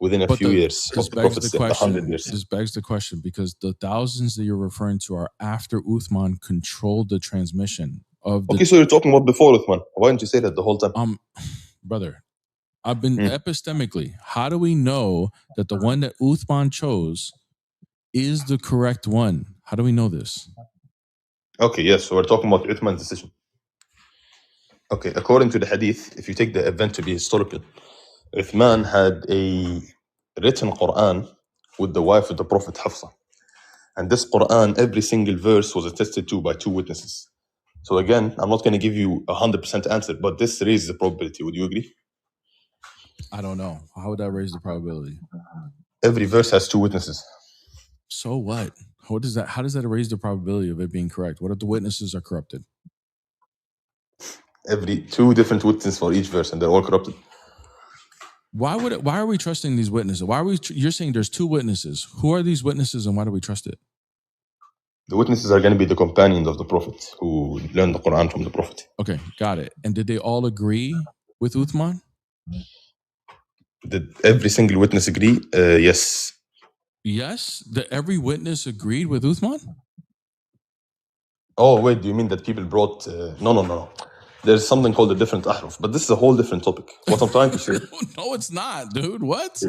within a But few years this of the begs Prophet's the 100 question. years. This begs the question because the thousands that you're referring to are after Uthman controlled the transmission of the. Okay, so you're talking about before Uthman. Why didn't you say that the whole time? Brother, I've been epistemically. How do we know that the one that Uthman chose is the correct one? How do we know this? Okay, yes. So we're talking about Uthman's decision. Okay, according to the hadith, if you take the event to be historical, Uthman had a written Quran with the wife of the Prophet Hafsa. And this Quran, every single verse was attested to by 2 witnesses. So again, I'm not going to give you 100% answer, but this raises the probability. Would you agree? I don't know. How would that raise the probability? Every verse has 2 witnesses. So what? How does that raise the probability of it being correct? What if the witnesses are corrupted? Every 2 different witnesses for each verse, and they're all corrupted. Why are we trusting these witnesses? Why are we? You're saying there's 2 witnesses. Who are these witnesses, and why do we trust it? The witnesses are going to be the companions of the Prophet who learned the Quran from the Prophet. Okay, got it. And did they all agree with Uthman? Did every single witness agree? Yes. Yes? Every witness agreed with Uthman? Oh, wait, do you mean that people brought... No. There's something called a different ahruf, but this is a whole different topic. What I'm trying to say... No, it's not, dude. What?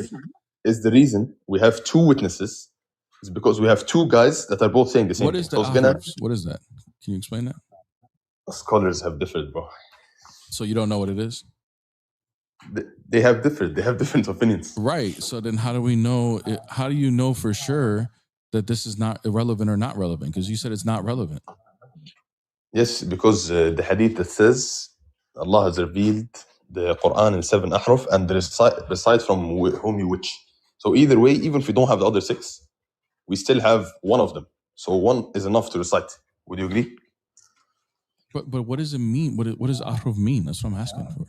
Is the reason we have 2 witnesses is because we have 2 guys that are both saying the same thing. What is the ahrufs? What is that? Can you explain that? Scholars have differed, bro. So you don't know what it is? They have different opinions. Right. So then how do we know? How do you know for sure that this is not irrelevant or not relevant? Because you said it's not relevant. Yes, because the hadith that says Allah has revealed the Quran in 7 ahruf and recite from whom you wish. So either way, even if we don't have the other 6, we still have one of them. So 1 is enough to recite. Would you agree? But what does it mean? What does ahruf mean? That's what I'm asking for.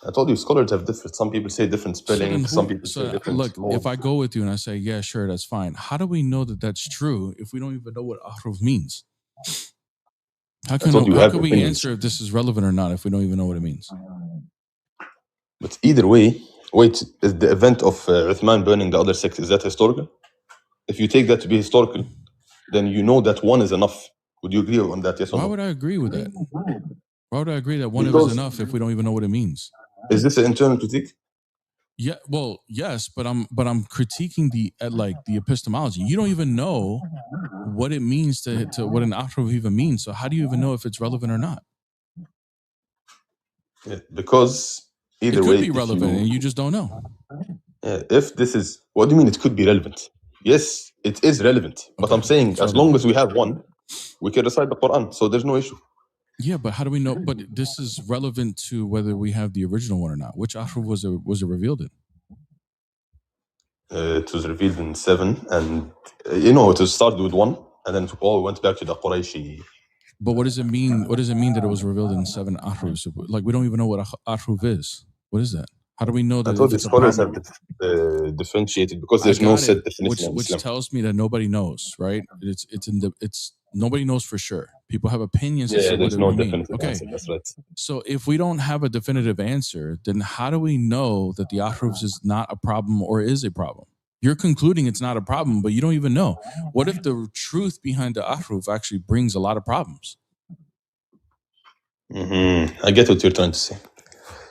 I told you, scholars have different. Some people say different spelling. Some people say different. Look, if I go with you and I say, yeah, sure, that's fine. How do we know that that's true if we don't even know what ahruf means? How can we answer if this is relevant or not if we don't even know what it means? But either way, wait, is the event of Uthman burning the other 6, is that historical? If you take that to be historical, then you know that 1 is enough. Would you agree on that, yes or no? Why would I agree with that? Why would I agree that 1 is enough if we don't even know what it means? Is this an internal critique? Yeah, well, yes, but I'm critiquing the epistemology. You don't even know what it means to what an ahruf even means. So how do you even know if it's relevant or not? Yeah, because either way, it could be relevant and you just don't know. If this is, what do you mean it could be relevant? Yes, it is relevant. But I'm saying as long as we have 1, we can recite the Quran. So there's no issue. Yeah, but how do we know? But this is relevant to whether we have the original one or not. Which ahruf was it revealed in? It was revealed in 7, and it was started with 1, and then it all went back to the Qurayshi. But what does it mean? What does it mean that it was revealed in 7 ahrufs? Like we don't even know what ahruf is. What is that? How do we know that? I thought the scholars have differentiated because there's no set definition. Which tells me that nobody knows, right? It's nobody knows for sure. People have opinions. Yeah, there's no definitive answer. That's right. So if we don't have a definitive answer, then how do we know that the ahrufs is not a problem or is a problem? You're concluding it's not a problem, but you don't even know. What if the truth behind the ahruf actually brings a lot of problems? I get what you're trying to say.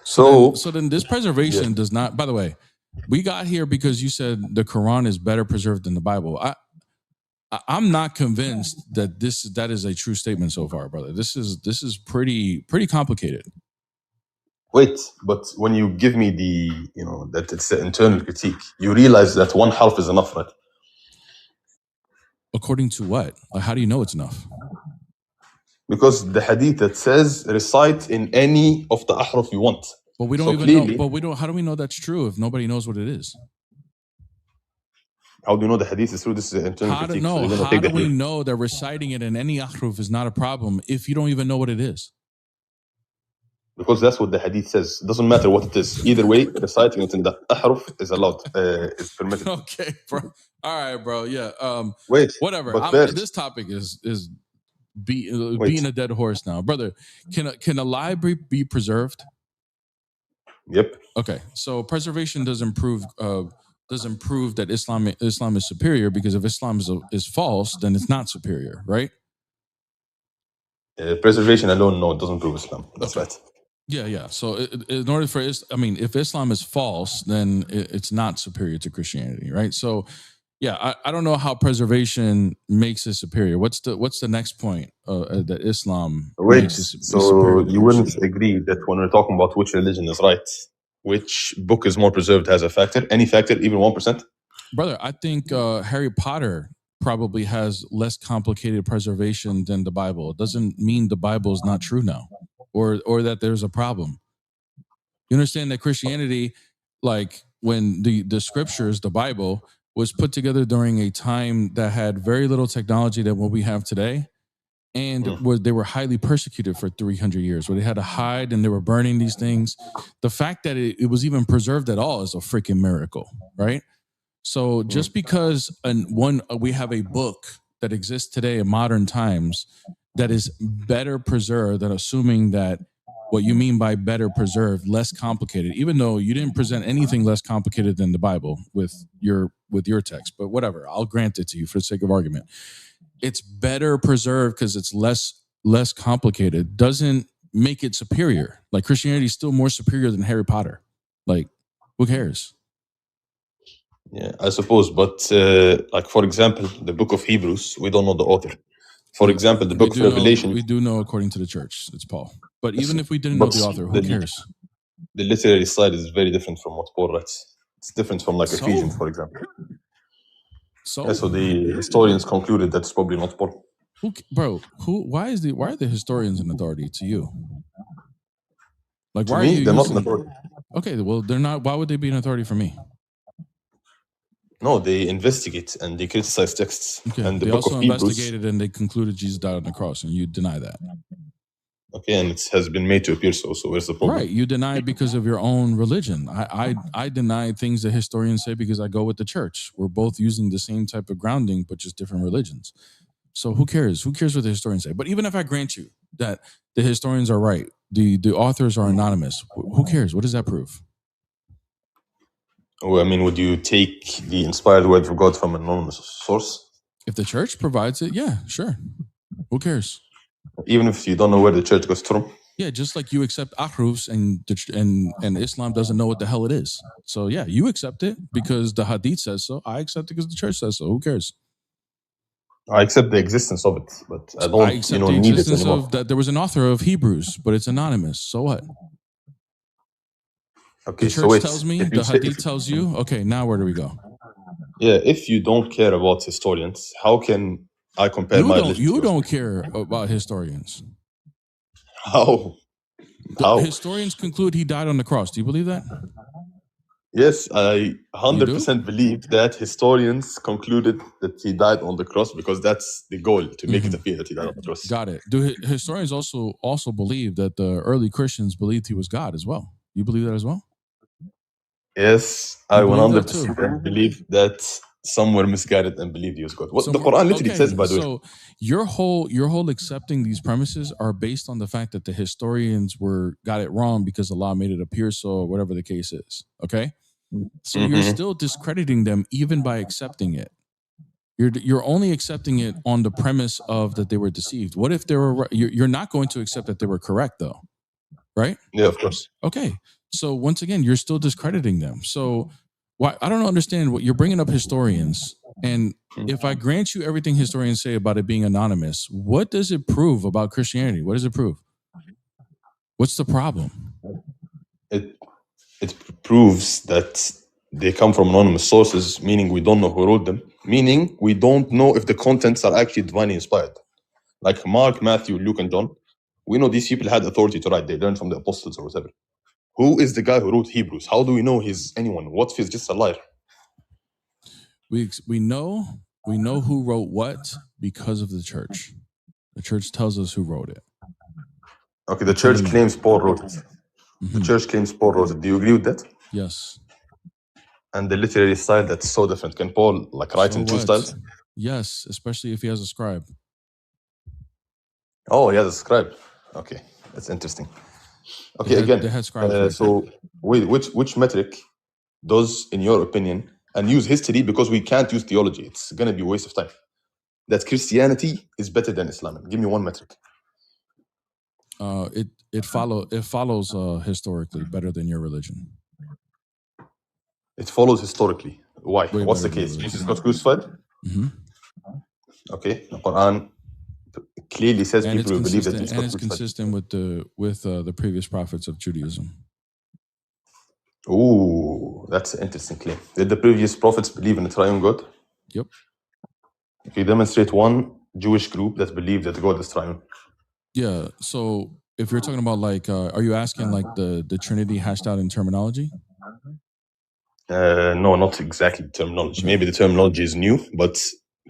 So then this preservation does not, by the way, we got here because you said the Quran is better preserved than the Bible. I'm not convinced that that is a true statement so far, brother. This is pretty complicated. Wait, but when you give me that it's an internal critique, you realize that 1 harf is enough, right? According to what? Like, how do you know it's enough? Because the hadith that says recite in any of the ahruf you want. But we don't know. But we don't. How do we know that's true if nobody knows what it is? How do you know the hadith is true? This is an internal critique. How do we know that reciting it in any ahruf is not a problem if you don't even know what it is? Because that's what the hadith says. It doesn't matter what it is. Either way, reciting it in the ahruf is allowed. Is permitted. Okay, bro. All right, bro. Yeah. Wait. Whatever. This topic is beating a dead horse now, brother. Can a library be preserved? Yep. Okay, so preservation doesn't prove that Islam is superior, because if Islam is false, then it's not superior, right? Preservation alone, no, it doesn't prove Islam. That's Okay. right. Yeah. So in order for if Islam is false, then it's not superior to Christianity, right? So yeah, I don't know how preservation makes it superior. What's the next point that Islam Wait, makes it so superior to you wouldn't Christianity? agree that when we're talking about which religion is right, which book is more preserved has a factor, any factor, even 1%? Brother, I think Harry Potter probably has less complicated preservation than the Bible. It doesn't mean the Bible is not true now, or that there's a problem. You understand that Christianity, like when the scriptures, the Bible, was put together during a time that had very little technology than what we have today, and they were highly persecuted for 300 years, where they had to hide and they were burning these things. The fact that it was even preserved at all is a freaking miracle, right? So just because we have a book that exists today in modern times that is better preserved, than assuming that what you mean by better preserved, less complicated, even though you didn't present anything less complicated than the Bible with your text, but whatever, I'll grant it to you for the sake of argument. It's better preserved because it's less complicated, doesn't make it superior. Like Christianity is still more superior than Harry Potter. Like, who cares? Yeah, I suppose, but like for example, the book of Hebrews, we don't know the author. For example, the book of Revelation, we do know according to the church, it's Paul. But even if we didn't know the author, who cares? The literary side is very different from what Paul writes. It's different from Ephesians, for example. So the historians concluded that's probably not Paul. Why are the historians an authority to you? Like, to me, they're not an authority. Okay, well, they're not. Why would they be an authority for me? No, they investigate and they criticize texts. Okay, and they also investigated and they concluded Jesus died on the cross, and you deny that. Okay, and it has been made to appear so. So where's the problem? Right, you deny it because of your own religion. I deny things that historians say because I go with the church. We're both using the same type of grounding, but just different religions. So who cares? Who cares what the historians say? But even if I grant you that the historians are right, the authors are anonymous, who cares? What does that prove? Well, I mean, would you take the inspired word of God from an anonymous source? If the church provides it, yeah, sure. Who cares? Even if you don't know where the church goes from? Yeah, just like you accept ahrufs and Islam doesn't know what the hell it is. So yeah, you accept it because the hadith says so. I accept it because the church says so. Who cares? I accept the existence of it, but I don't accept the need existence it anymore. of that there was an author of Hebrews, but it's anonymous. So what? Okay, the church tells me, the hadith tells you. Okay, now where do we go? Yeah, if you don't care about historians, how can I compare my religion? You don't care about historians. How? Historians conclude he died on the cross. Do you believe that? Yes, I 100% believe that historians concluded that he died on the cross because that's the goal, to make it appear that he died on the cross. Got it. Do historians also believe that the early Christians believed he was God as well? You believe that as well? Yes, I 100% believe that some were misguided and believed he was God. What the Quran literally says, by the way. So your whole accepting these premises are based on the fact that the historians got it wrong because Allah made it appear so, or whatever the case is. Okay, so you're still discrediting them even by accepting it. You're only accepting it on the premise of that they were deceived. What if they were? You're not going to accept that they were correct, though, right? Yeah, of course. Okay, so once again, you're still discrediting them. So why? I don't understand what you're bringing up historians, and if I grant you everything historians say about it being anonymous, what does it prove about Christianity? What does it prove? What's the problem? It proves that they come from anonymous sources, meaning we don't know who wrote them, meaning we don't know if the contents are actually divinely inspired. Like Mark, Matthew, Luke, and John, we know these people had authority to write. They learned from the apostles or whatever. Who is the guy who wrote Hebrews? How do we know he's anyone? What if he's just a liar? We know who wrote what because of the church. The church tells us who wrote it. Okay, the church claims Paul wrote it. The church claims Paul wrote it. Do you agree with that? Yes. And the literary style, that's so different. Can Paul write in two styles? Yes, especially if he has a scribe. Oh, he has a scribe. Okay, that's interesting. Okay, They had scribes. Right? So wait, which metric does, in your opinion, and use history because we can't use theology? It's gonna be a waste of time. That Christianity is better than Islam. Give me one metric. It follows historically better than your religion. It follows historically. Why? Way What's the better than case? your Jesus religion. got crucified. Mm-hmm. Okay, the Quran clearly says And people who believe that Jesus and got it's crucified. consistent with the previous prophets of Judaism. Ooh, that's an interesting claim. Did the previous prophets believe in the triune God? Yep. If you demonstrate one Jewish group that believed that God is triune. Yeah. So if you're talking about like, are you asking like the Trinity hashed out in terminology? No, not exactly the terminology. Okay. Maybe the terminology is new, but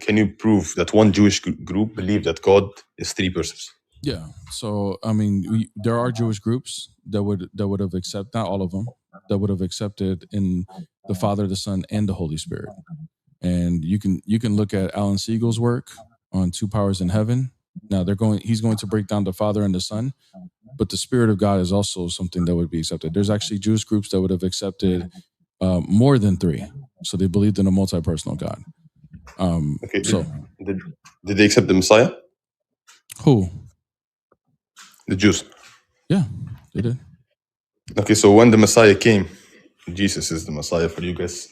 can you prove that one Jewish group believed that God is three persons? Yeah. So I mean, there are Jewish groups that would have accepted, not all of them, that would have accepted in the Father, the Son, and the Holy Spirit. And you can look at Alan Siegel's work on Two Powers in Heaven. Now he's going to break down the Father and the Son, but the Spirit of God is also something that would be accepted. There's actually Jewish groups that would have accepted more than three, so they believed in a multi-personal God. Okay. So did they accept the Messiah? Who? The Jews. Yeah, they did. Okay, so when the Messiah came, Jesus is the Messiah for you guys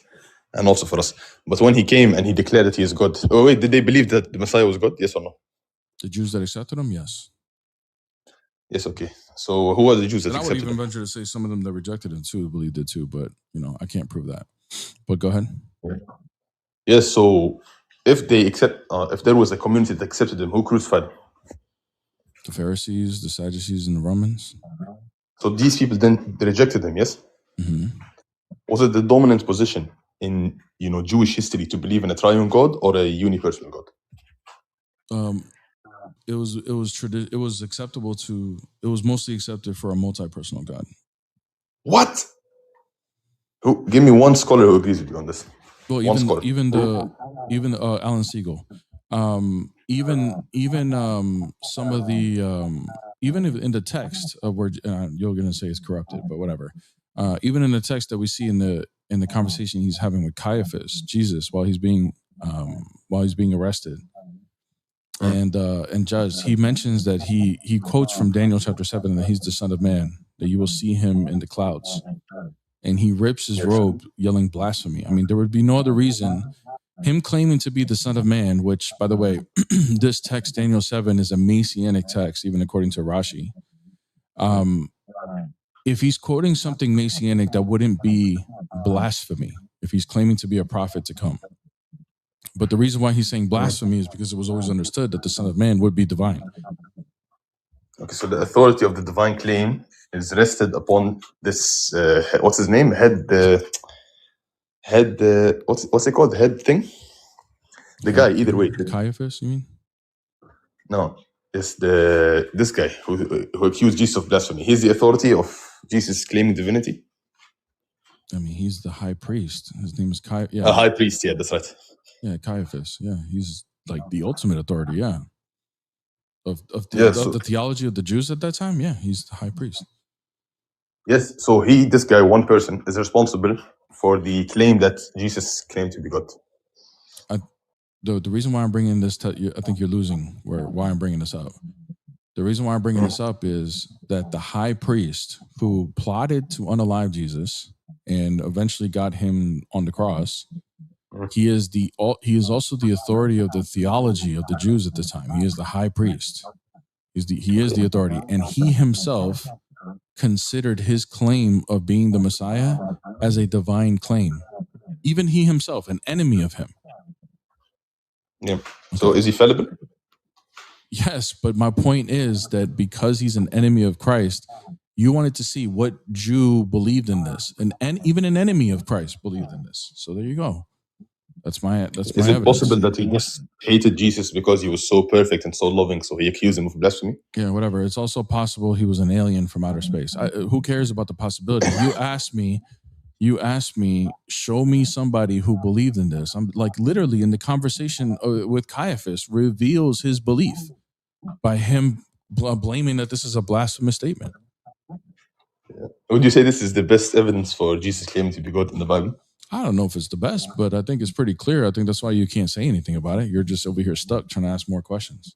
and also for us. But when he came and he declared that he is God, oh wait, did they believe that the Messiah was God? Yes or no? The Jews that accepted him, yes. Yes, okay. So who are the Jews that And I would accepted even him? venture to say some of them that rejected him too believed it too, but I can't prove that. But go ahead. Yes, so if they accept, if there was a community that accepted him, who crucified him? The Pharisees, the Sadducees, and the Romans. So these people then rejected him, yes? Mm-hmm. Was it the dominant position in Jewish history to believe in a triune God or a unipersonal God? It was acceptable to. It was mostly accepted for a multi-personal God. What? Give me one scholar who agrees with you on this. Well, One scholar. even Alan Siegel, some of the even if in the text of where you're going to say it's corrupted, but whatever. Even in the text that we see in the conversation he's having with Caiaphas, Jesus, while he's being arrested and judged, he mentions that he quotes from Daniel chapter 7 that he's the Son of Man, that you will see him in the clouds. And he rips his robe, yelling blasphemy. I mean, there would be no other reason. Him claiming to be the Son of Man, which, by the way, this text, Daniel 7, is a messianic text, even according to Rashi. If he's quoting something messianic, that wouldn't be blasphemy if he's claiming to be a prophet to come. But the reason why he's saying blasphemy is because it was always understood that the Son of Man would be divine. Okay, so the authority of the divine claim is rested upon this, what's his name? What's it called? Head thing? The guy, either way. Caiaphas, you mean? No, it's this guy who accused Jesus of blasphemy. He's the authority of Jesus claiming divinity. I mean, he's the high priest. His name is Caiaphas. Yeah. A high priest, yeah, that's right. Yeah, Caiaphas. Yeah, he's like the ultimate authority. Yeah, of the theology of the Jews at that time. Yeah, he's the high priest. Yes, so this guy, one person, is responsible for the claim that Jesus claimed to be God. The reason why I'm bringing this, I think you're losing why I'm bringing this up. The reason why I'm bringing this up is that the high priest who plotted to unalive Jesus and eventually got him on the cross, he is also the authority of the theology of the Jews at the time. He is the high priest. He is the authority, and he himself considered his claim of being the Messiah as a divine claim. Even he himself, an enemy of him. Yeah. So is he fallible? Yes, but my point is that because he's an enemy of Christ, you wanted to see what Jew believed in this, and even an enemy of Christ believed in this. So there you go. That's my Is it evidence. possible that he just hated Jesus because he was so perfect and so loving, so he accused him of blasphemy? Yeah, whatever. It's also possible he was an alien from outer space. Who cares about the possibility? You asked me, show me somebody who believed in this. I'm like literally in the conversation with Caiaphas reveals his belief by him blaming that this is a blasphemous statement. Would you say this is the best evidence for Jesus claiming to be God in the Bible? I don't know if it's the best, but I think it's pretty clear. I think that's why you can't say anything about it. You're just over here stuck trying to ask more questions.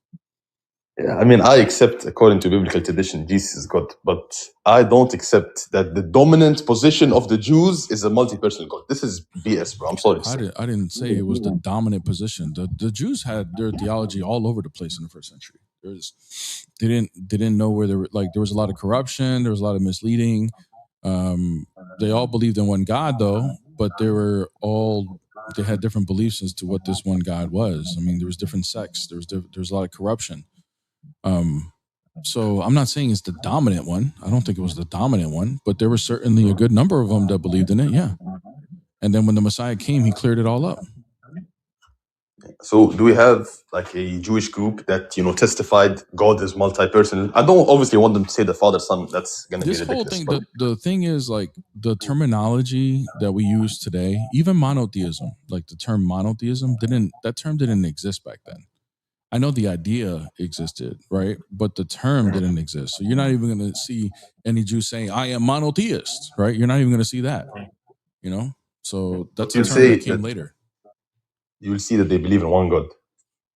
Yeah, I mean, I accept, according to biblical tradition, Jesus is God, but I don't accept that the dominant position of the Jews is a multi-personal God. This is BS, bro. I'm sorry to say. I didn't say it was the dominant position. The Jews had their theology all over the place in the first century. They didn't know where there was a lot of corruption. There was a lot of misleading. They all believed in one God though, but they had different beliefs as to what this one God was. I mean, there was different sects. There was a lot of corruption. So I'm not saying it's the dominant one. I don't think it was the dominant one, but there were certainly a good number of them that believed in it. Yeah. And then when the Messiah came, he cleared it all up. So do we have like a Jewish group that, testified God is multi-personal? I don't obviously want them to say the Father, Son. That's going to be This whole ridiculous. thing, the thing is like the terminology that we use today, even monotheism, like the term monotheism that term didn't exist back then. I know the idea existed, right? But the term didn't exist. So you're not even going to see any Jew saying, I am monotheist, right? You're not even going to see that, So that's a term that came later. You will see that they believe in one God.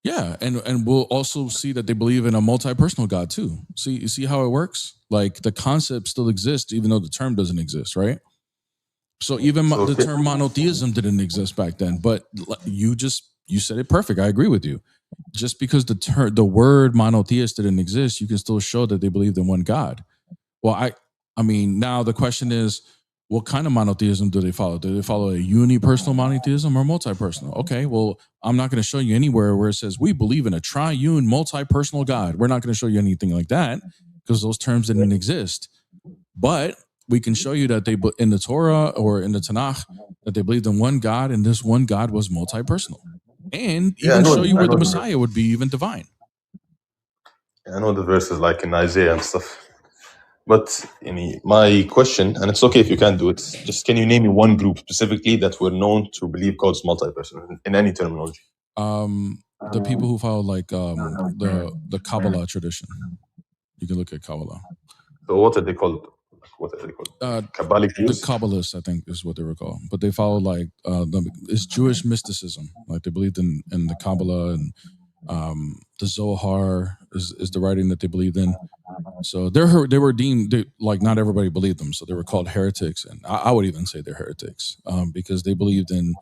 Yeah, and we'll also see that they believe in a multi-personal God too. You see how it works? Like the concept still exists, even though the term doesn't exist, right? So even the term monotheism didn't exist back then. But you said it perfect. I agree with you. Just because the word monotheist didn't exist, you can still show that they believed in one God. Well, I mean, now the question is, what kind of monotheism do they follow? Do they follow a unipersonal monotheism or multi-personal? Okay, well, I'm not going to show you anywhere where it says we believe in a triune multi-personal God. We're not going to show you anything like that because those terms didn't exist. But we can show you that they, in the Torah or in the Tanakh, that they believed in one God, and this one God was multi-personal. And even show you where the Messiah would be even divine. I know the verses like in Isaiah and stuff. But my question, and it's okay if you can't do it, just can you name me one group specifically that were known to believe God's multi-personal in any terminology? The people who follow like the Kabbalah tradition. You can look at Kabbalah. So what are they called? Kabbalic Jews? The Kabbalists, I think, is what they were called. But they follow like it's Jewish mysticism. Like they believed in the Kabbalah, and the Zohar is the writing that they believed in. So they were deemed like not everybody believed them, so they were called heretics, and I would even say they're heretics because they believed in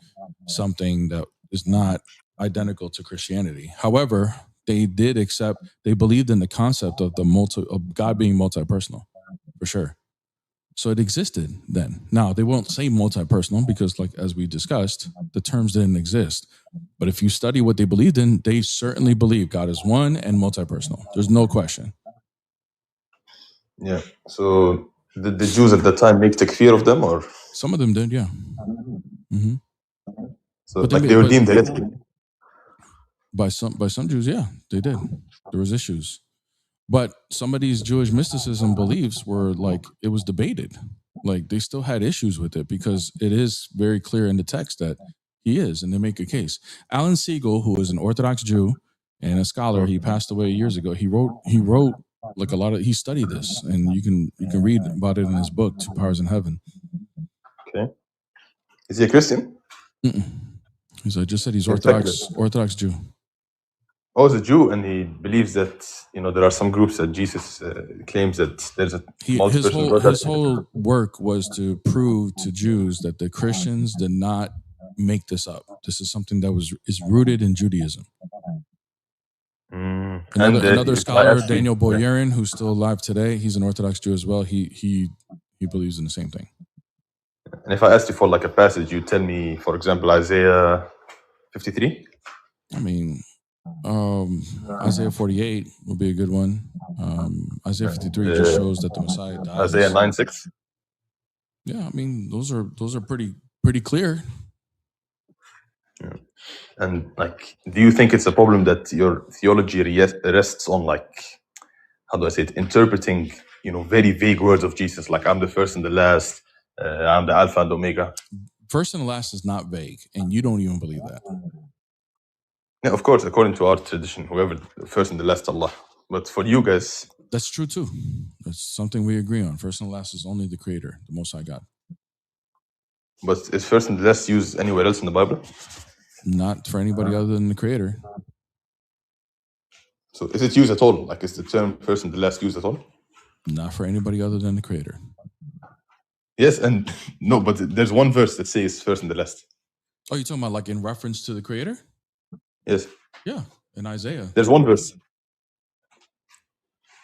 something that is not identical to Christianity. However, they believed in the concept of of God being multi-personal, for sure. So it existed then. Now they won't say multi-personal because, like as we discussed, the terms didn't exist. But if you study what they believed in, they certainly believe God is one and multi-personal. There's no question. Yeah. So did the Jews at that time make takfir of them, or some of them did? Yeah. Mm-hmm. So but they were deemed heretic. By some Jews, yeah, they did. There was issues, but some of these Jewish mysticism beliefs were like it was debated. Like they still had issues with it because it is very clear in the text that he is, and they make a case. Alan Siegel, who is an Orthodox Jew and a scholar, he passed away years ago. He wrote like he studied this, and you can read about it in his book, Two Powers in Heaven. Okay. Is he a Christian? I just said he's Orthodox Jew. Oh, he's a Jew, and he believes that there are some groups that Jesus claims that there's a his whole work was to prove to Jews that the Christians did not make this up. This is something that is rooted in Judaism. Another scholar, Daniel Boyarin, who's still alive today, he's an Orthodox Jew as well. He believes in the same thing. And if I asked you for like a passage, you tell me, for example, Isaiah 53. I mean, Isaiah 48 would be a good one. Isaiah 53 just shows that the Messiah dies. Isaiah 9:6. Yeah, I mean, those are pretty clear. Yeah. And like, do you think it's a problem that your theology rests on like, how do I say it, interpreting, very vague words of Jesus, like I'm the first and the last, I'm the Alpha and Omega? First and last is not vague, and you don't even believe that. Yeah, of course, according to our tradition, whoever the first and the last, Allah. But for you guys, That's true too. That's something we agree on. First and last is only the Creator, the Most High God. But is first and last used anywhere else in the Bible? Not for anybody other than the Creator. So is it used at all? Like, is the term first and the last used at all? Not for anybody other than the Creator. Yes, and no, but there's one verse that says first and the last. Oh, you're talking about like in reference to the Creator? Yes. Yeah, in Isaiah. There's one verse.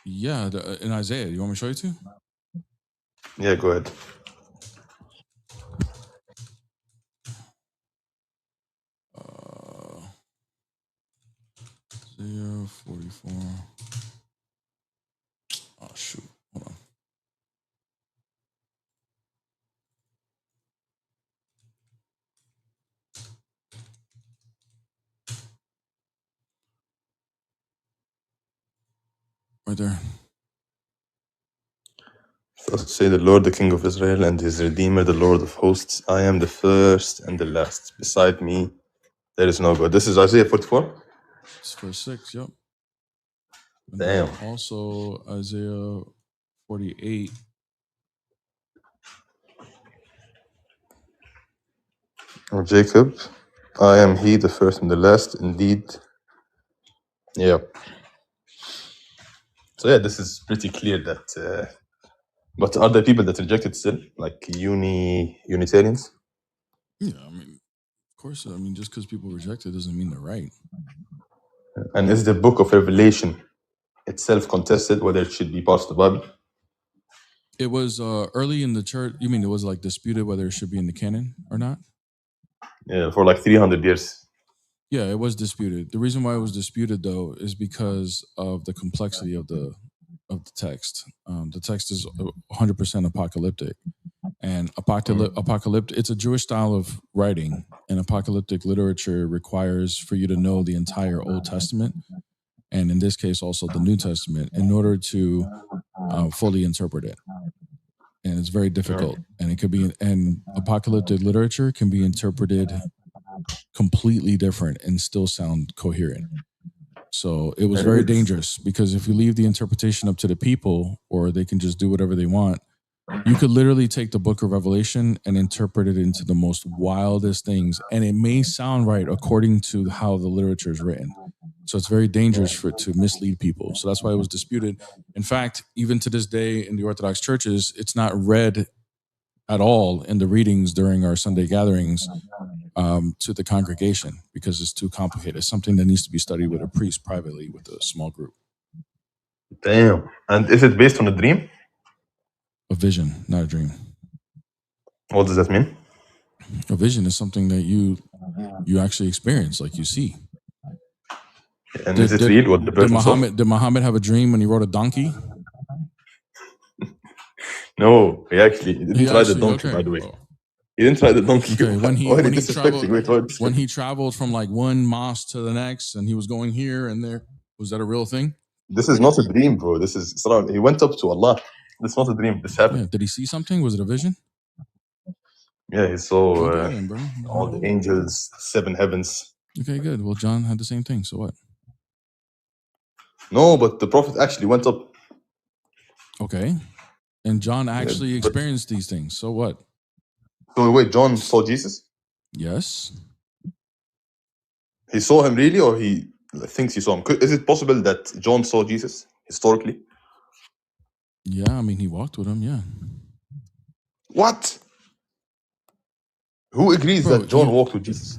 Yeah, in Isaiah. You want me to show you too? Yeah, go ahead. Isaiah 44. Oh, shoot. Hold on. Right there. Thus say the Lord, the King of Israel, and his Redeemer, the Lord of hosts. I am the first and the last. Beside me, there is no God. This is Isaiah 44? It's verse 6, yep. And Damn. also Isaiah 48. Oh, Jacob, I am he, the first and the last. Indeed. Yeah. So yeah, this is pretty clear that... but are there people that reject it still? Like Unitarians? Yeah, I mean, of course, I mean, just because people reject it doesn't mean they're right. And is the book of Revelation itself contested, whether it should be part of the Bible? It was early in the church. You mean it was like disputed whether it should be in the canon or not? Yeah, for like 300 years. Yeah, it was disputed. The reason why it was disputed, though, is because of the complexity of the text. The text is 100% apocalyptic, and apocalyptic. It's a Jewish style of writing, and apocalyptic literature requires for you to know the entire Old Testament, and in this case, also the New Testament, in order to fully interpret it. And it's very difficult, and it could be. And apocalyptic literature can be interpreted completely different and still sound coherent. So it was very dangerous, because if you leave the interpretation up to the people, or they can just do whatever they want, you could literally take the book of Revelation and interpret it into the most wildest things. And it may sound right according to how the literature is written. So it's very dangerous for it to mislead people. So that's why it was disputed. In fact, even to this day in the Orthodox churches, it's not read at all in the readings during our Sunday gatherings to the congregation, because it's too complicated. It's something that needs to be studied with a priest privately with a small group. Damn. And is it based on a dream? A vision, not a dream. What does that mean? A vision is something that you actually experience, like you see. And is it real what the person saw? Did Muhammad have a dream when he rode a donkey? No, he didn't ride the donkey, by the way. He didn't ride the donkey. Okay, when he traveled from like one mosque to the next, and he was going here and there, was that a real thing? This is not a dream, bro. This is he went up to Allah. This is not a dream. This happened. Yeah. Did he see something? Was it a vision? Yeah, he saw then, bro. all the angels, 7 heavens. Okay, good. Well, John had the same thing. So what? No, but the Prophet actually went up. Okay. And John actually experienced these things. So what? So wait, John saw Jesus? Yes. He saw him really, or he thinks he saw him? Is it possible that John saw Jesus historically? Yeah, I mean, he walked with him, yeah. What? Who agrees that John walked with Jesus?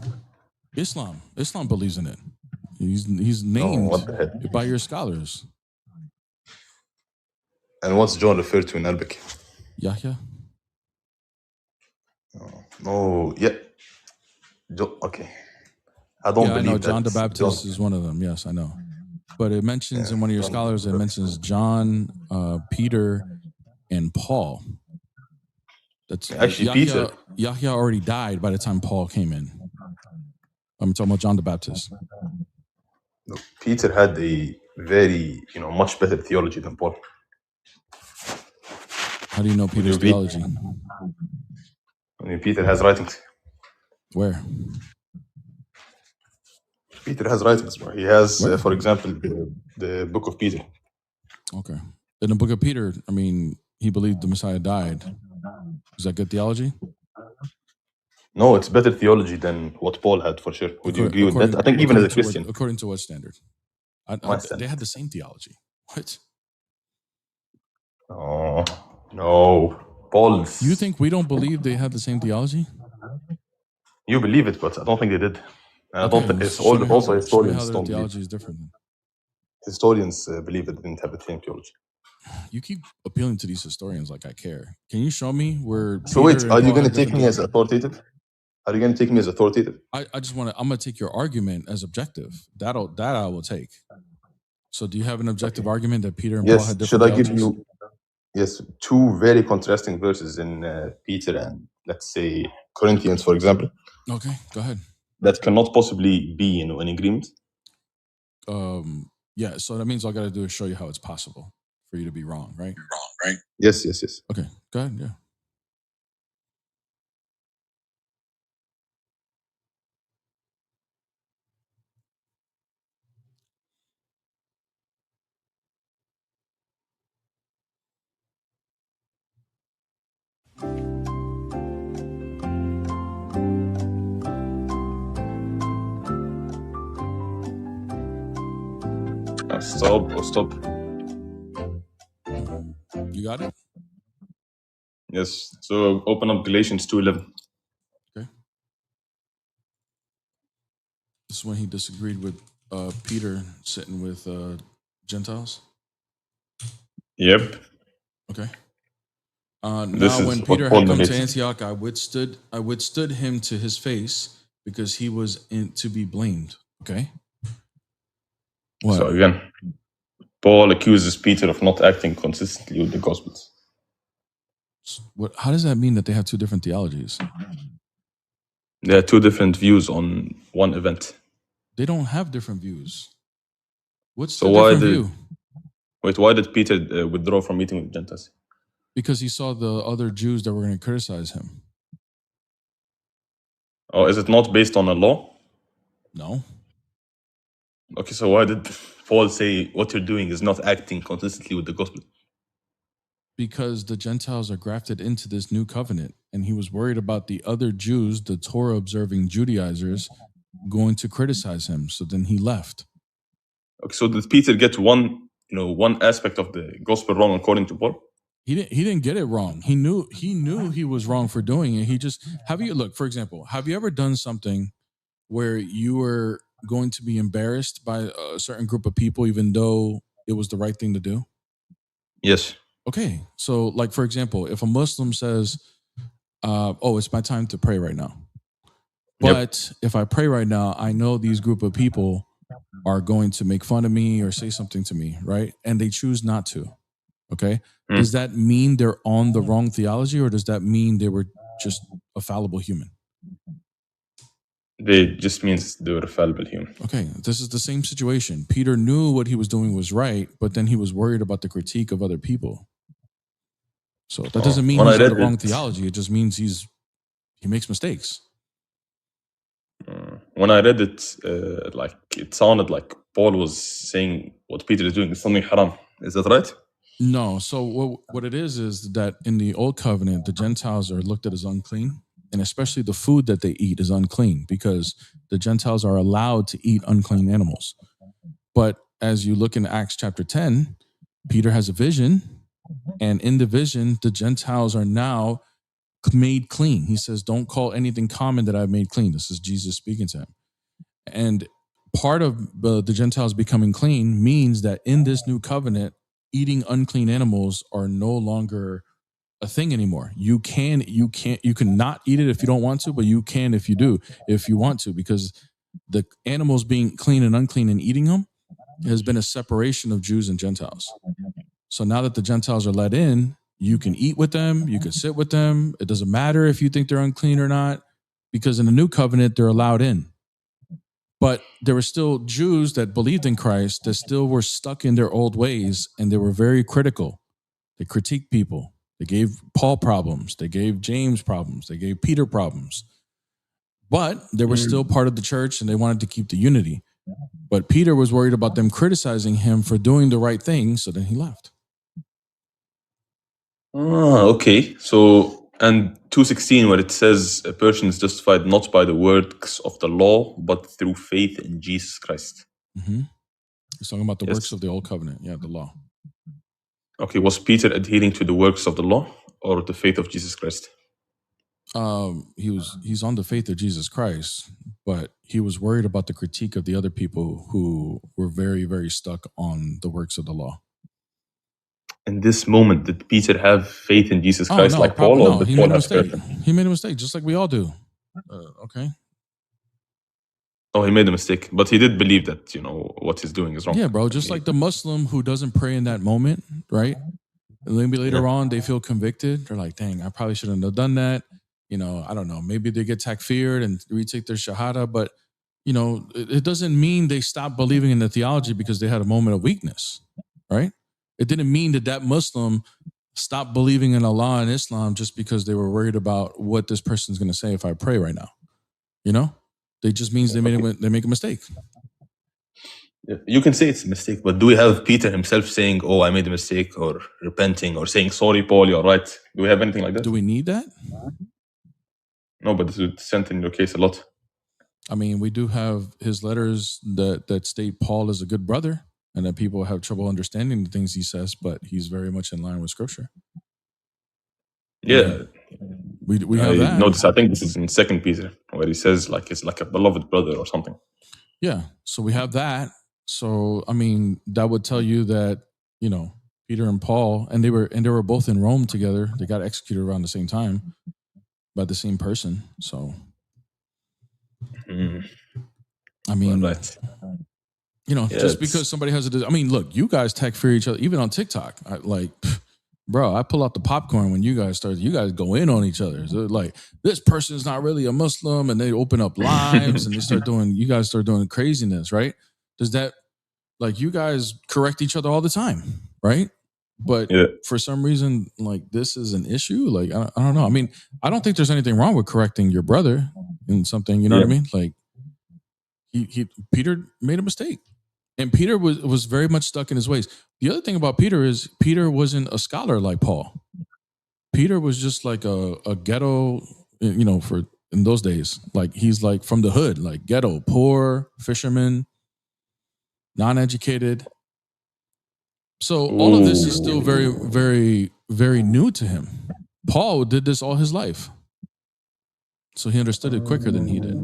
Islam. Islam believes in it. He's named by your scholars. And what's John referred to in Arabic? Yahya. Oh, yeah. Okay. I don't believe I know that. John the Baptist is one of them. Yes, I know. But it mentions in one of your scholars, it mentions John, Peter, and Paul. That's actually Peter. Yahya already died by the time Paul came in. I'm talking about John the Baptist. No, Peter had a very, much better theology than Paul. How do you know Peter's theology? I mean, Peter has writings. Where? Peter has writings, bro. He has, for example, the book of Peter. Okay. In the book of Peter, I mean, he believed the Messiah died. Is that good theology? No, it's better theology than what Paul had, for sure. Would you agree with that? I think even as a Christian. According to what standard? They had the same theology. What? Oh, no. Paul's... You think we don't believe they had the same theology? You believe it, but I don't think they did. And I don't think it's also historians don't believe. Theology is different. Historians believe that they didn't have the same theology. You keep appealing to these historians like I care. Can you show me where? So wait, are you going to take me as authoritative? Are you going to take me as authoritative? I just want to. I'm going to take your argument as objective. That I will take. So do you have an objective argument that Peter and Paul had different theologies? Should I give you? Yes, two very contrasting verses in Peter and let's say Corinthians, for example. Okay, go ahead. That cannot possibly be in agreement. Yeah. So that means all I got to do is show you how it's possible for you to be wrong, right? Yes. Okay, go ahead. Yeah. Stop. You got it? Yes. So open up Galatians 2:11. Okay. This is when he disagreed with Peter sitting with Gentiles. Yep. Okay. Now, when Peter had come to Antioch, I withstood him to his face because he was to be blamed. Okay. What? So again, Paul accuses Peter of not acting consistently with the Gospels. How does that mean that they have two different theologies? There are two different views on one event. They don't have different views. What's the different view? Wait, why did Peter withdraw from meeting with Gentiles? Because he saw the other Jews that were going to criticize him. Oh, is it not based on a law? No. Okay, so why did Paul say what you're doing is not acting consistently with the gospel? Because the Gentiles are grafted into this new covenant, and he was worried about the other Jews, the Torah-observing Judaizers, going to criticize him. So then he left. Okay, so did Peter get one aspect of the gospel wrong according to Paul? He didn't get it wrong. He knew he was wrong for doing it. For example, have you ever done something where you were going to be embarrassed by a certain group of people, even though it was the right thing to do? Yes. Okay. So, like, for example, if a Muslim says, it's my time to pray right now. But if I pray right now, I know these group of people are going to make fun of me or say something to me, right? And they choose not to. Okay. Does that mean they're on the wrong theology, or does that mean they were just a fallible human? It just means they were a fallible human. Okay. This is the same situation. Peter knew what he was doing was right, but then he was worried about the critique of other people. So that doesn't mean he's got the wrong theology. It just means he makes mistakes. When I read it, it sounded like Paul was saying what Peter is doing is something haram. Is that right? No. So what it is that in the Old Covenant, the Gentiles are looked at as unclean, and especially the food that they eat is unclean because the Gentiles are allowed to eat unclean animals. But as you look in Acts chapter 10, Peter has a vision, and in the vision, the Gentiles are now made clean. He says, don't call anything common that I've made clean. This is Jesus speaking to him. And part of the Gentiles becoming clean means that in this new covenant, eating unclean animals are no longer a thing anymore. You can not eat it if you don't want to, but you can if you want to, because the animals being clean and unclean and eating them has been a separation of Jews and Gentiles. So now that the Gentiles are let in, you can eat with them, you can sit with them. It doesn't matter if you think they're unclean or not, because in the new covenant, they're allowed in. But there were still Jews that believed in Christ that still were stuck in their old ways, and they were very critical. They critiqued people. They gave Paul problems. They gave James problems. They gave Peter problems. But they were still part of the church, and they wanted to keep the unity. But Peter was worried about them criticizing him for doing the right thing, so then he left. Okay. So, and 2:16, where it says a person is justified not by the works of the law, but through faith in Jesus Christ. Mm-hmm. He's talking about the Yes. works of the old covenant. Yeah, the law. Okay, was Peter adhering to the works of the law or the faith of Jesus Christ? He's on the faith of Jesus Christ, but he was worried about the critique of the other people who were very, very stuck on the works of the law. In this moment, did Peter have faith in Jesus Oh Christ no, like probably Paul, or no. did He Paul made a have mistake. faith? He made a mistake, just like we all do. Okay. Oh, he made a mistake, but he did believe that what he's doing is wrong. Yeah, bro. Just like the Muslim who doesn't pray in that moment, right? And maybe later on they feel convicted. They're like, "Dang, I probably shouldn't have done that." I don't know. Maybe they get takfired and retake their shahada, but it doesn't mean they stop believing in the theology because they had a moment of weakness, right? It didn't mean that Muslim stopped believing in Allah and Islam just because they were worried about what this person's going to say if I pray right now. It just means they make a mistake. You can say it's a mistake, but do we have Peter himself saying, "Oh, I made a mistake," or repenting, or saying, "Sorry, Paul, you're right"? Do we have anything like that? Do we need that? No, but this would strengthen your case a lot. I mean, we do have his letters that state Paul is a good brother and that people have trouble understanding the things he says, but he's very much in line with Scripture. Yeah, we have that. Notice, I think this is in 2 Peter, where he says it's like a beloved brother or something. Yeah, so we have that. So I mean, that would tell you that Peter and Paul, and they were both in Rome together. They got executed around the same time by the same person. So, I mean, right. Just because somebody has I mean, look, you guys takfir each other, even on TikTok. Bro, I pull out the popcorn when you guys go in on each other. So like, this person's not really a Muslim, and they open up lives and you guys start doing craziness, right? Does that, you guys correct each other all the time, right? But for some reason, this is an issue. I don't know. I mean, I don't think there's anything wrong with correcting your brother in something, you know what I mean? Peter made a mistake. And Peter was very much stuck in his ways. The other thing about Peter is Peter wasn't a scholar like Paul. Peter was just like a ghetto, in those days. He's from the hood, ghetto, poor, fisherman, non-educated. So all of this is still very, very, very new to him. Paul did this all his life. So he understood it quicker than he did.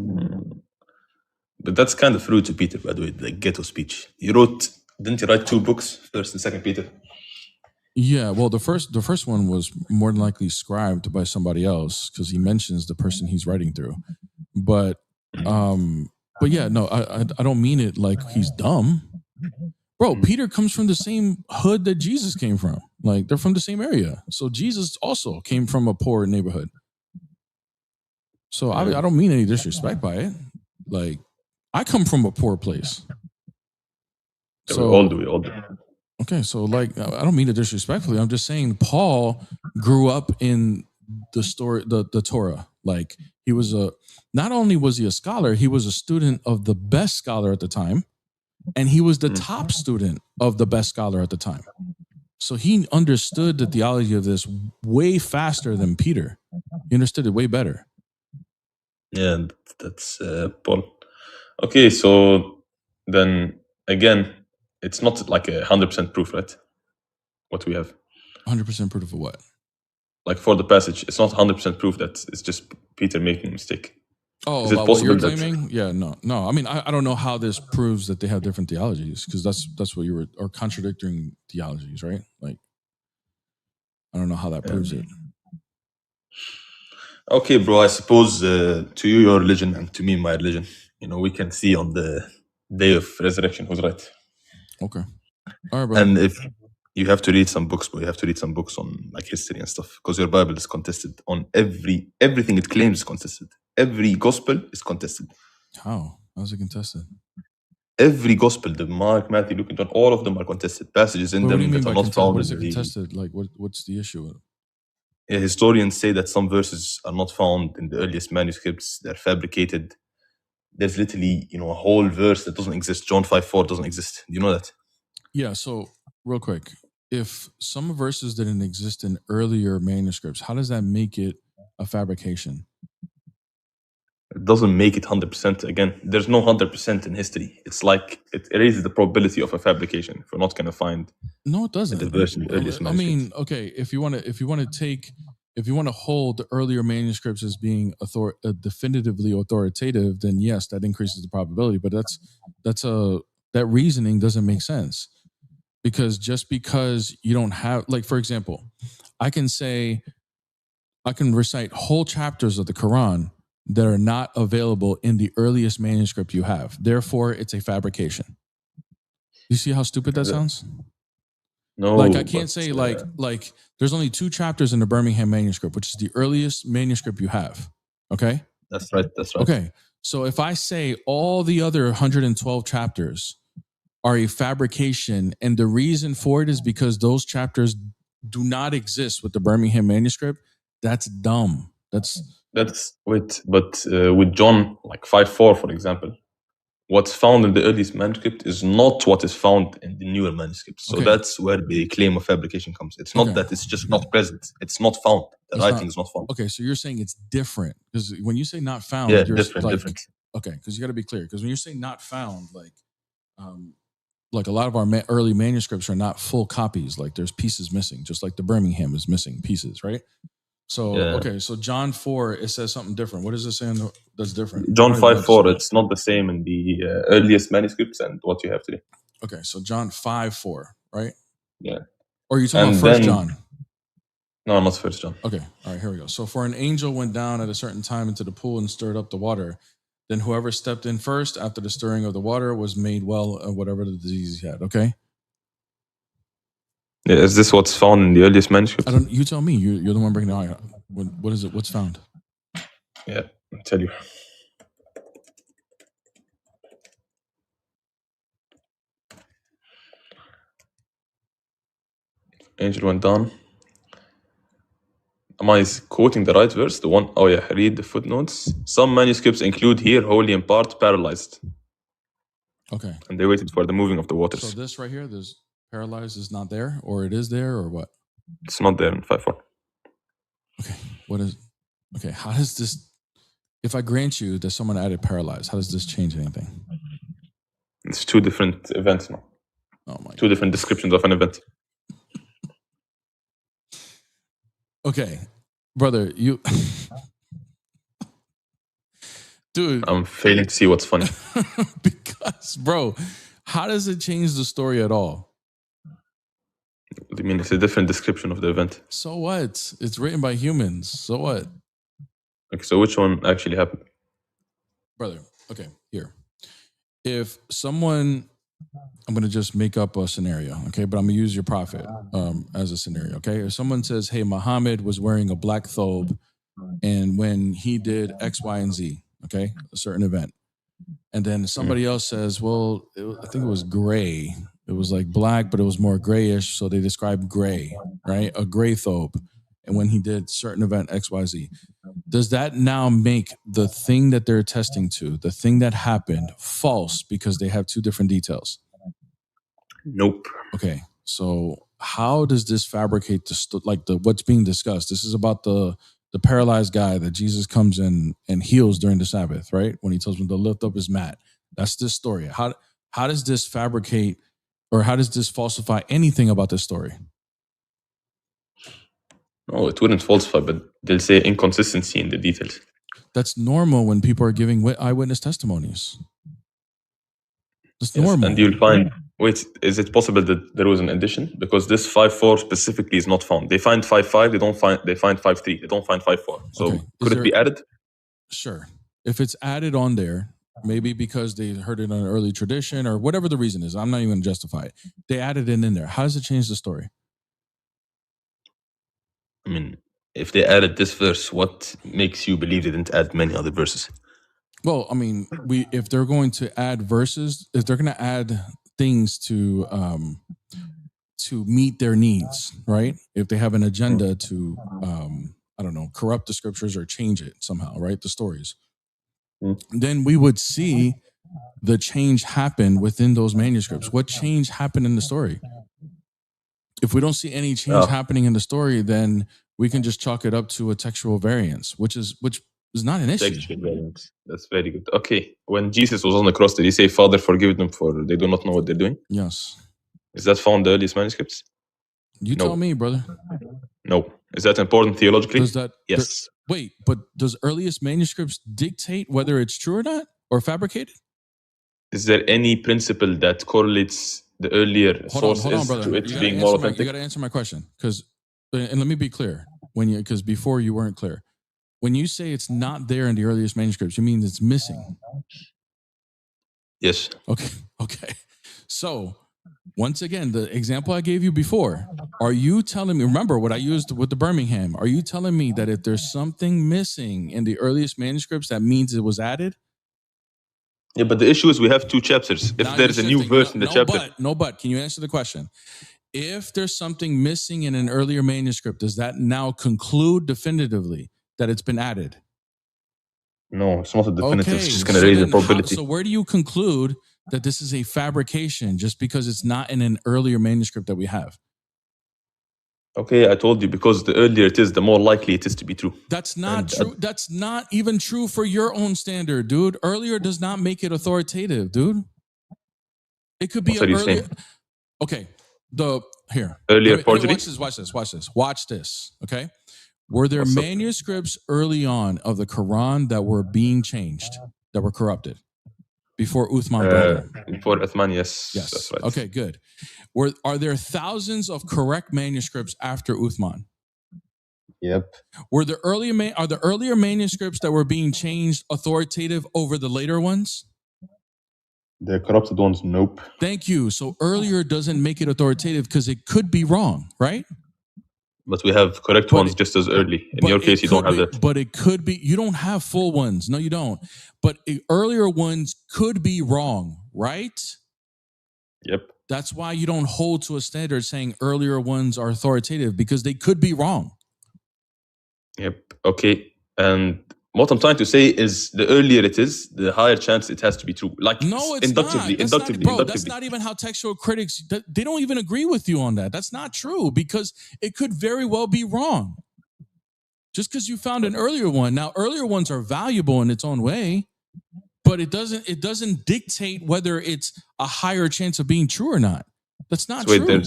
But that's kind of rude to Peter, by the way, the ghetto speech. Didn't he write 2 books, 1st and 2nd Peter? Yeah, well, the first one was more than likely scribed by somebody else because he mentions the person he's writing through. But yeah, no, I don't mean it like he's dumb. Bro, Peter comes from the same hood that Jesus came from. They're from the same area. So Jesus also came from a poor neighborhood. So I don't mean any disrespect by it. I come from a poor place. So we all do. Okay, so I don't mean it disrespectfully. I'm just saying Paul grew up in the story, the Torah. He was not only was he a scholar, he was a student of the best scholar at the time, and he was the top student of the best scholar at the time. So he understood the theology of this way faster than Peter. He understood it way better. Yeah, that's Paul. Okay, so then again, it's not like 100% proof, right? What we have. 100% proof of what? For the passage, it's not 100% proof that it's just Peter making a mistake. Oh, is it possible what you're claiming? Yeah, no. I mean, I don't know how this proves that they have different theologies, because that's what you were, or contradicting theologies, right? I don't know how that proves it. Okay, bro. I suppose to you your religion and to me my religion. We can see on the day of resurrection who's right. Okay. All right, bro. And if you have to read some books, bro, you have to read some books on history and stuff, because your Bible is contested on everything it claims is contested. Every gospel is contested. How is it contested? Every gospel, the Mark, Matthew, Luke, and John, all of them are contested. Passages in them that are not found. What is it contested? What's the issue? Historians say that some verses are not found in the earliest manuscripts. They're fabricated. there's literally, a whole verse that doesn't exist. John 5:4 doesn't exist. Do you know that? Yeah. So real quick, if some verses didn't exist in earlier manuscripts, how does that make it a fabrication? It doesn't make it 100%. Again, there's no 100% in history. It's like it raises the probability of a fabrication if we're not going to find. No, it doesn't. The verse in the earliest I mean, okay, if you want to hold the earlier manuscripts as being definitively authoritative, then yes, that increases the probability. But that reasoning doesn't make sense, because just because you don't have, like, for example, I can recite whole chapters of the Quran that are not available in the earliest manuscript you have. Therefore, it's a fabrication. You see how stupid that sounds? No, like I can't say like there's only 2 chapters in the Birmingham manuscript, which is the earliest manuscript you have. Okay? That's right. Okay. So if I say all the other 112 chapters are a fabrication, and the reason for it is because those chapters do not exist with the Birmingham manuscript, that's dumb. With John, like 5:4, for example, what's found in the earliest manuscript is not what is found in the newer manuscripts. So that's where the claim of fabrication comes. It's not that it's just not present. It's not found. The writing is not found. Okay, so you're saying it's different, because when you say not found, Yeah, you're different. Okay, because you got to be clear. Because when you say not found, like a lot of our early manuscripts are not full copies. Like there's pieces missing, just like the Birmingham is missing pieces, right? So, okay, so John 4, it says something different. What is it saying that's different? John 5:4, it's not the same in the earliest manuscripts and what you have today. Okay, so John 5:4, right? Yeah. Or are you talking about 1 John? No, not 1 John. Okay, all right, here we go. So for an angel went down at a certain time into the pool and stirred up the water. Then whoever stepped in first after the stirring of the water was made well of whatever the disease he had, okay? Yeah, is this what's found in the earliest manuscript? You tell me. You're the one bringing it out. What is it? What's found? Yeah, I'll tell you. Angel went down. Am I quoting the right verse? The one? Oh yeah, read the footnotes. Some manuscripts include here, wholly in part, paralyzed. Okay. And they waited for the moving of the waters. So this right here, there's paralyzed is not there, or it is there, or what? It's not there in 5:4. Okay. Okay, how does this, if I grant you that someone added paralyzed, how does this change anything? It's 2 different events now. Oh my 2 different descriptions of an event. Okay, brother, you... Dude. I'm failing to see what's funny. Because, bro, how does it change the story at all? What do you mean? It's a different description of the event. So what? It's written by humans. So what? Okay, so which one actually happened? Brother, okay, here. If someone, I'm going to just make up a scenario, okay? But I'm going to use your prophet as a scenario, okay? If someone says, hey, Muhammad was wearing a black thobe, and when he did X, Y, and Z, okay, a certain event, and then somebody else says, well, I think it was gray. It was like black, but it was more grayish, so they described gray, right? A gray thobe. And when he did certain event X, Y, Z, does that now make the thing that they're attesting to, the thing that happened, false because they have 2 different details? Nope. Okay, so how does this fabricate what's being discussed? This is about the paralyzed guy that Jesus comes in and heals during the Sabbath, right? When he tells him to lift up his mat. That's this story. How does this fabricate, or how does this falsify anything about this story? No, it wouldn't falsify, but they'll say inconsistency in the details. That's normal when people are giving eyewitness testimonies. It's normal. And you'll find, wait, is it possible that there was an addition? Because this 5:4 specifically is not found. They find 5:5, they find 5:3, they don't find 5:4. So Okay. could it be added? Sure. If it's added on there, maybe because they heard it in an early tradition or whatever the reason is, I'm not even going to justify it. They added it in there. How does it change the story? I mean, if they added this verse, what makes you believe they didn't add many other verses? Well, I mean, if they're going to add verses, if they're going to add things to meet their needs, right? If they have an agenda to, I don't know, corrupt the scriptures or change it somehow, right? The stories. then we would see the change happen within those manuscripts. What change happened in the story? If we don't see any change happening in the story, then we can just chalk it up to a textual variance, which is not an issue. Textual variance. That's very good. Okay. When Jesus was on the cross, did he say, Father, forgive them for they do not know what they're doing? Yes. Is that found in the earliest manuscripts? You tell me, brother. No. Is that important theologically? Yes. Wait, but does earliest manuscripts dictate whether it's true or not, or fabricated? Is there any principle that correlates the earlier sources to it being more authentic? You got to answer my question, and let me be clear. Because before you weren't clear. When you say it's not there in the earliest manuscripts, you mean it's missing? Yes. Okay. So, once again, the example I gave you before, are you telling me, remember what I used with the Birmingham, are you telling me that if there's something missing in the earliest manuscripts, that means it was added? Yeah, but the issue is we have two chapters. If there's a new verse in the chapter... But can you answer the question? If there's something missing in an earlier manuscript, does that now conclude definitively that it's been added? No, it's not a definitive. It's just going to raise the probability. So where do you conclude that this is a fabrication just because it's not in an earlier manuscript that we have? Okay, I told you, because the earlier it is, the more likely it is to be true. That's not true. That's not even true for your own standard, dude. Earlier does not make it authoritative, dude. It could be earlier. Okay, earlier forgery. Watch this. Okay, were there manuscripts early on of the Quran that were being changed, that were corrupted before Uthman? Before Uthman, yes. Yes. That's right. Okay, good. Are there thousands of correct manuscripts after Uthman? Yep. Are the earlier manuscripts that were being changed authoritative over the later ones? The corrupted ones, nope. Thank you. So earlier doesn't make it authoritative because it could be wrong, right? But we have correct ones just as early. In your case, you don't have that. But it could be. You don't have full ones. No, you don't. But earlier ones could be wrong, right? Yep. That's why you don't hold to a standard saying earlier ones are authoritative, because they could be wrong. Yep. Okay. And what I'm trying to say is the earlier it is, the higher chance it has to be true. Like no, it's inductively. That's not even how textual critics, they don't even agree with you on that. That's not true, because it could very well be wrong. Just because you found an earlier one. Now, earlier ones are valuable in its own way, but it doesn't dictate whether it's a higher chance of being true or not. That's not true.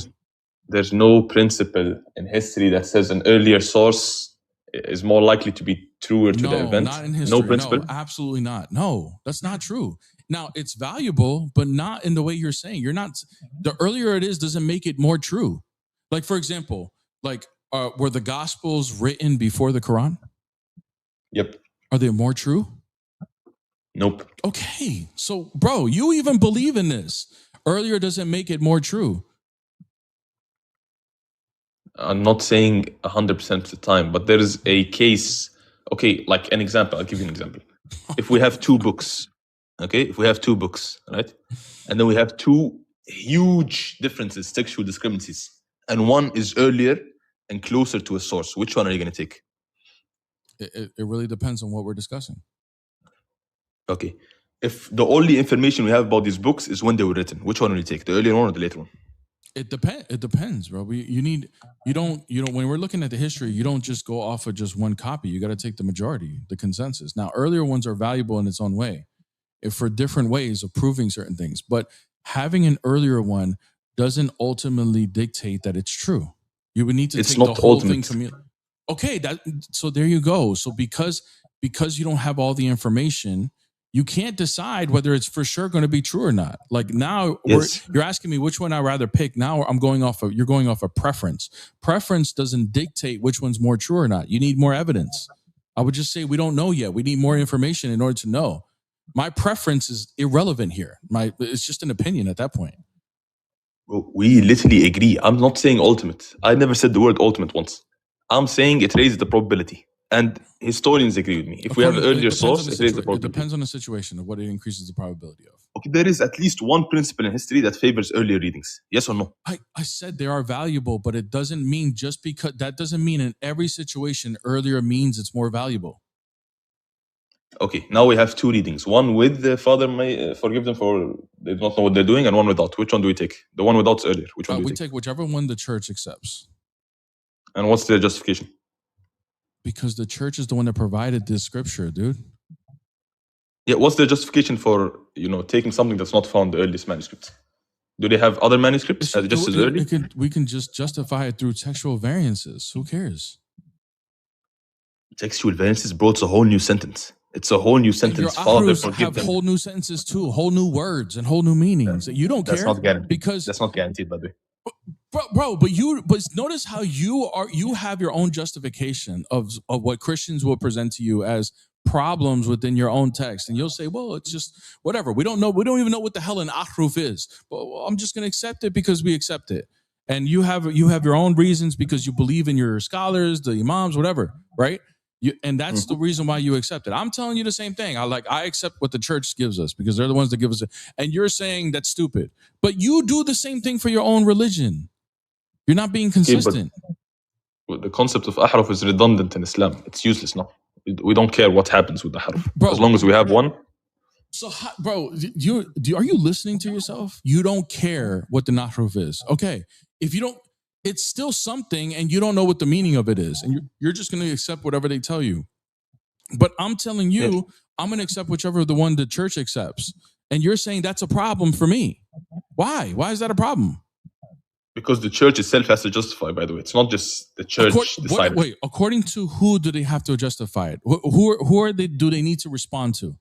There's no principle in history that says an earlier source is more likely to be truer to the event. Not in history. No principle? No, absolutely not. No, that's not true. Now, it's valuable, but not in the way you're saying. The earlier it is doesn't make it more true. Like, for example, were the Gospels written before the Quran? Yep. Are they more true? Nope. Okay. So, bro, you even believe in this. Earlier doesn't make it more true. I'm not saying 100% of the time, but there is a case. Okay, like an example. I'll give you an example. If we have two books, right? And then we have two huge differences, textual discrepancies, and one is earlier and closer to a source. Which one are you going to take? It really depends on what we're discussing. Okay. If the only information we have about these books is when they were written, which one will you take? The earlier one or the later one? It depends, bro. When we're looking at the history, you don't just go off of just one copy. You got to take the majority, the consensus. Now, earlier ones are valuable in its own way, for different ways of proving certain things. But having an earlier one doesn't ultimately dictate that it's true. You would need to take the whole thing. Okay, so there you go. So because you don't have all the information, you can't decide whether it's for sure going to be true or not. Like now, you're asking me which one I'd rather pick. Now you're going off of preference. Preference doesn't dictate which one's more true or not. You need more evidence. I would just say we don't know yet. We need more information in order to know. My preference is irrelevant here. It's just an opinion at that point. We literally agree. I'm not saying ultimate. I never said the word ultimate once. I'm saying it raises the probability. And historians agree with me. If we have an earlier source, it raises the probability. It depends on the situation of what it increases the probability of. Okay, there is at least one principle in history that favors earlier readings. Yes or no? I said they are valuable, but it doesn't mean that doesn't mean in every situation earlier means it's more valuable. Okay, now we have two readings. One with the Father may forgive them for they do not know what they're doing, and one without. Which one do we take? The one without earlier. Which one do we take? take whichever one the church accepts. And what's their justification? Because the church is the one that provided this scripture, dude. Yeah, what's their justification for taking something that's not found in the earliest manuscripts? Do they have other manuscripts just as early? We can just justify it through textual variances. Who cares? Textual variances, bro. It's a whole new sentence. It's a whole new sentence. Father, forgive them. Whole new sentences too, whole new words and whole new meanings. You don't care. That's not guaranteed. Because that's not guaranteed, by the way. Bro, but notice how you have your own justification of what Christians will present to you as problems within your own text, and you'll say, well, it's just whatever. We don't even know what the hell an ahruf is, but I'm just going to accept it because we accept it. And you have your own reasons because you believe in your scholars, the imams, whatever, right? And that's the reason why you accept it. I'm telling you the same thing. I accept what the church gives us because they're the ones that give us it. And you're saying that's stupid, but you do the same thing for your own religion. You're not being consistent. But the concept of ahruf is redundant in Islam. It's useless now. We don't care what happens with the harf, as long as we have one. So, bro, are you listening to yourself? You don't care what the nahruf is. Okay, if you don't, it's still something, and you don't know what the meaning of it is, and you're just going to accept whatever they tell you. But I'm telling you, I'm going to accept whichever the one the church accepts, and you're saying that's a problem for me. Why? Why is that a problem? Because the church itself has to justify, by the way. It's not just the church deciding. Wait, according to who do they have to justify it? Who are they? Do they need to respond to?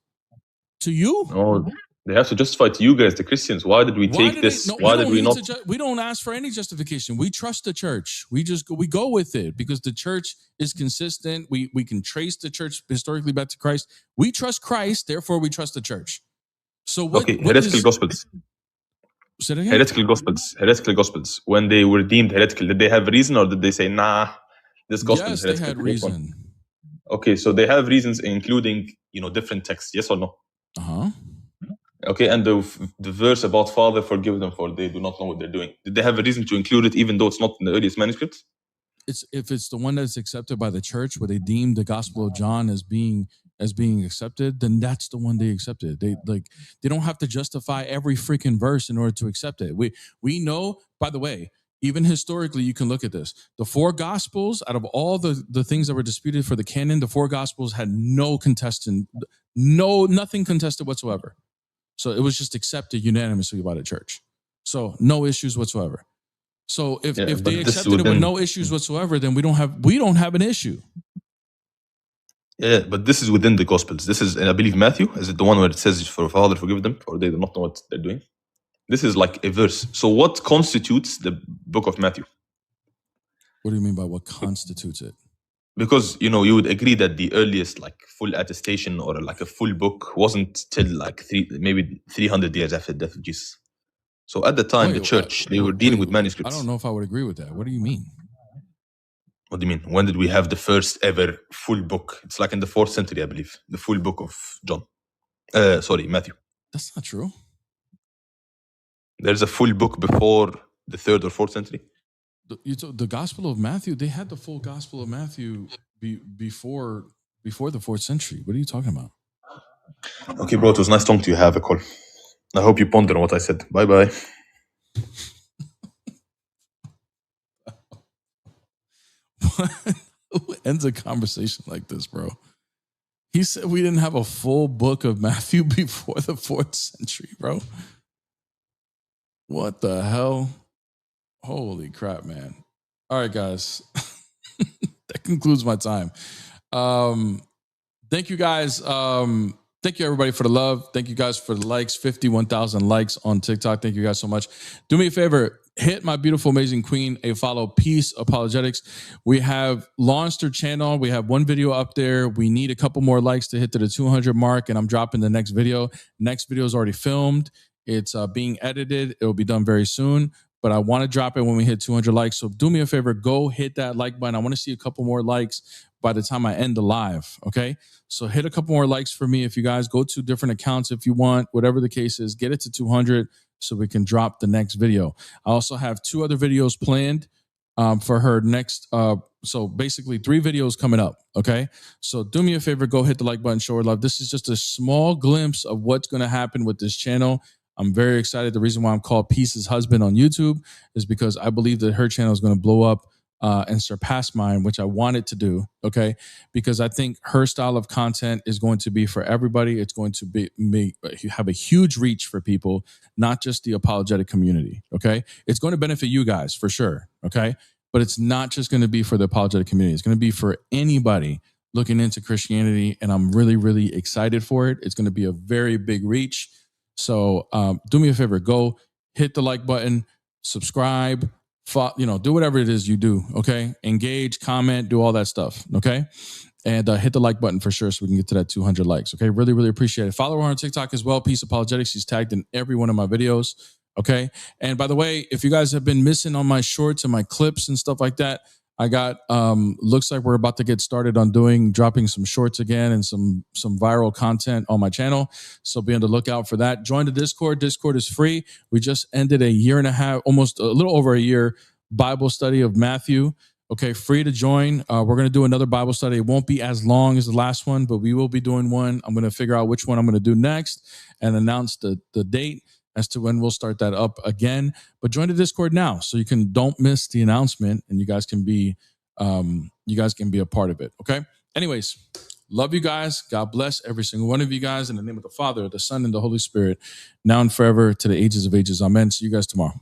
To you? No, they have to justify to you guys, the Christians. Why did we take this? Why did we not? We don't ask for any justification. We trust the church. We go with it because the church is consistent. We can trace the church historically back to Christ. We trust Christ, therefore we trust the church. So what? Okay, heretical gospels. Heretical gospels. When they were deemed heretical, did they have reason or did they say, nah, this gospel is heretical? Yes, they had reason. Okay, so they have reasons, including different texts. Yes or no? Okay, and the verse about Father forgive them for they do not know what they're doing. Did they have a reason to include it, even though it's not in the earliest manuscripts? If it's the one that's accepted by the church, where they deem the Gospel of John as being accepted, then that's the one they accepted. They don't have to justify every freaking verse in order to accept it. We know, by the way, even historically, you can look at this. The four Gospels, out of all the things that were disputed for the canon, the four Gospels had nothing contested whatsoever. So it was just accepted unanimously by the church. So no issues whatsoever. So if they accepted it with no issues whatsoever, then we don't have an issue. Yeah, but this is within the Gospels. This is, and I believe Matthew, is it the one where it says, for Father forgive them, or they do not know what they're doing? This is like a verse. So what constitutes the book of Matthew? What do you mean by what constitutes it? Because, you would agree that the earliest full attestation or a full book wasn't till maybe 300 years after the death of Jesus. So at the time, the church, they were dealing with manuscripts. I don't know if I would agree with that. What do you mean? What do you mean? When did we have the first ever full book? It's in the 4th century, I believe. The full book of Matthew. That's not true. There's a full book before the 3rd or 4th century. The Gospel of Matthew, they had the full Gospel of Matthew before the 4th century. What are you talking about? Okay, bro, it was nice talking to you. Have a call. I hope you ponder on what I said. Bye-bye. Who ends a conversation like this, bro? He said we didn't have a full book of Matthew before the 4th century, bro. What the hell? Holy crap, man. All right, guys. That concludes my time. Thank you, guys. Thank you, everybody, for the love. Thank you, guys, for the likes. 51,000 likes on TikTok. Thank you guys so much. Do me a favor. Hit my beautiful, amazing queen a follow. Peace Apologetics. We have launched her channel. We have one video up there. We need a couple more likes to hit to the 200 mark, and I'm dropping the next video. Next video is already filmed. It's being edited. It will be done very soon, but I want to drop it when we hit 200 likes. So do me a favor. Go hit that like button. I want to see a couple more likes by the time I end the live, okay? So hit a couple more likes for me if you guys. Go to different accounts if you want, whatever the case is. Get it to 200 so we can drop the next video. I also have 2 other videos planned for her next So basically 3 videos coming up. Okay. So do me a favor, go hit the like button, show her love. This is just a small glimpse of what's going to happen with this channel. I'm very excited. The reason why I'm called Peace's husband on YouTube is because I believe that her channel is going to blow up and surpass mine, which I wanted to do. Okay. Because I think her style of content is going to be for everybody. It's going to have a huge reach for people, not just the apologetic community. Okay. It's going to benefit you guys for sure. Okay. But it's not just going to be for the apologetic community. It's going to be for anybody looking into Christianity. And I'm really, really excited for it. It's going to be a very big reach. So do me a favor, go hit the like button, subscribe, do whatever it is you do. Okay. Engage, comment, do all that stuff. Okay. And hit the like button for sure so we can get to that 200 likes. Okay. Really, really appreciate it. Follow her on TikTok as well. Peace Apologetics. She's tagged in every one of my videos. Okay. And by the way, if you guys have been missing on my shorts and my clips and stuff like that, I got, looks like we're about to get started on dropping some shorts again and some viral content on my channel. So be on the lookout for that. Join the Discord. Discord is free. We just ended a year and a half, almost a little over a year Bible study of Matthew. Okay. Free to join. We're going to do another Bible study. It won't be as long as the last one, but we will be doing one. I'm going to figure out which one I'm going to do next and announce the date as to when we'll start that up again. But join the Discord now so you don't miss the announcement and you guys can be a part of it. Okay. Anyways, love you guys. God bless every single one of you guys in the name of the Father, the Son, and the Holy Spirit, now and forever to the ages of ages. Amen. See you guys tomorrow.